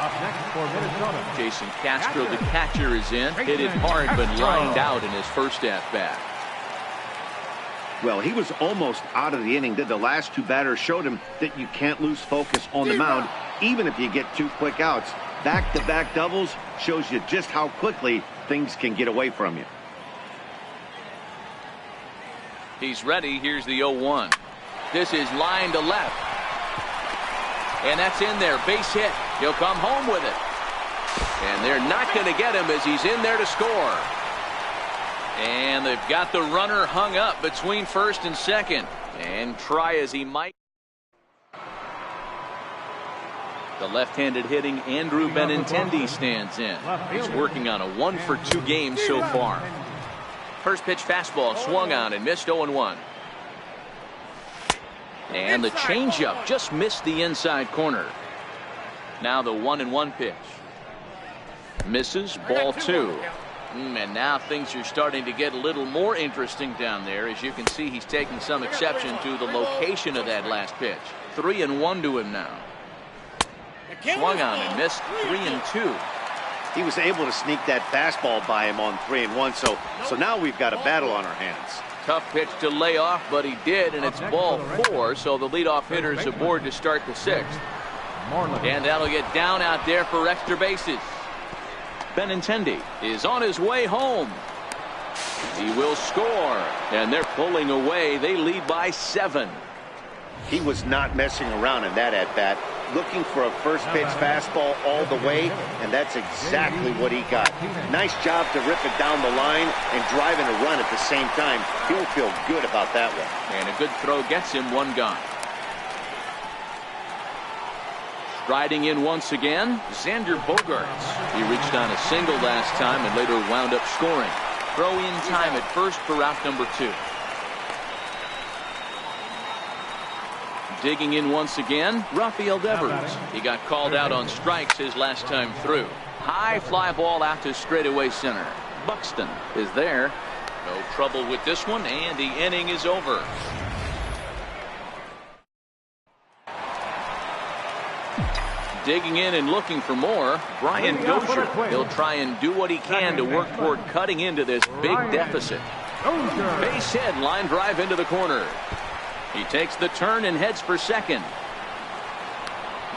up next for Minnesota. Jason Castro, the catcher, is in. Hit it hard, but lined out in his first at-bat. Well, he was almost out of the inning. The last 2 batters showed him that you can't lose focus on the mound, even if you get 2 quick outs. Back-to-back doubles shows you just how quickly things can get away from you. He's ready. Here's the 0-1. This is line to left. And that's in there. Base hit. He'll come home with it. And they're not going to get him as he's in there to score. And they've got the runner hung up between first and second. And try as he might. The left-handed hitting Andrew Benintendi stands in. He's working on a 1 for 2 game so far. First pitch fastball swung on and missed. 0-1. And the changeup just missed the inside corner. Now the 1-1 pitch. Misses. Ball 2. And now things are starting to get a little more interesting down there. As you can see, he's taking some exception to the location of that last pitch. 3-1 to him now. Swung on and missed. 3-2. He was able to sneak that fastball by him on 3-1, so now we've got a battle on our hands. Tough pitch to lay off, but he did, and it's ball 4, so the leadoff hitter is aboard to start the 6th. And that'll get down out there for extra bases. Benintendi is on his way home. He will score, and they're pulling away. They lead by 7. He was not messing around in that at-bat. looking for a first pitch fastball all the way, and that's exactly what he got. Nice job to rip it down the line and drive in a run at the same time. He'll feel good about that one. And a good throw gets him one gone. Riding in once again, Xander Bogaerts. He reached on a single last time and later wound up scoring. Throw in time at first for out number 2. Digging in once again, Rafael Devers. He got called out on strikes his last time through. High fly ball out to straightaway center. Buxton is there. No trouble with this one, and the inning is over. Digging in and looking for more, Brian Dozier. He'll try and do what he can to work toward cutting into this big deficit. Base hit, line drive into the corner. He takes the turn and heads for second.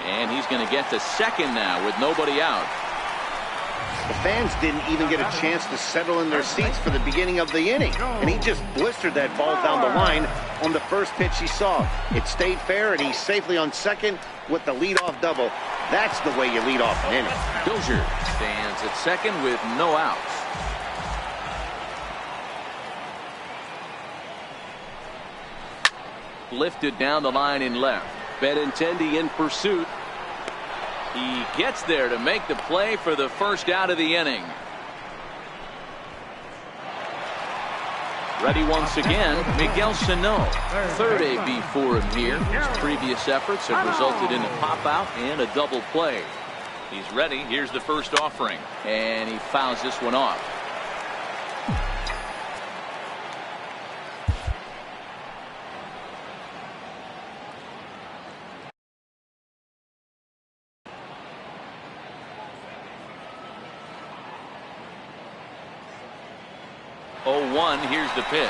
And he's going to get to second now with nobody out. The fans didn't even get a chance to settle in their seats for the beginning of the inning. And he just blistered that ball down the line on the first pitch he saw. It stayed fair, and he's safely on second with the leadoff double. That's the way you lead off an inning. Dozier stands at second with no outs. Lifted down the line in left. Benintendi in pursuit. He gets there to make the play for the first out of the inning. Ready once again, Miguel Sano. Third AB for him here. His previous efforts have resulted in a pop out and a double play. He's ready. Here's the first offering. And he fouls this one off. Here's the pitch.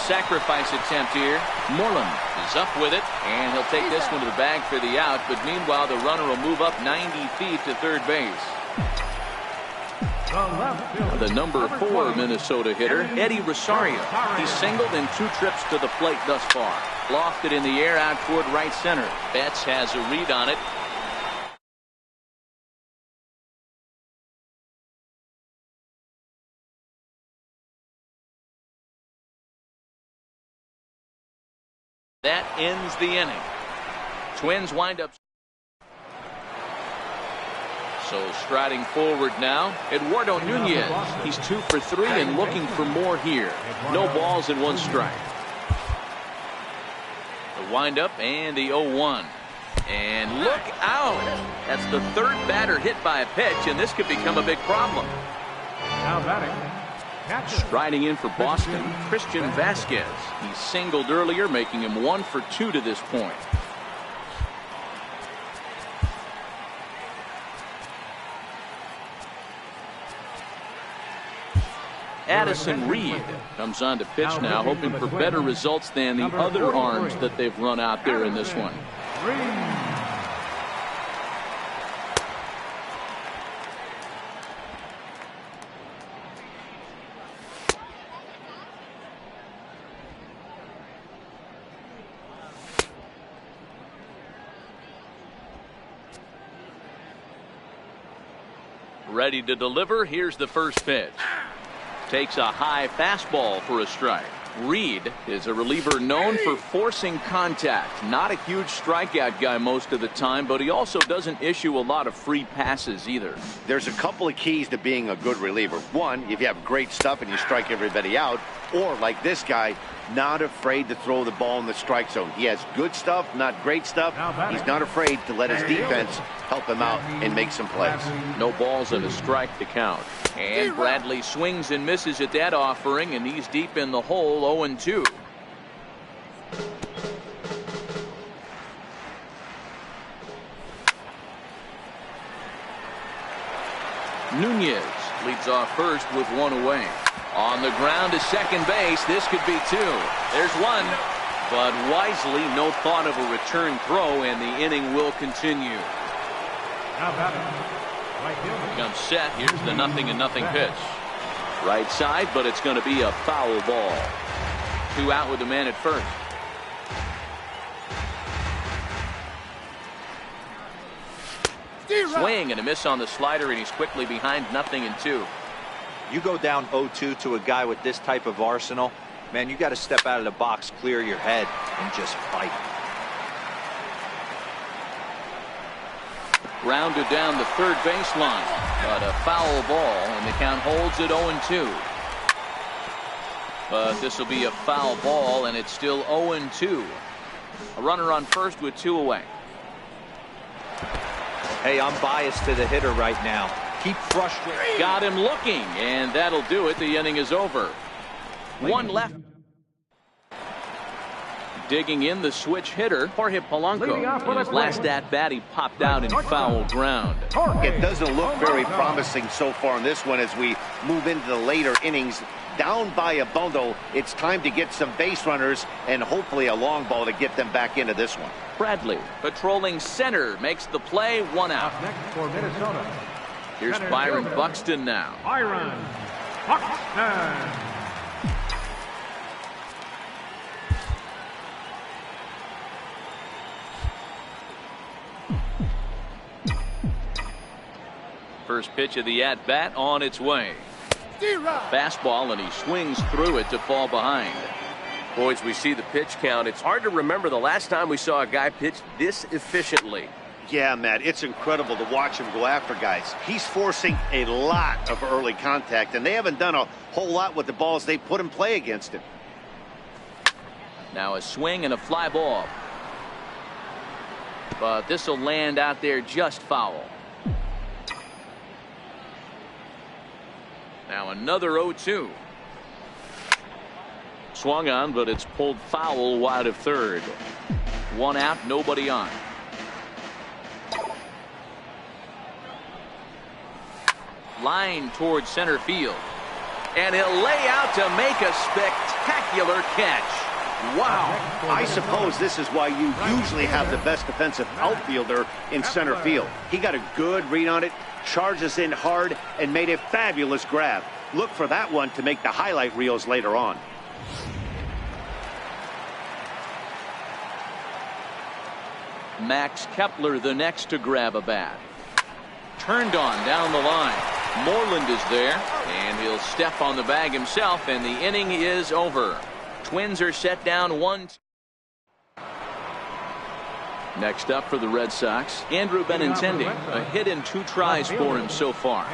Sacrifice attempt here. Moreland is up with it, and he'll take this one to the bag for the out, but meanwhile the runner will move up 90 feet to third base. The number 4 Minnesota hitter, Eddie Rosario. He's singled in 2 trips to the plate thus far. Lofted in the air out toward right center. Betts has a read on it. That ends the inning. Twins wind up. So striding forward now, Eduardo Nunez. He's 2 for 3 and looking for more here. No balls and 1 strike. The windup and the 0-1. And look out. That's the 3rd batter hit by a pitch, and this could become a big problem. Now batting. Striding in for Boston, Christian Vasquez. He singled earlier, making him 1 for 2 to this point. Addison Reed comes on to pitch now, hoping for better results than the other arms that they've run out there in this one. Ready to deliver. Here's the first pitch. Takes a high fastball for a strike. Reed is a reliever known for forcing contact. Not a huge strikeout guy most of the time, but he also doesn't issue a lot of free passes either. There's a couple of keys to being a good reliever. One, if you have great stuff and you strike everybody out, or like this guy, not afraid to throw the ball in the strike zone. He has good stuff, not great stuff. He's not afraid to let his defense help him out and make some plays. No balls and a strike to count. And Bradley swings and misses at that offering, and he's deep in the hole, 0-2. Nunez leads off first with 1 away. On the ground to second base. This could be 2. There's 1. But wisely, no thought of a return throw, and the inning will continue. Comes set. Here's the 0-0 pitch. Right side, but it's going to be a foul ball. 2 out with the man at first. Swing and a miss on the slider, and he's quickly behind 0-2. You go down 0-2 to a guy with this type of arsenal, man, you got to step out of the box, clear your head, and just fight. Grounded down the third baseline, but a foul ball, and the count holds at 0-2. But this will be a foul ball, and it's still 0-2. A runner on first with 2 away. Hey, I'm biased to the hitter right now. Keep frustrating. Got him looking, and that'll do it. The inning is over. One left. Digging in the switch hitter, Jorge Polanco. In his last at-bat, he popped out in foul ground. It doesn't look very promising so far in this one as we move into the later innings. Down by a bundle, it's time to get some base runners and hopefully a long ball to get them back into this one. Bradley, patrolling center, makes the play, 1 out. Next for Minnesota. Here's Byron Buxton now. Byron Buxton. First pitch of the at-bat on its way. Fastball, and he swings through it to fall behind. Boys, we see the pitch count. It's hard to remember the last time we saw a guy pitch this efficiently. Yeah, Matt, it's incredible to watch him go after guys. He's forcing a lot of early contact, and they haven't done a whole lot with the balls they put in play against him. Now a swing and a fly ball. But this will land out there just foul. Now another 0-2. Swung on, but it's pulled foul wide of third. 1 out, nobody on. Line towards center field. And he'll lay out to make a spectacular catch. Wow. I suppose this is why you usually have the best defensive outfielder in center field. He got a good read on it, charges in hard, and made a fabulous grab. Look for that one to make the highlight reels later on. Max Kepler the next to grab a bat. Turned on down the line. Moreland is there, and he'll step on the bag himself, and the inning is over. Twins are set down 1. Next up for the Red Sox, Andrew Benintendi. A hit in 2 tries for him so far.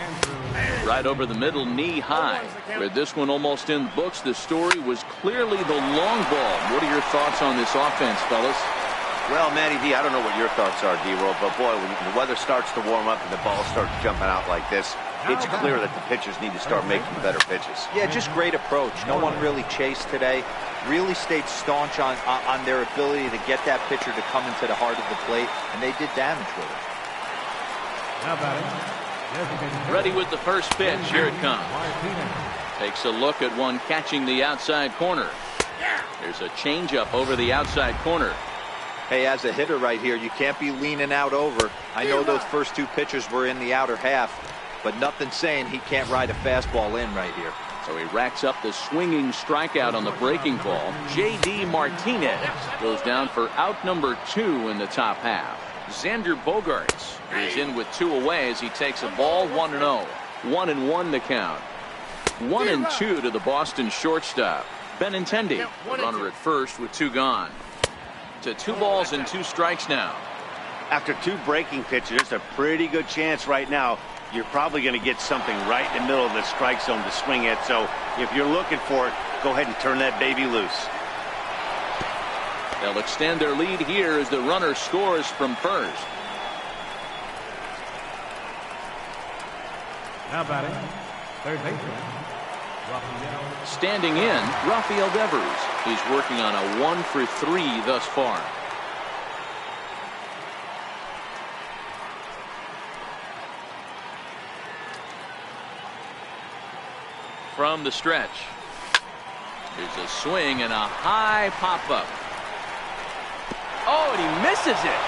Right over the middle, knee high. With this one almost in the books, the story was clearly the long ball. What are your thoughts on this offense, fellas? Well, Matty D, I don't know what your thoughts are, D-Roll, but boy, when the weather starts to warm up and the ball starts jumping out like this, it's clear that the pitchers need to start making better pitches. Yeah, just great approach. No one really chased today. Really stayed staunch on their ability to get that pitcher to come into the heart of the plate, and they did damage with it. Ready with the first pitch. Here it comes. Takes a look at one catching the outside corner. There's a changeup over the outside corner. Hey, as a hitter right here, you can't be leaning out over. I know those first 2 pitches were in the outer half, but nothing saying he can't ride a fastball in right here. So he racks up the swinging strikeout on the breaking ball. J.D. Martinez goes down for out number 2 in the top half. Xander Bogaerts is in with 2 away as he takes a ball 1-0. 1-1 the count. 1-2 to the Boston shortstop. Benintendi, the runner at first with 2 gone. To 2 balls and 2 strikes now. After 2 breaking pitches, there's a pretty good chance right now you're probably going to get something right in the middle of the strike zone to swing at. So if you're looking for it, go ahead and turn that baby loose. They'll extend their lead here as the runner scores from first. Now batting, third baseman, Rafael. Standing in, Rafael Devers. He's working on a 1 for 3 thus far. From the stretch. There's a swing and a high pop-up. Oh, and he misses it.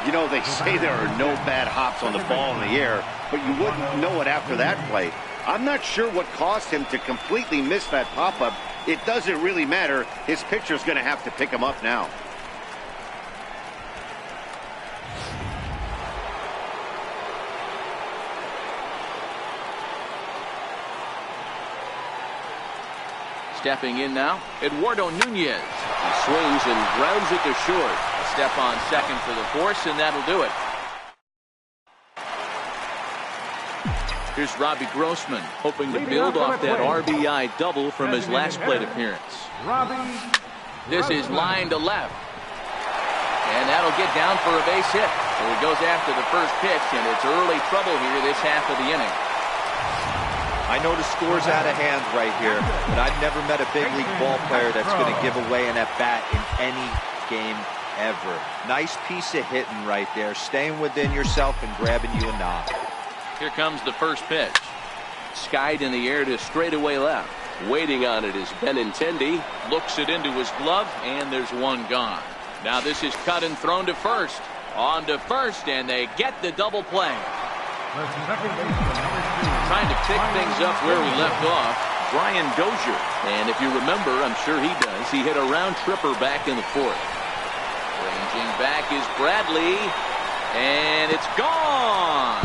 You know, they say there are no bad hops on the ball in the air, but you wouldn't know it after that play. I'm not sure what caused him to completely miss that pop-up. It doesn't really matter. His pitcher's going to have to pick him up now. Stepping in now, Eduardo Nunez. He swings and grounds it to short. A step on second for the force, and that'll do it. Here's Robbie Grossman, hoping to build off that RBI double from his last plate appearance. This is line to left. And that'll get down for a base hit. So he goes after the first pitch, and it's early trouble here this half of the inning. I know the score's out of hand right here, but I've never met a big league ball player that's going to give away an at-bat in any game ever. Nice piece of hitting right there, staying within yourself and grabbing you a knock. Here comes the first pitch. Skied in the air to straightaway left. Waiting on it is Benintendi. Looks it into his glove, and there's one gone. Now this is cut and thrown to first. On to first, and they get the double play. Trying to pick things up where we left off, Brian Dozier. And if you remember, I'm sure he does, he hit a round tripper back in the fourth. Ranging back is Bradley, and it's gone.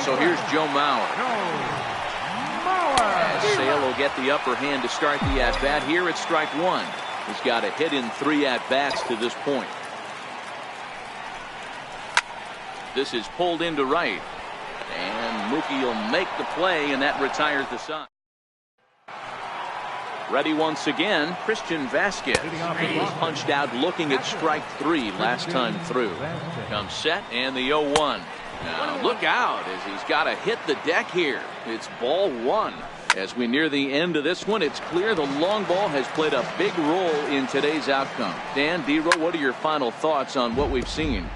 So here's Joe Mauer. Sale will get the upper hand to start the at-bat here at strike one. He's got a hit in 3 at-bats to this point. This is pulled into right. And Mookie will make the play, and that retires the side. Ready once again, Christian Vasquez. He was punched out looking at strike 3 last time through. Comes set, and the 0-1. Now look out as he's got to hit the deck here. It's ball 1. As we near the end of this one, it's clear the long ball has played a big role in today's outcome. Dan, D-Row, what are your final thoughts on what we've seen?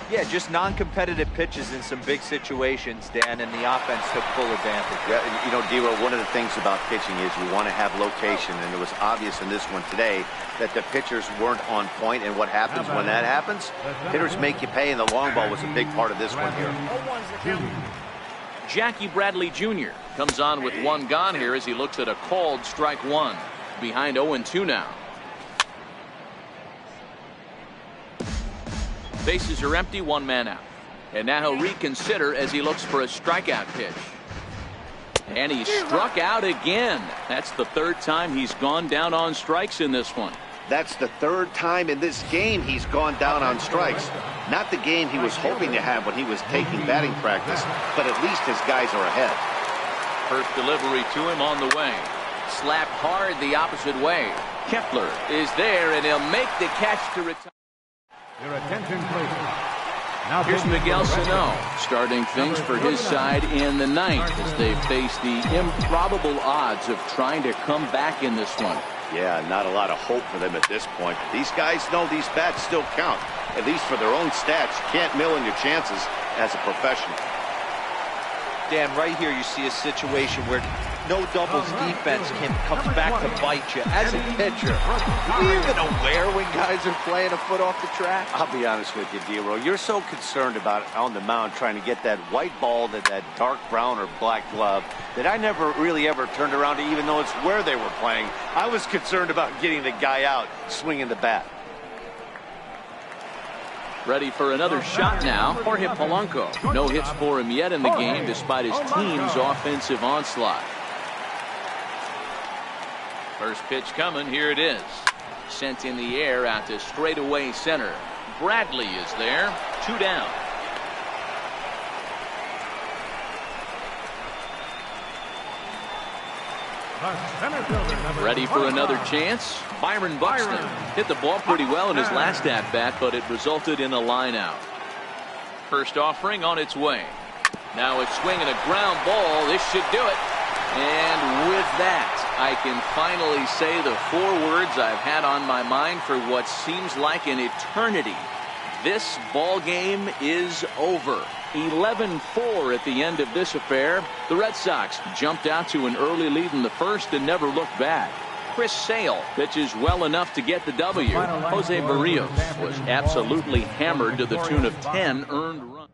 Yeah, just non-competitive pitches in some big situations, Dan, and the offense took full advantage. Yeah, you know, D-Row, one of the things about pitching is you want to have location, and it was obvious in this one today that the pitchers weren't on point, and what happens when that happens? Hitters make you pay, and the long ball was a big part of this one here. Jackie Bradley Jr. comes on with 1 gone here as he looks at a called strike 1. Behind 0-2 now. Bases are empty, 1 man out. And now he'll reconsider as he looks for a strikeout pitch. And he struck out again. That's the 3rd time he's gone down on strikes in this one. That's the 3rd time in this game he's gone down on strikes. Not the game he was hoping to have when he was taking batting practice, but at least his guys are ahead. First delivery to him on the way. Slapped hard the opposite way. Kepler is there, and he'll make the catch to retire. Your attention, please. Now here's Miguel Sano starting things for his side in the 9th as they face the improbable odds of trying to come back in this one. Yeah, not a lot of hope for them at this point. These guys know these bats still count, at least for their own stats. You can't mill in your chances as a professional. Dan, right here you see a situation where no doubles defense comes back to bite you. As a pitcher, are you even aware when guys are playing a foot off the track? I'll be honest with you, D-Row. You're so concerned about on the mound trying to get that white ball to that dark brown or black glove that I never really ever turned around to even notice where they were playing. I was concerned about getting the guy out swinging the bat. Ready for another shot now. Jorge Polanco. No hits for him yet in the game despite his team's offensive onslaught. First pitch coming. Here it is. Sent in the air out to straightaway center. Bradley is there. 2 down. Ready for another chance. Byron Buxton hit the ball pretty well in his last at-bat, but it resulted in a line out. First offering on its way. Now a swing and a ground ball. This should do it. And with that, I can finally say the 4 words I've had on my mind for what seems like an eternity. This ball game is over. 11-4 at the end of this affair. The Red Sox jumped out to an early lead in the first and never looked back. Chris Sale pitches well enough to get the W. Jose Barrios was absolutely hammered to the tune of 10 earned runs.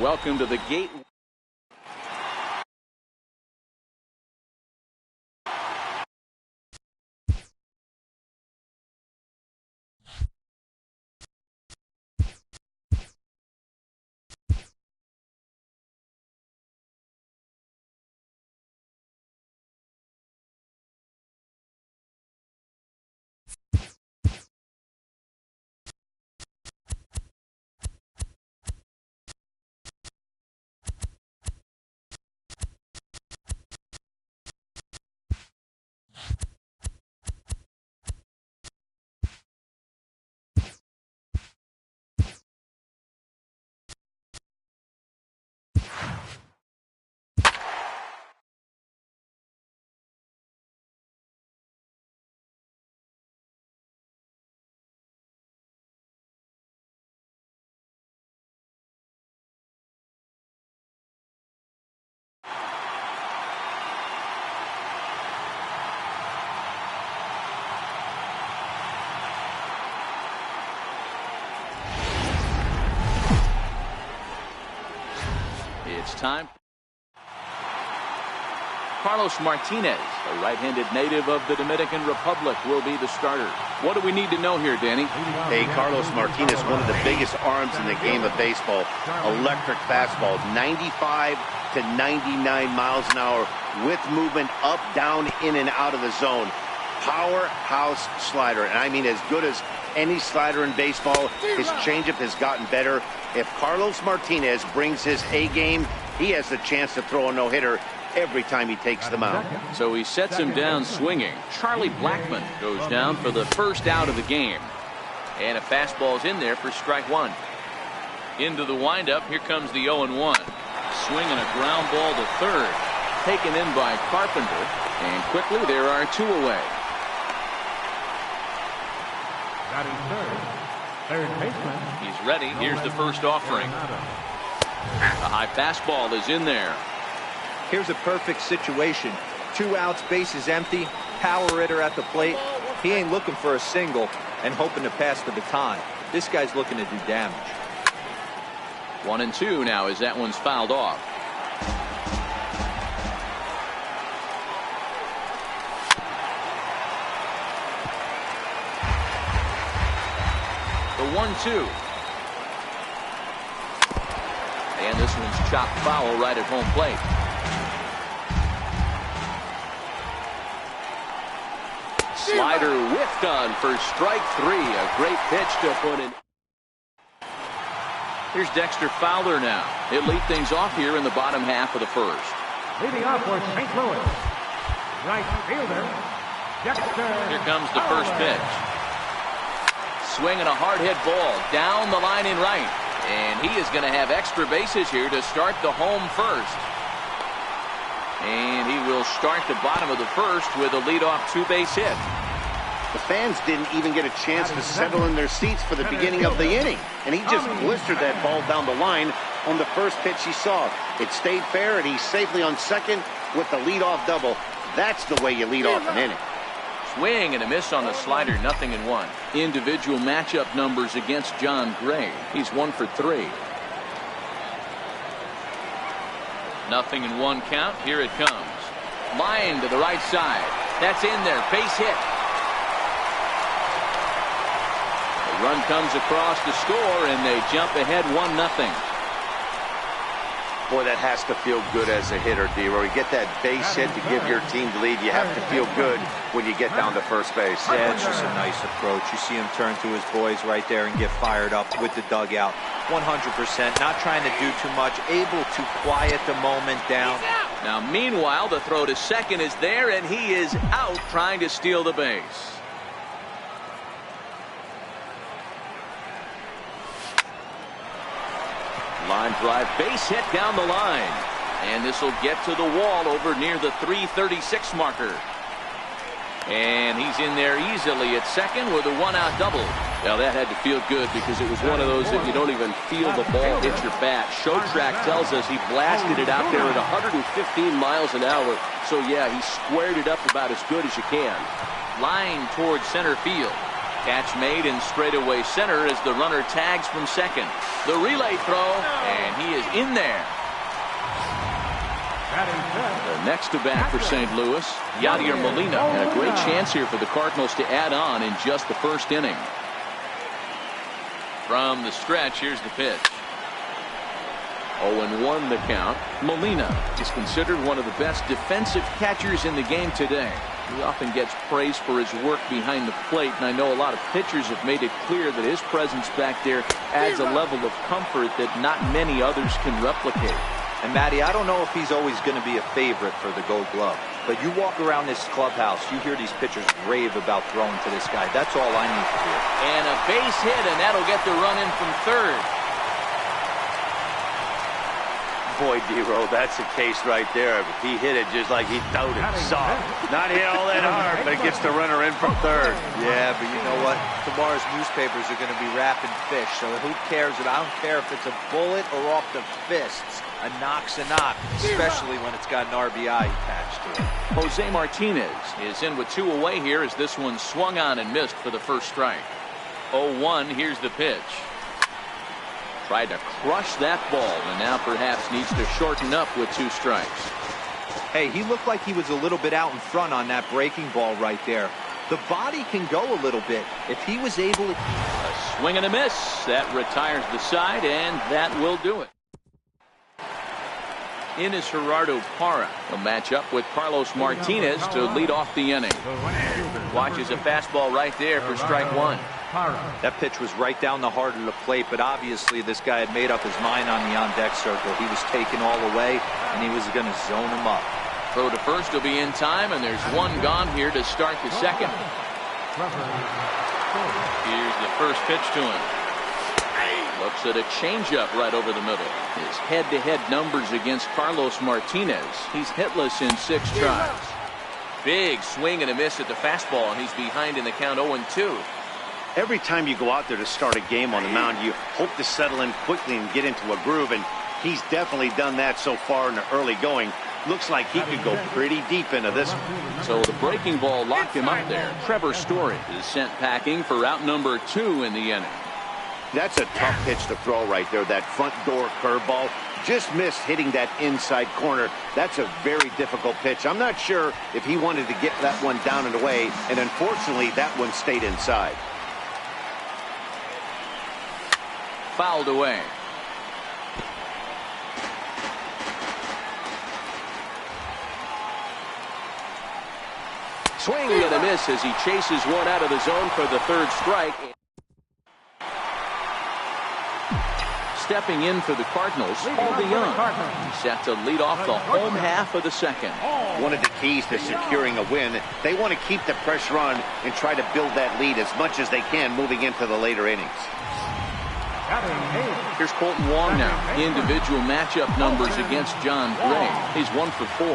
welcome to the gate. It's time. Carlos Martinez, a right-handed native of the Dominican Republic, will be the starter. What do we need to know here, Danny? Hey, Carlos Martinez, one of the biggest arms in the game of baseball. Electric fastball, 95 to 99 miles an hour with movement up, down, in, and out of the zone. Powerhouse slider, and I mean as good as any slider in baseball. His changeup has gotten better. If Carlos Martinez brings his A game, he has the chance to throw a no-hitter every time he takes the mound. So he sets him down swinging. Charlie Blackmon goes down for the first out of the game. And a fastball's in there for strike one. Into the windup, here comes the 0-1. Swinging a ground ball to third. Taken in by Carpenter. And quickly there are two away. Third baseman. He's ready. Here's the first offering. A high fastball is in there. Here's a perfect situation. 2 outs, bases empty, power hitter at the plate. He ain't looking for a single and hoping to pass the baton. This guy's looking to do damage. 1-2 now as that one's fouled off. The 1-2. And this one's chopped foul right at home plate. Slider whiffed on for strike three. A great pitch to put in. Here's Dexter Fowler now. He'll lead things off here in the bottom half of the first. Leading off for St. Louis, right fielder, Dexter. Here comes the first pitch. Swinging a hard hit ball down the line in right. And he is going to have extra bases here to start the home first. And he will start the bottom of the first with a leadoff two-base hit. The fans didn't even get a chance to settle in their seats for the beginning of the inning. And he just blistered that ball down the line on the first pitch he saw. It stayed fair, and he's safely on second with the leadoff double. That's the way you lead off an inning. Swing and a miss on the slider, 0-1. Individual matchup numbers against John Gray. He's 1 for 3. 0-1 count. Here it comes. Line to the right side. That's in there. Base hit. The run comes across to score, and they jump ahead 1-0. Boy, that has to feel good as a hitter, D-Roy. You get that base hit to give your team the lead. You have to feel good when you get down to first base. Yeah, it's just a nice approach. You see him turn to his boys right there and get fired up with the dugout. 100%, not trying to do too much, able to quiet the moment down. Now, meanwhile, the throw to second is there, and he is out trying to steal the base. Line drive, base hit down the line. And this will get to the wall over near the 336 marker. And he's in there easily at second with a 1-out double. Now that had to feel good because it was one of those that you don't even feel the ball hit your bat. Showtrack tells us he blasted it out there at 115 miles an hour. So yeah, he squared it up about as good as you can. Line towards center field. Catch made in straightaway center as the runner tags from second. The relay throw, and he is in there. The next to bat for St. Louis, Yadier Molina, and a great chance here for the Cardinals to add on in just the first inning. From the stretch, here's the pitch. 0-1 the count. Molina is considered one of the best defensive catchers in the game today. He often gets praise for his work behind the plate, and I know a lot of pitchers have made it clear that his presence back there adds a level of comfort that not many others can replicate. And Matty, I don't know if he's always going to be a favorite for the Gold Glove, but you walk around this clubhouse, you hear these pitchers rave about throwing to this guy. That's all I need to hear. And a base hit, and that'll get the run in from third. Boy, D-Roll, that's the case right there. He hit it just like he throwed it soft. Not hit all that hard, but it gets the runner in from third. Yeah, but you know what? Tomorrow's newspapers are going to be wrapping fish, so who cares? I don't care if it's a bullet or off the fists. A knock's a knock, especially when it's got an RBI attached to it. Jose Martinez is in with 2 away here as this one swung on and missed for the first strike. 0-1, here's the pitch. Tried to crush that ball and now perhaps needs to shorten up with 2 strikes. Hey, he looked like he was a little bit out in front on that breaking ball right there. The body can go a little bit. If he was able to... A swing and a miss. That retires the side, and that will do it. In is Gerardo Parra. He'll match up with Carlos Martinez to lead off the inning. Watches a fastball right there for strike 1. That pitch was right down the heart of the plate, but obviously this guy had made up his mind on the on-deck circle. He was taken all the way, and he was going to zone him up. Throw to first will be in time, and there's 1 gone here to start the second. Here's the first pitch to him. Looks at a changeup right over the middle. His head-to-head numbers against Carlos Martinez. He's hitless in 6 tries. Big swing and a miss at the fastball, and he's behind in the count 0-2. Every time you go out there to start a game on the mound, you hope to settle in quickly and get into a groove, and he's definitely done that so far in the early going. Looks like he could go pretty deep into this one. So the breaking ball locked him up there. Trevor Story is sent packing for out number 2 in the inning. That's a tough pitch to throw right there, that front door curveball. Just missed hitting that inside corner. That's a very difficult pitch. I'm not sure if he wanted to get that one down and away, and unfortunately that one stayed inside. Fouled away. Swing and a miss as he chases one out of the zone for the 3rd strike. Stepping in for the Cardinals, Paul DeJong. He's set to lead off the home half of the second. One of the keys to securing a win, they want to keep the pressure on and try to build that lead as much as they can moving into the later innings. Here's Colton Wong now. Individual matchup numbers against John Gray. He's 1 for 4.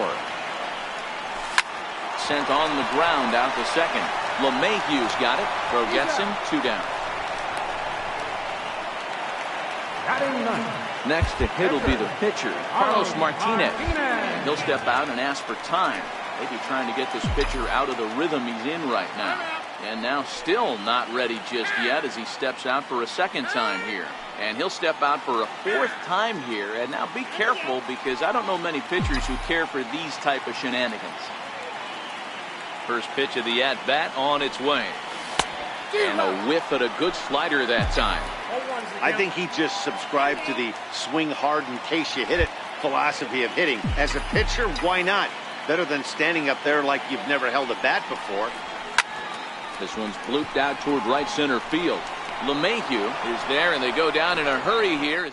Sent on the ground out to second. LeMahieu's got it. Throw gets him. 2 down. Next to hit will be the pitcher, Carlos Martinez. And he'll step out and ask for time. Maybe trying to get this pitcher out of the rhythm he's in right now. And now still not ready just yet as he steps out for a 2nd time here. And he'll step out for a 4th time here. And now be careful, because I don't know many pitchers who care for these type of shenanigans. First pitch of the at-bat on its way. And a whiff at a good slider that time. I think he just subscribed to the swing hard in case you hit it philosophy of hitting. As a pitcher, why not? Better than standing up there like you've never held a bat before. This one's blooped out toward right center field. LeMahieu is there, and they go down in a hurry here.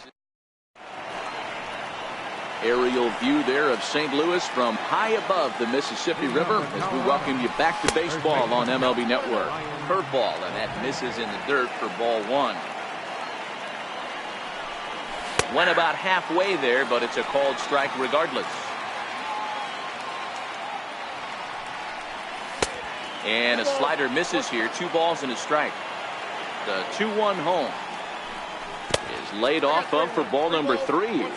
Aerial view there of St. Louis from high above the Mississippi River as we welcome you back to baseball on MLB Network. Curveball, and that misses in the dirt for ball 1. Went about halfway there, but it's a called strike regardless. And a slider misses here. 2 balls and a strike. The 2-1 home is laid off of for ball number 3.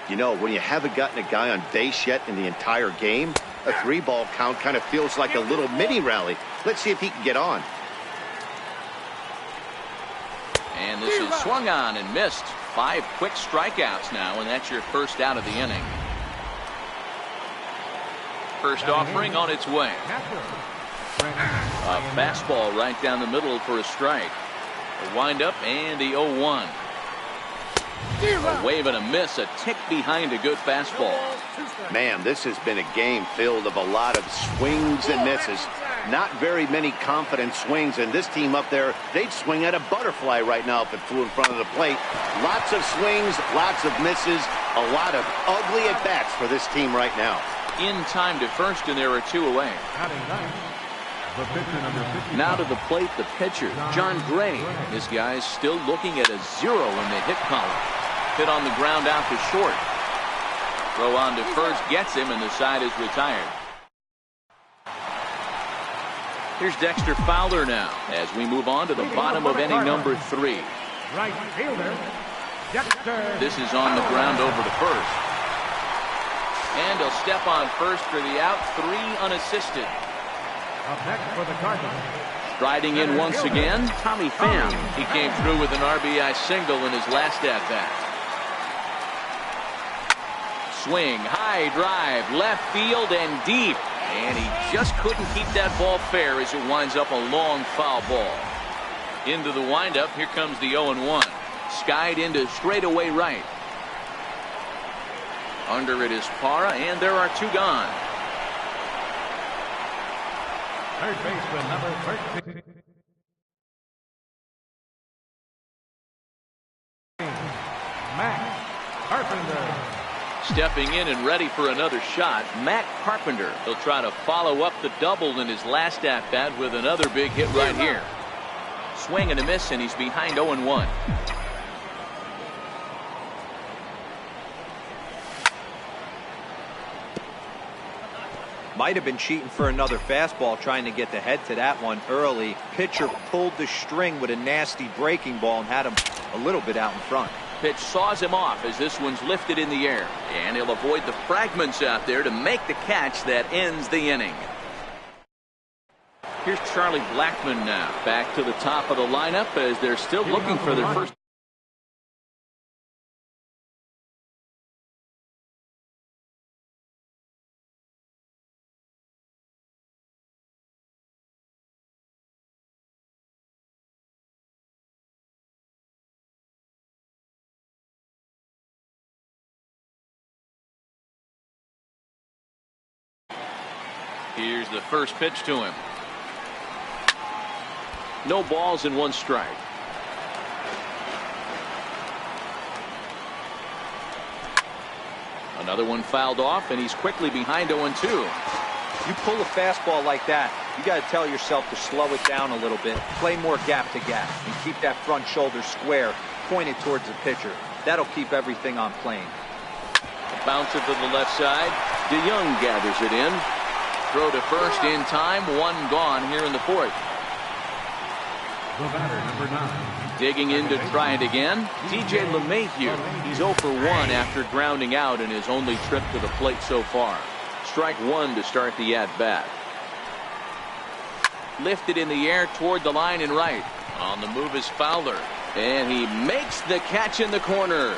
You know, when you haven't gotten a guy on base yet in the entire game, a 3-ball count kind of feels like a little mini rally. Let's see if he can get on. And this is swung on and missed. 5 quick strikeouts now, and that's your first out of the inning. First offering on its way. A fastball right down the middle for a strike. A windup and the 0-1. A wave and a miss, a tick behind a good fastball. Man, this has been a game filled of a lot of swings and misses. Not very many confident swings, and this team up there, they'd swing at a butterfly right now if it flew in front of the plate. Lots of swings, lots of misses, a lot of ugly at-bats for this team right now. In time to first, and there are 2 away. Now to the plate, the pitcher, John Gray. This guy's still looking at a 0 in the hit column. Hit on the ground out to short. Throw on to first gets him, and the side is retired. Here's Dexter Fowler now as we move on to the bottom of inning number 3. Right fielder, Dexter. This is on the ground over to first. And he'll step on first for the out. 3 unassisted. Up next for the Cardinals. Striding in once again, Tommy Pham. He came through with an RBI single in his last at-bat. Swing, high drive, left field and deep. And he just couldn't keep that ball fair as it winds up a long foul ball. Into the windup, here comes the 0-1. Skied into straightaway right. Under it is Parra, and there are 2 gone. Third baseman number 13. Matt Carpenter. Stepping in and ready for another shot, Matt Carpenter. He'll try to follow up the double in his last at-bat with another big hit right here. Swing and a miss, and he's behind 0-1. Might have been cheating for another fastball, trying to get the head to that one early. Pitcher pulled the string with a nasty breaking ball and had him a little bit out in front. Pitch saws him off as this one's lifted in the air. And he'll avoid the fragments out there to make the catch that ends the inning. Here's Charlie Blackmon now. Back to the top of the lineup as they're still looking for their first. Here's the first pitch to him. No balls and 1 strike. Another one fouled off, and he's quickly behind 0-2. You pull a fastball like that, you got to tell yourself to slow it down a little bit, play more gap to gap, and keep that front shoulder square, pointed towards the pitcher. That'll keep everything on plane. Bounce it to the left side. DeYoung gathers it in. Throw to first in time. 1 gone here in the 4th. The batter, number 9. Digging in to try it again. TJ LeMahieu. He's 0 for 1 after grounding out in his only trip to the plate so far. Strike 1 to start the at-bat. Lifted in the air toward the line and right. On the move is Fowler. And he makes the catch in the corner.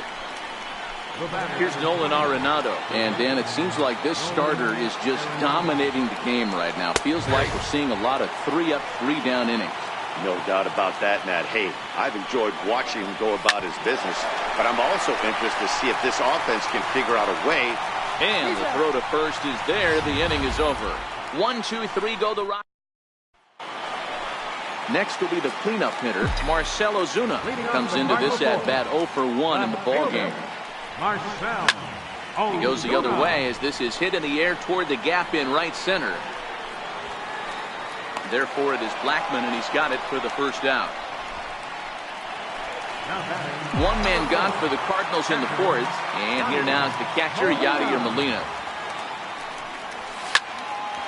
Here's Nolan Arenado. And Dan, it seems like this starter is just dominating the game right now. Feels like we're seeing a lot of 3-up, 3-down innings. No doubt about that, Matt. Hey, I've enjoyed watching him go about his business, but I'm also interested to see if this offense can figure out a way. And the throw to first is there. The inning is over. 1, 2, 3 go the Rockies. Next will be the cleanup hitter, Marcell Ozuna. Comes into this at-bat 0 for 1 in the ballgame. He goes the other way as this is hit in the air toward the gap in right center. Therefore, it is Blackmon, and he's got it for the first out. 1 man gone for the Cardinals in the 4th. And here now is the catcher, Yadier Molina.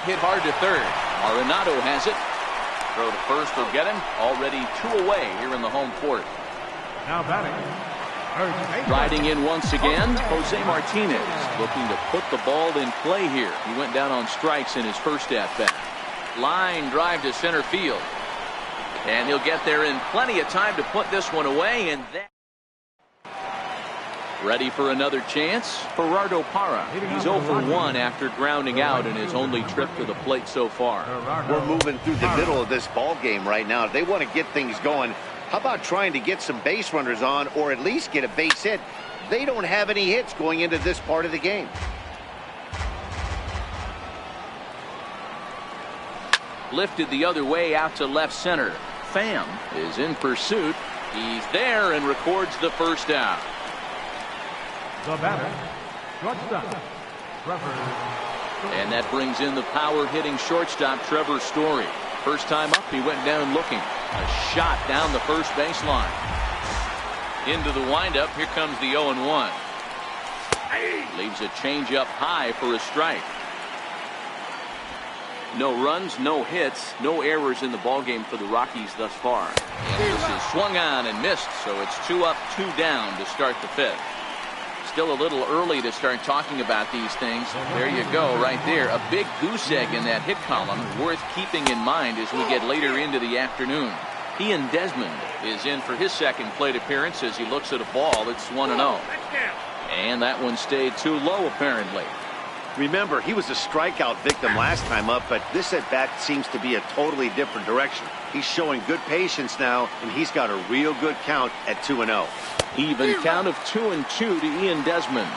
Hit hard to third. Arenado has it. Throw to first will get him. Already 2 away here in the home 4th. Now batting. Riding in once again, Jose Martinez, looking to put the ball in play here. He went down on strikes in his first at-bat. Line drive to center field. And he'll get there in plenty of time to put this one away. And that. Ready for another chance? Gerardo Parra. He's 0 for 1 after grounding out in his only trip to the plate so far. We're moving through the middle of this ball game right now. They want to get things going. How about trying to get some base runners on, or at least get a base hit? They don't have any hits going into this part of the game. Lifted the other way out to left center. Pham is in pursuit. He's there and records the first out. The batter, shortstop, Trevor. And that brings in the power-hitting shortstop, Trevor Story. First time up, he went down looking. A shot down the first baseline. Into the windup, here comes the 0-1. Leaves a changeup high for a strike. No runs, no hits, no errors in the ballgame for the Rockies thus far. And this is swung on and missed, so it's 2 up, 2 down to start the 5th. Still a little early to start talking about these things. There you go, right there. A big goose egg in that hit column, worth keeping in mind as we get later into the afternoon. Ian Desmond is in for his second plate appearance as he looks at a ball that's 1-0. And that one stayed too low, apparently. Remember, he was a strikeout victim last time up, but this at-bat seems to be a totally different direction. He's showing good patience now, and he's got a real good count at 2-0. Even count of 2-2 to Ian Desmond.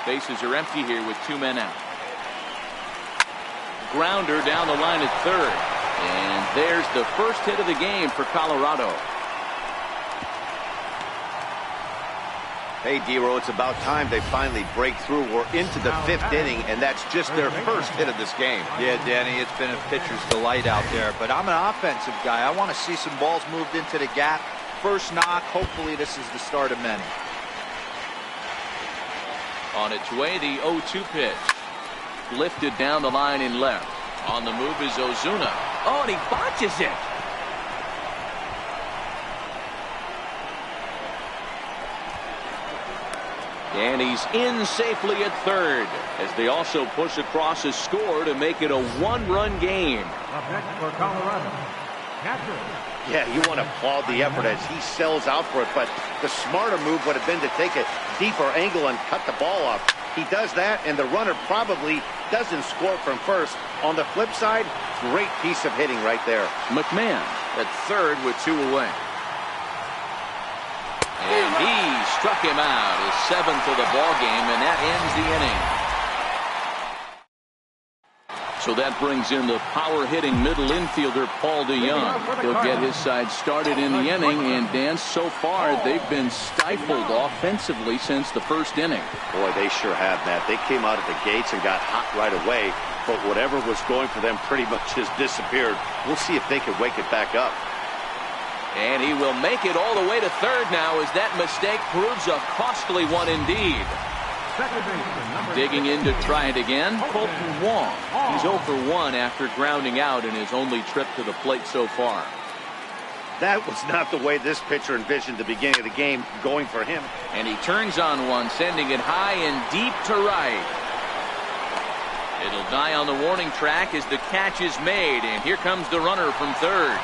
Bases are empty here with 2 men out. Grounder down the line at third. And there's the first hit of the game for Colorado. Hey, D-Row, it's about time they finally break through. We're into the 5th inning, and that's just their first hit of this game. Yeah, Danny, it's been a pitcher's delight out there. But I'm an offensive guy. I want to see some balls moved into the gap. First knock. Hopefully this is the start of many. On its way, the 0-2 pitch. Lifted down the line in left. On the move is Ozuna. Oh, and he botches it. And he's in safely at third as they also push across a score to make it a 1-run game. Up next for Colorado, catcher. Yeah, you want to applaud the effort as he sells out for it, but the smarter move would have been to take a deeper angle and cut the ball off. He does that, and the runner probably doesn't score from first. On the flip side, great piece of hitting right there. McMahon at third with 2 away. And he struck him out, his 7th of the ball game, and that ends the inning. So that brings in the power-hitting middle infielder Paul DeJong. He'll get his side started in the inning, and Dan, so far they've been stifled offensively since the first inning. Boy, they sure have, Matt. They came out of the gates and got hot right away, but whatever was going for them pretty much has disappeared. We'll see if they can wake it back up. And he will make it all the way to third now as that mistake proves a costly one indeed. Digging in to try it again, Colton Wong. He's 0 for 1 after grounding out in his only trip to the plate so far. That was not the way this pitcher envisioned the beginning of the game going for him. And he turns on one, sending it high and deep to right. It'll die on the warning track as the catch is made, and here comes the runner from third.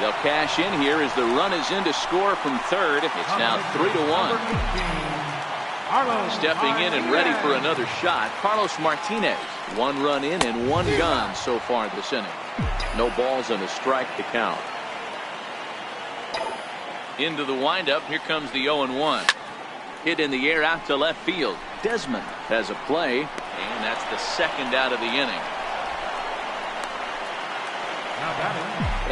They'll cash in here as the run is in to score from third. It's now 3-1. Stepping in and ready for another shot, Carlos Martinez. 1 run in and 1 gone so far this inning. No balls and a strike to count. Into the windup, here comes the 0-1. Hit in the air out to left field. Desmond has a play, and that's the 2nd out of the inning.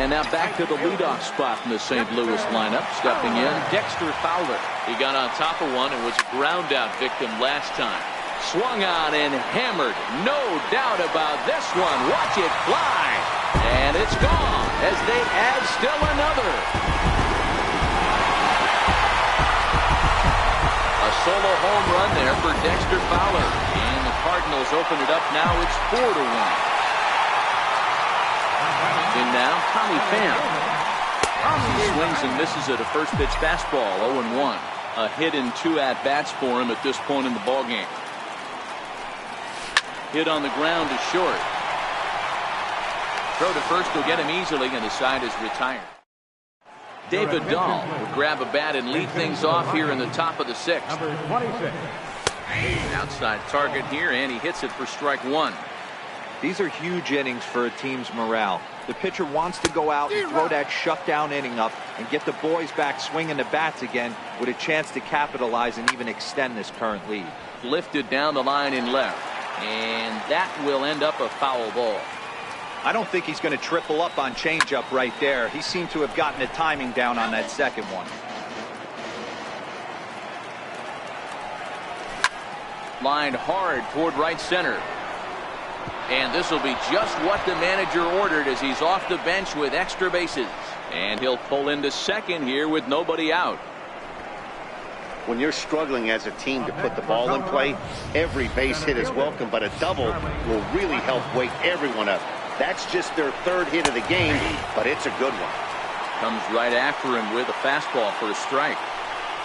And now back to the leadoff spot in the St. Louis lineup. Stepping in, Dexter Fowler. He got on top of one and was a ground out victim last time. Swung on and hammered. No doubt about this one. Watch it fly. And it's gone as they add still another. A solo home run there for Dexter Fowler. And the Cardinals open it up now. It's 4-1. In now, Tommy Pham. He swings and misses at a first pitch fastball, 0-1. A hit in 2 at-bats for him at this point in the ballgame. Hit on the ground to short. Throw to first will get him easily, and the side is retired. David Dahl will grab a bat and lead things off here in the top of the 6th. Number 26. Outside target here, and he hits it for strike 1. These are huge innings for a team's morale. The pitcher wants to go out and throw that shutdown inning up and get the boys back swinging the bats again with a chance to capitalize and even extend this current lead. Lifted down the line in left, and that will end up a foul ball. I don't think he's going to triple up on changeup right there. He seemed to have gotten the timing down on that second one. Lined hard toward right center. And this will be just what the manager ordered as he's off the bench with extra bases. And he'll pull into second here with nobody out. When you're struggling as a team to put the ball in play, every base hit is welcome, but a double will really help wake everyone up. That's just their 3rd hit of the game, but it's a good one. Comes right after him with a fastball for a strike.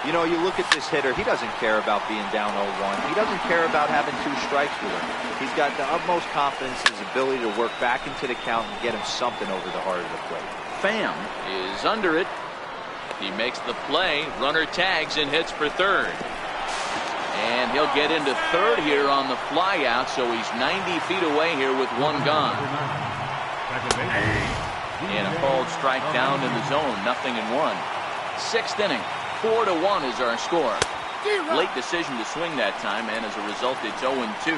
You know, you look at this hitter, he doesn't care about being down 0-1. He doesn't care about having 2 strikes with him. He's got the utmost confidence in his ability to work back into the count and get him something over the heart of the plate. Pham is under it. He makes the play, runner tags and hits for 3rd. And he'll get into 3rd here on the fly out, so he's 90 feet away here with 1 gone. And a called strike down in the zone, 0-1. 6th inning. 4-1 is our score. Late decision to swing that time, and as a result, it's 0-2.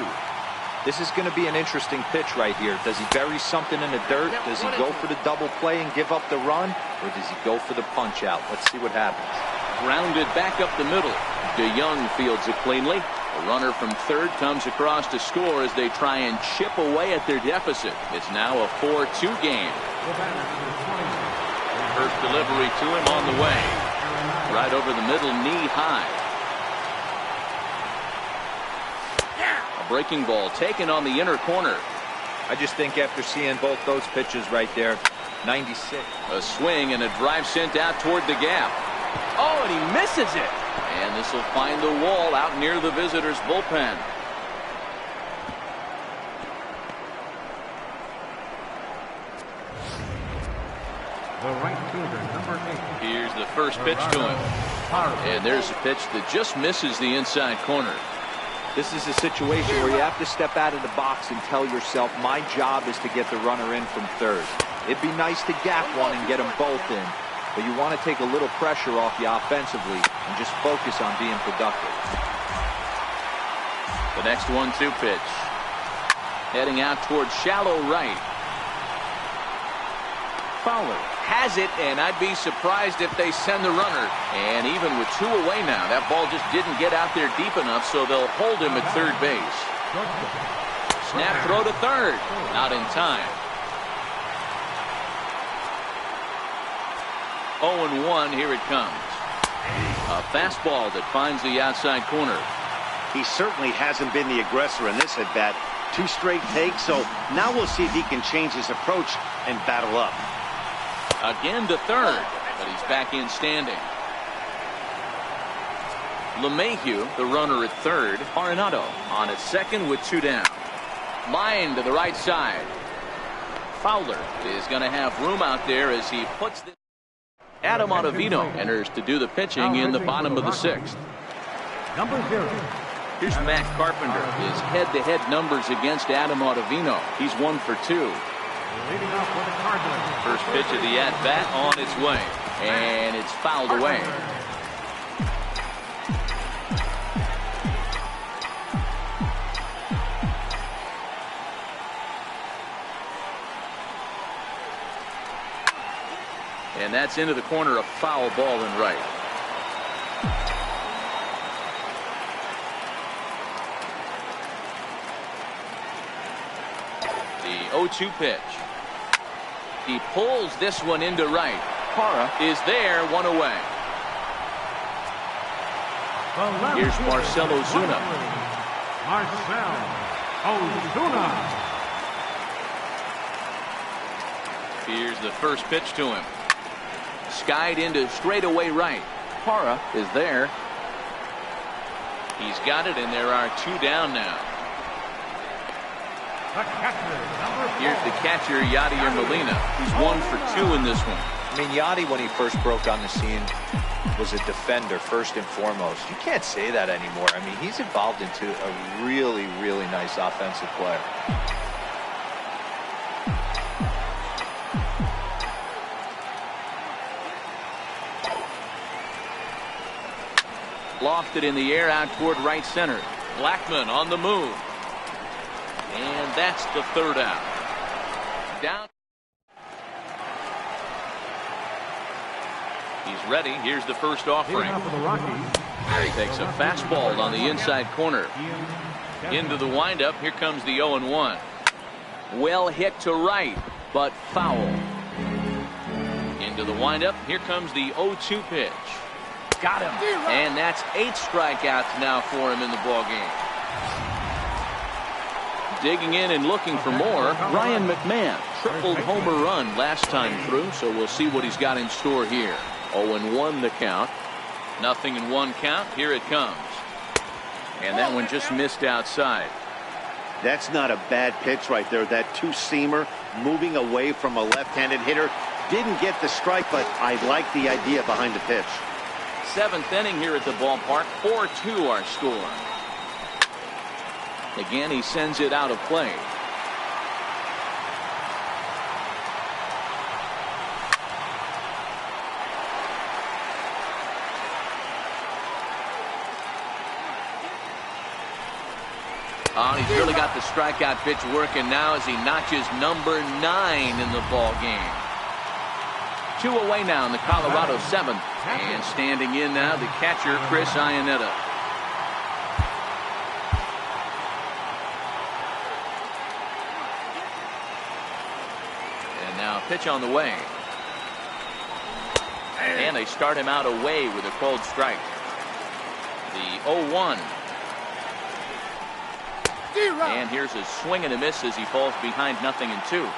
This is going to be an interesting pitch right here. Does he bury something in the dirt? Does he go for the double play and give up the run? Or does he go for the punch out? Let's see what happens. Grounded back up the middle. DeYoung fields it cleanly. A runner from 3rd comes across to score as they try and chip away at their deficit. It's now a 4-2 game. First delivery to him on the way. Right over the middle, knee high. A breaking ball taken on the inner corner. I just think after seeing both those pitches right there, 96. A swing and a drive sent out toward the gap. Oh, and he misses it. And this will find the wall out near the visitors' bullpen. The right fielder, number 8. Here's the first pitch to him. And there's a pitch that just misses the inside corner. This is a situation where you have to step out of the box and tell yourself, my job is to get the runner in from 3rd. It'd be nice to gap one and get them both in, but you want to take a little pressure off you offensively and just focus on being productive. The next 1-2 pitch. Heading out towards shallow right. Fowler has it, and I'd be surprised if they send the runner. And even with 2 away now, that ball just didn't get out there deep enough, so they'll hold him at 3rd base. Snap throw to 3rd. Not in time. 0-1, here it comes. A fastball that finds the outside corner. He certainly hasn't been the aggressor in this at-bat. 2 straight takes, so now we'll see if he can change his approach and battle up. Again to 3rd, but he's back in standing. LeMahieu, the runner at 3rd. Arenado on at 2nd with 2 down. Line to the right side. Fowler is going to have room out there as he puts the... Adam Ottavino enters to do the pitching in the bottom of the 6th. Number 0. Here's Matt Carpenter. His head-to-head numbers against Adam Ottavino. He's 1 for 2. Leading off for the Cardinals. First pitch of the at-bat on its way. And it's fouled away. And that's into the corner, a foul ball in right. The 0-2 pitch. He pulls this one into right. Parra is there, 1 away. Here's Marcell Ozuna. Marcell Ozuna. Here's the first pitch to him. Skied into straightaway right. Parra is there. He's got it, and there are 2 down now. The catcher, number 4. Here's the catcher, Yadier Molina. He's 1 for 2 in this one. I mean, Yadi, when he first broke on the scene, was a defender first and foremost. You can't say that anymore. I mean, he's evolved into a really, really nice offensive player. Lofted in the air out toward right center. Blackmon on the move. And that's the third out. Down. He's ready. Here's the first offering. He takes a fastball on the inside corner. Into the windup. Here comes the 0-1. Well hit to right, but foul. Into the windup. Here comes the 0-2 pitch. Got him. And that's 8 strikeouts now for him in the ballgame. Digging in and looking for more, Ryan McMahon. Tripled homer run last time through, so we'll see what he's got in store here. 0-1 the count. Nothing in 1 count. Here it comes. And that one just missed outside. That's not a bad pitch right there. That two-seamer moving away from a left-handed hitter. Didn't get the strike, but I like the idea behind the pitch. 7th inning here at the ballpark. 4-2 our score. Again, he sends it out of play. He's really got the strikeout pitch working now as he notches number 9 in the ball game. 2 away now in the Colorado 7th. And standing in now, the catcher, Chris Iannetta. And now a pitch on the way. And they start him out away with a cold strike. The 0-1. And here's a swing and a miss as he falls behind 0-2.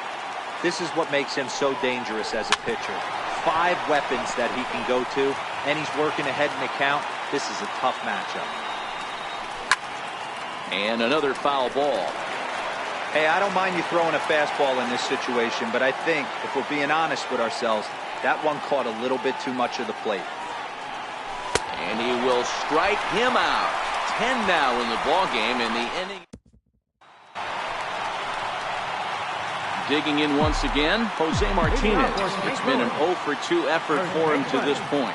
This is what makes him so dangerous as a pitcher. 5 weapons that he can go to, and he's working ahead in the count. This is a tough matchup. And another foul ball. Hey, I don't mind you throwing a fastball in this situation, but I think, if we're being honest with ourselves, that one caught a little bit too much of the plate. And he will strike him out. 10 now in the ballgame in the inning. Digging in once again, Jose Martinez. It's been an 0-for-2 effort for him to this point.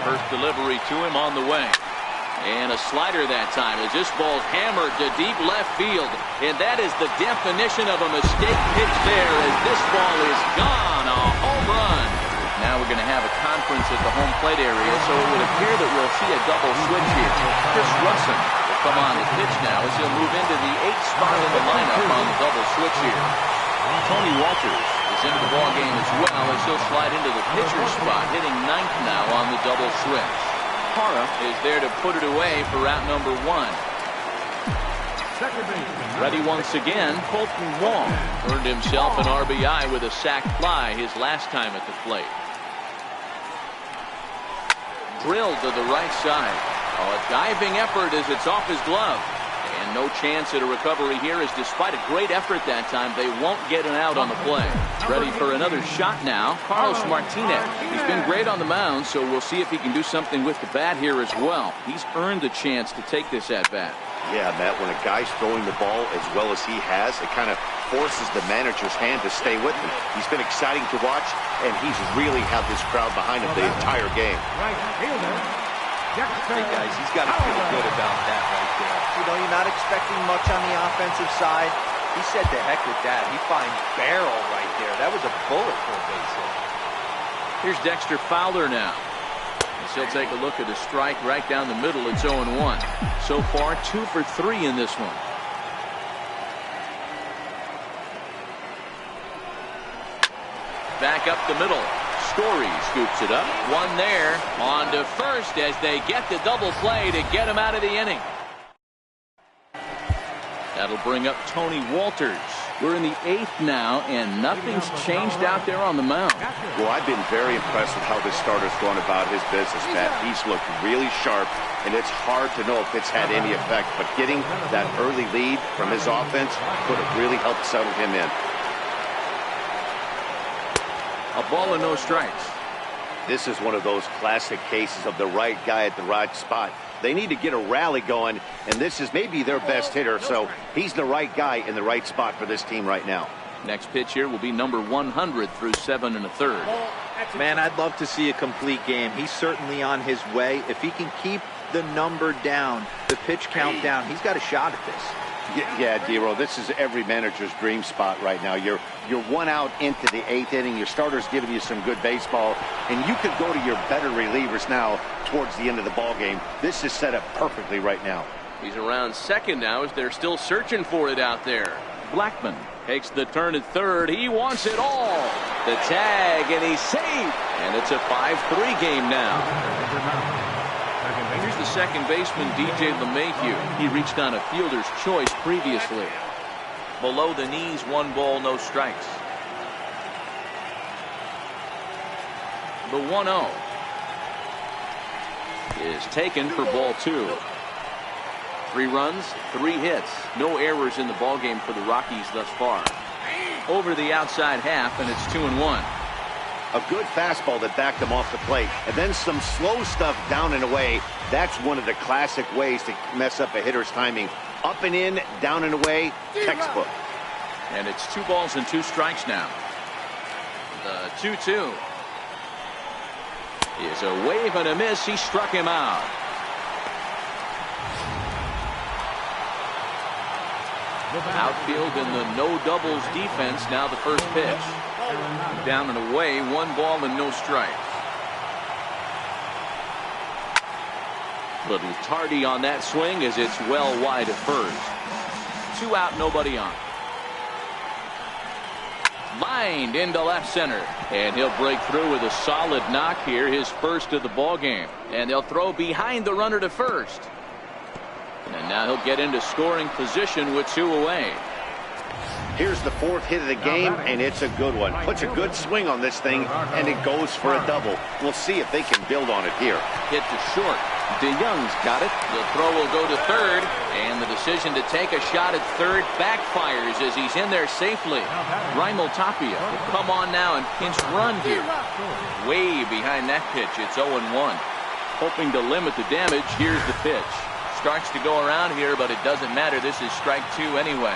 First delivery to him on the way. And a slider that time as this ball's hammered to deep left field. And that is the definition of a mistake pitch there as this ball is gone. A home run. Now we're going to have a conference at the home plate area, so it would appear that we'll see a double switch here. Chris Russin will come on the pitch now as he'll move into the 8th spot in the lineup on the double switch here. Tony Walters is into the ballgame as well as he'll slide into the pitcher's spot, hitting 9th now on the double switch. Parra is there to put it away for route number 1. Ready once again, Colton Wong earned himself an RBI with a sac fly his last time at the plate. Drilled to the right side. A diving effort as it's off his glove. And no chance at a recovery here as despite a great effort that time, they won't get an out on the play. Ready for another shot now, Carlos Martinez. He's been great on the mound, so we'll see if he can do something with the bat here as well. He's earned a chance to take this at bat. Yeah, Matt, when a guy's throwing the ball as well as he has, it kind of forces the manager's hand to stay with him. He's been exciting to watch, and he's really had this crowd behind him the entire game. Hey, guys, he's got to feel good about that right there. You know, you're not expecting much on the offensive side. He said to heck with that. He finds barrel right there. That was a bullet for a base hit. Here's Dexter Fowler now. He'll take a look at a strike right down the middle. It's 0-1. So far, 2 for 3 in this one. Back up the middle. Story scoops it up. One there. On to first as they get the double play to get him out of the inning. That'll bring up Tony Walters. We're in the 8th now, and nothing's changed out there on the mound. Well, I've been very impressed with how this starter's gone about his business, Matt. He's looked really sharp, and it's hard to know if it's had any effect. But getting that early lead from his offense could have really helped settle him in. A ball and no strikes. This is one of those classic cases of the right guy at the right spot. They need to get a rally going, and this is maybe their best hitter, so he's the right guy in the right spot for this team right now. Next pitch here will be number 100 through 7 1/3. Man, I'd love to see a complete game. He's certainly on his way. If he can keep the number down, the pitch count down, he's got a shot at this. Yeah, Dero, this is every manager's dream spot right now. You're 1 out into the 8th inning. Your starter's giving you some good baseball, and you could go to your better relievers now towards the end of the ball game. This is set up perfectly right now. He's around second now as they're still searching for it out there. Blackmon takes the turn at third. He wants it all. The tag, and he's safe. And it's a 5-3 game now. Here's the second baseman, DJ LeMahieu. He reached on a fielder's choice previously. Below the knees, 1 ball, no strikes. The 1-0 is taken for ball 2. 3 runs, 3 hits, no errors in the ballgame for the Rockies thus far. Over the outside half, and it's 2-1. A good fastball that backed him off the plate, and then some slow stuff down and away. That's one of the classic ways to mess up a hitter's timing. Up and in, down and away, textbook. And it's 2 balls and 2 strikes now. The 2-2 is a wave and a miss. He struck him out. Outfield in the no doubles defense. Now the first pitch. Down and away, 1 ball and no strikes. Little tardy on that swing as it's well wide of first. 2 out, nobody on. Lined into left center, and he'll break through with a solid knock here, his first of the ball game. And they'll throw behind the runner to first. And now he'll get into scoring position with 2 away. Here's the 4th hit of the game, and it's a good one. Puts a good swing on this thing, and it goes for a double. We'll see if they can build on it here. Hit to short. DeYoung's got it. The throw will go to third, and the decision to take a shot at third backfires as he's in there safely. Raimel Tapia will come on now and pinch run here. Way behind that pitch. It's 0-1. Hoping to limit the damage. Here's the pitch. Starts to go around here, but it doesn't matter. This is strike 2 anyway.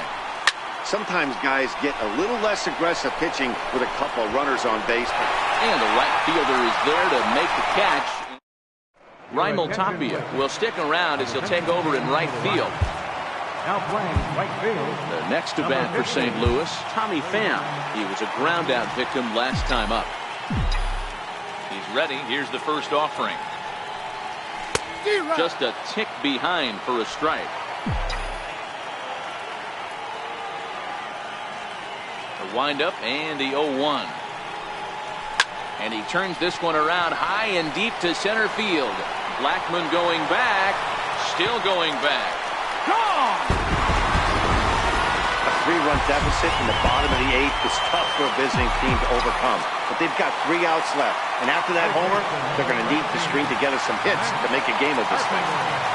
Sometimes guys get a little less aggressive pitching with a couple of runners on base. And the right fielder is there to make the catch. Raimel Tapia will stick around as he'll take over in right field. Now playing right field. The next to bat for St. Louis, Tommy Pham. He was a ground out victim last time up. He's ready. Here's the first offering. Just a tick behind for a strike. The windup and the 0-1. And he turns this one around high and deep to center field. Blackmon going back. Still going back. Gone! A 3-run deficit in the bottom of the 8th is tough for a visiting team to overcome. But they've got 3 outs left. And after that homer, they're going to need to string together some hits to make a game of this thing.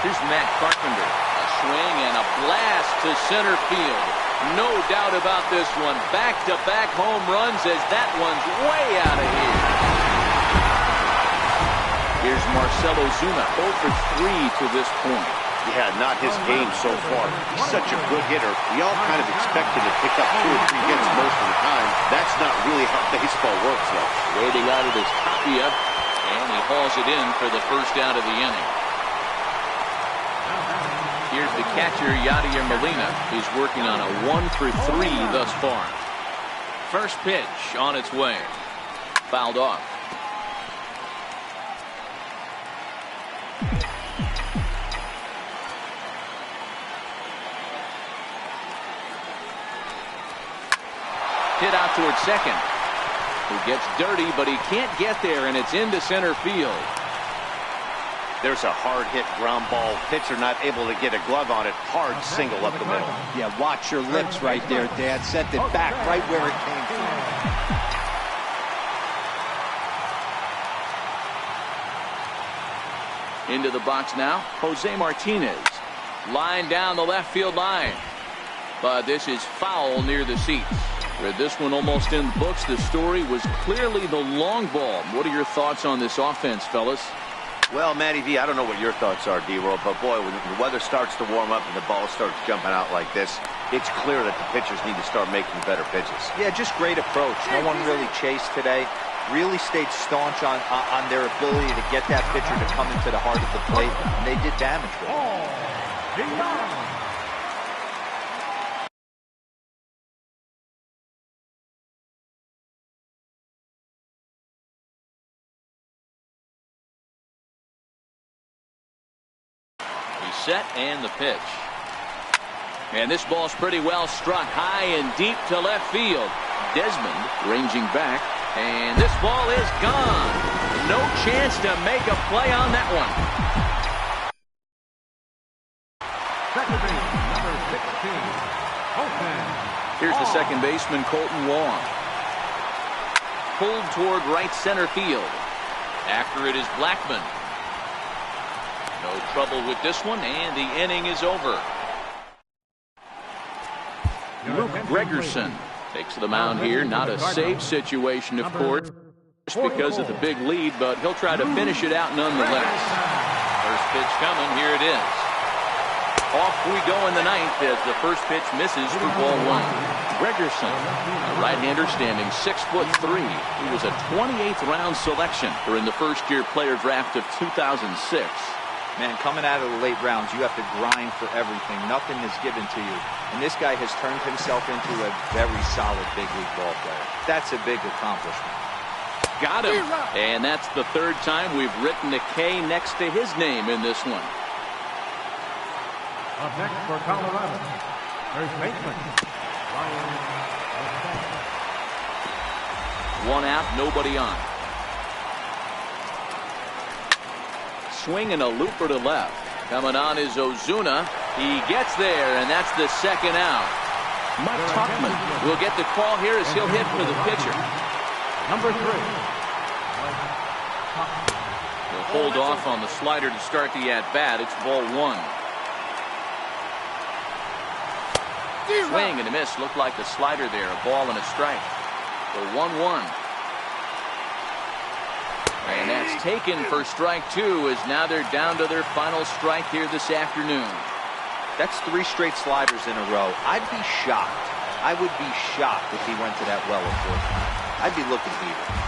Here's Matt Carpenter. A swing and a blast to center field. No doubt about this one. Back-to-back home runs as that one's way out of here. Here's Marcell Ozuna, 0 for 3 to this point. Yeah, not his game so far. He's such a good hitter. We all kind of expect him to pick up 2 or 3 hits most of the time. That's not really how baseball works, though. Waiting out of his Tapia, and he hauls it in for the first out of the inning. Here's the catcher, Yadier Molina, who's working on a 1 for 3 thus far. First pitch on its way. Fouled off. Hit out towards second. Who gets dirty, but he can't get there, and it's into center field. There's a hard hit ground ball. Pitcher not able to get a glove on it. Hard single up the middle. Yeah, watch your lips right there, Dad. Sent it back right where it came from. Into the box now, Jose Martinez. Line down the left field line. But this is foul near the seats. With this one almost in the books, the story was clearly the long ball. What are your thoughts on this offense, fellas? Well, Matty V, I don't know what your thoughts are, D-Roll, but boy, when the weather starts to warm up and the ball starts jumping out like this, it's clear that the pitchers need to start making better pitches. Yeah, just great approach. No one really chased today. Really stayed staunch on their ability to get that pitcher to come into the heart of the plate, and they did damage with it. Set and the pitch. And this ball's pretty well struck high and deep to left field. Desmond ranging back. And this ball is gone. No chance to make a play on that one. Second base, number 16, Colton. Here's the second baseman, Colton Wong. Pulled toward right center field. After it is Blackman. No trouble with this one, and the inning is over. Luke Gregerson takes the mound here. Not a safe situation, of course, because of the big lead, but he'll try to finish it out nonetheless. First pitch coming. Here it is. Off we go in the ninth as the first pitch misses for ball one. Gregerson, a right-hander standing 6'3". He was a 28th round selection during the first-year player draft of 2006. Man, coming out of the late rounds, you have to grind for everything. Nothing is given to you. And this guy has turned himself into a very solid big league ball player. That's a big accomplishment. Got him. And that's the third time we've written a K next to his name in this one. Up next for Colorado, first baseman, Ryan O'Connor. One out, nobody on. Swing and a looper to left. Coming on is Ozuna. He gets there, and that's the second out. Mike Tuchman will get the call here as he'll hit for the pitcher. Number 3. He'll hold off on the slider to start the at-bat. It's ball one. Swing and a miss. Looked like the slider there. A ball and a strike. The 1-1. And that's taken for strike two, as now they're down to their final strike here this afternoon. That's 3 straight sliders in a row. I'd be shocked. I would be shocked if he went to that well at fourth time. I'd be looking either.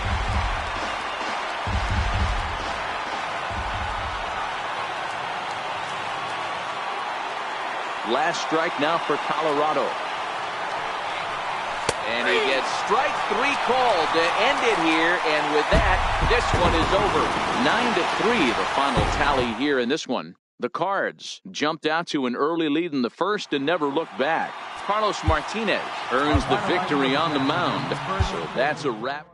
Last strike now for Colorado. And he gets strike 3 called to end it here. And with that, this one is over. 9-3, the final tally here in this one. The Cards jumped out to an early lead in the first and never looked back. Carlos Martinez earns the victory on the mound. So that's a wrap.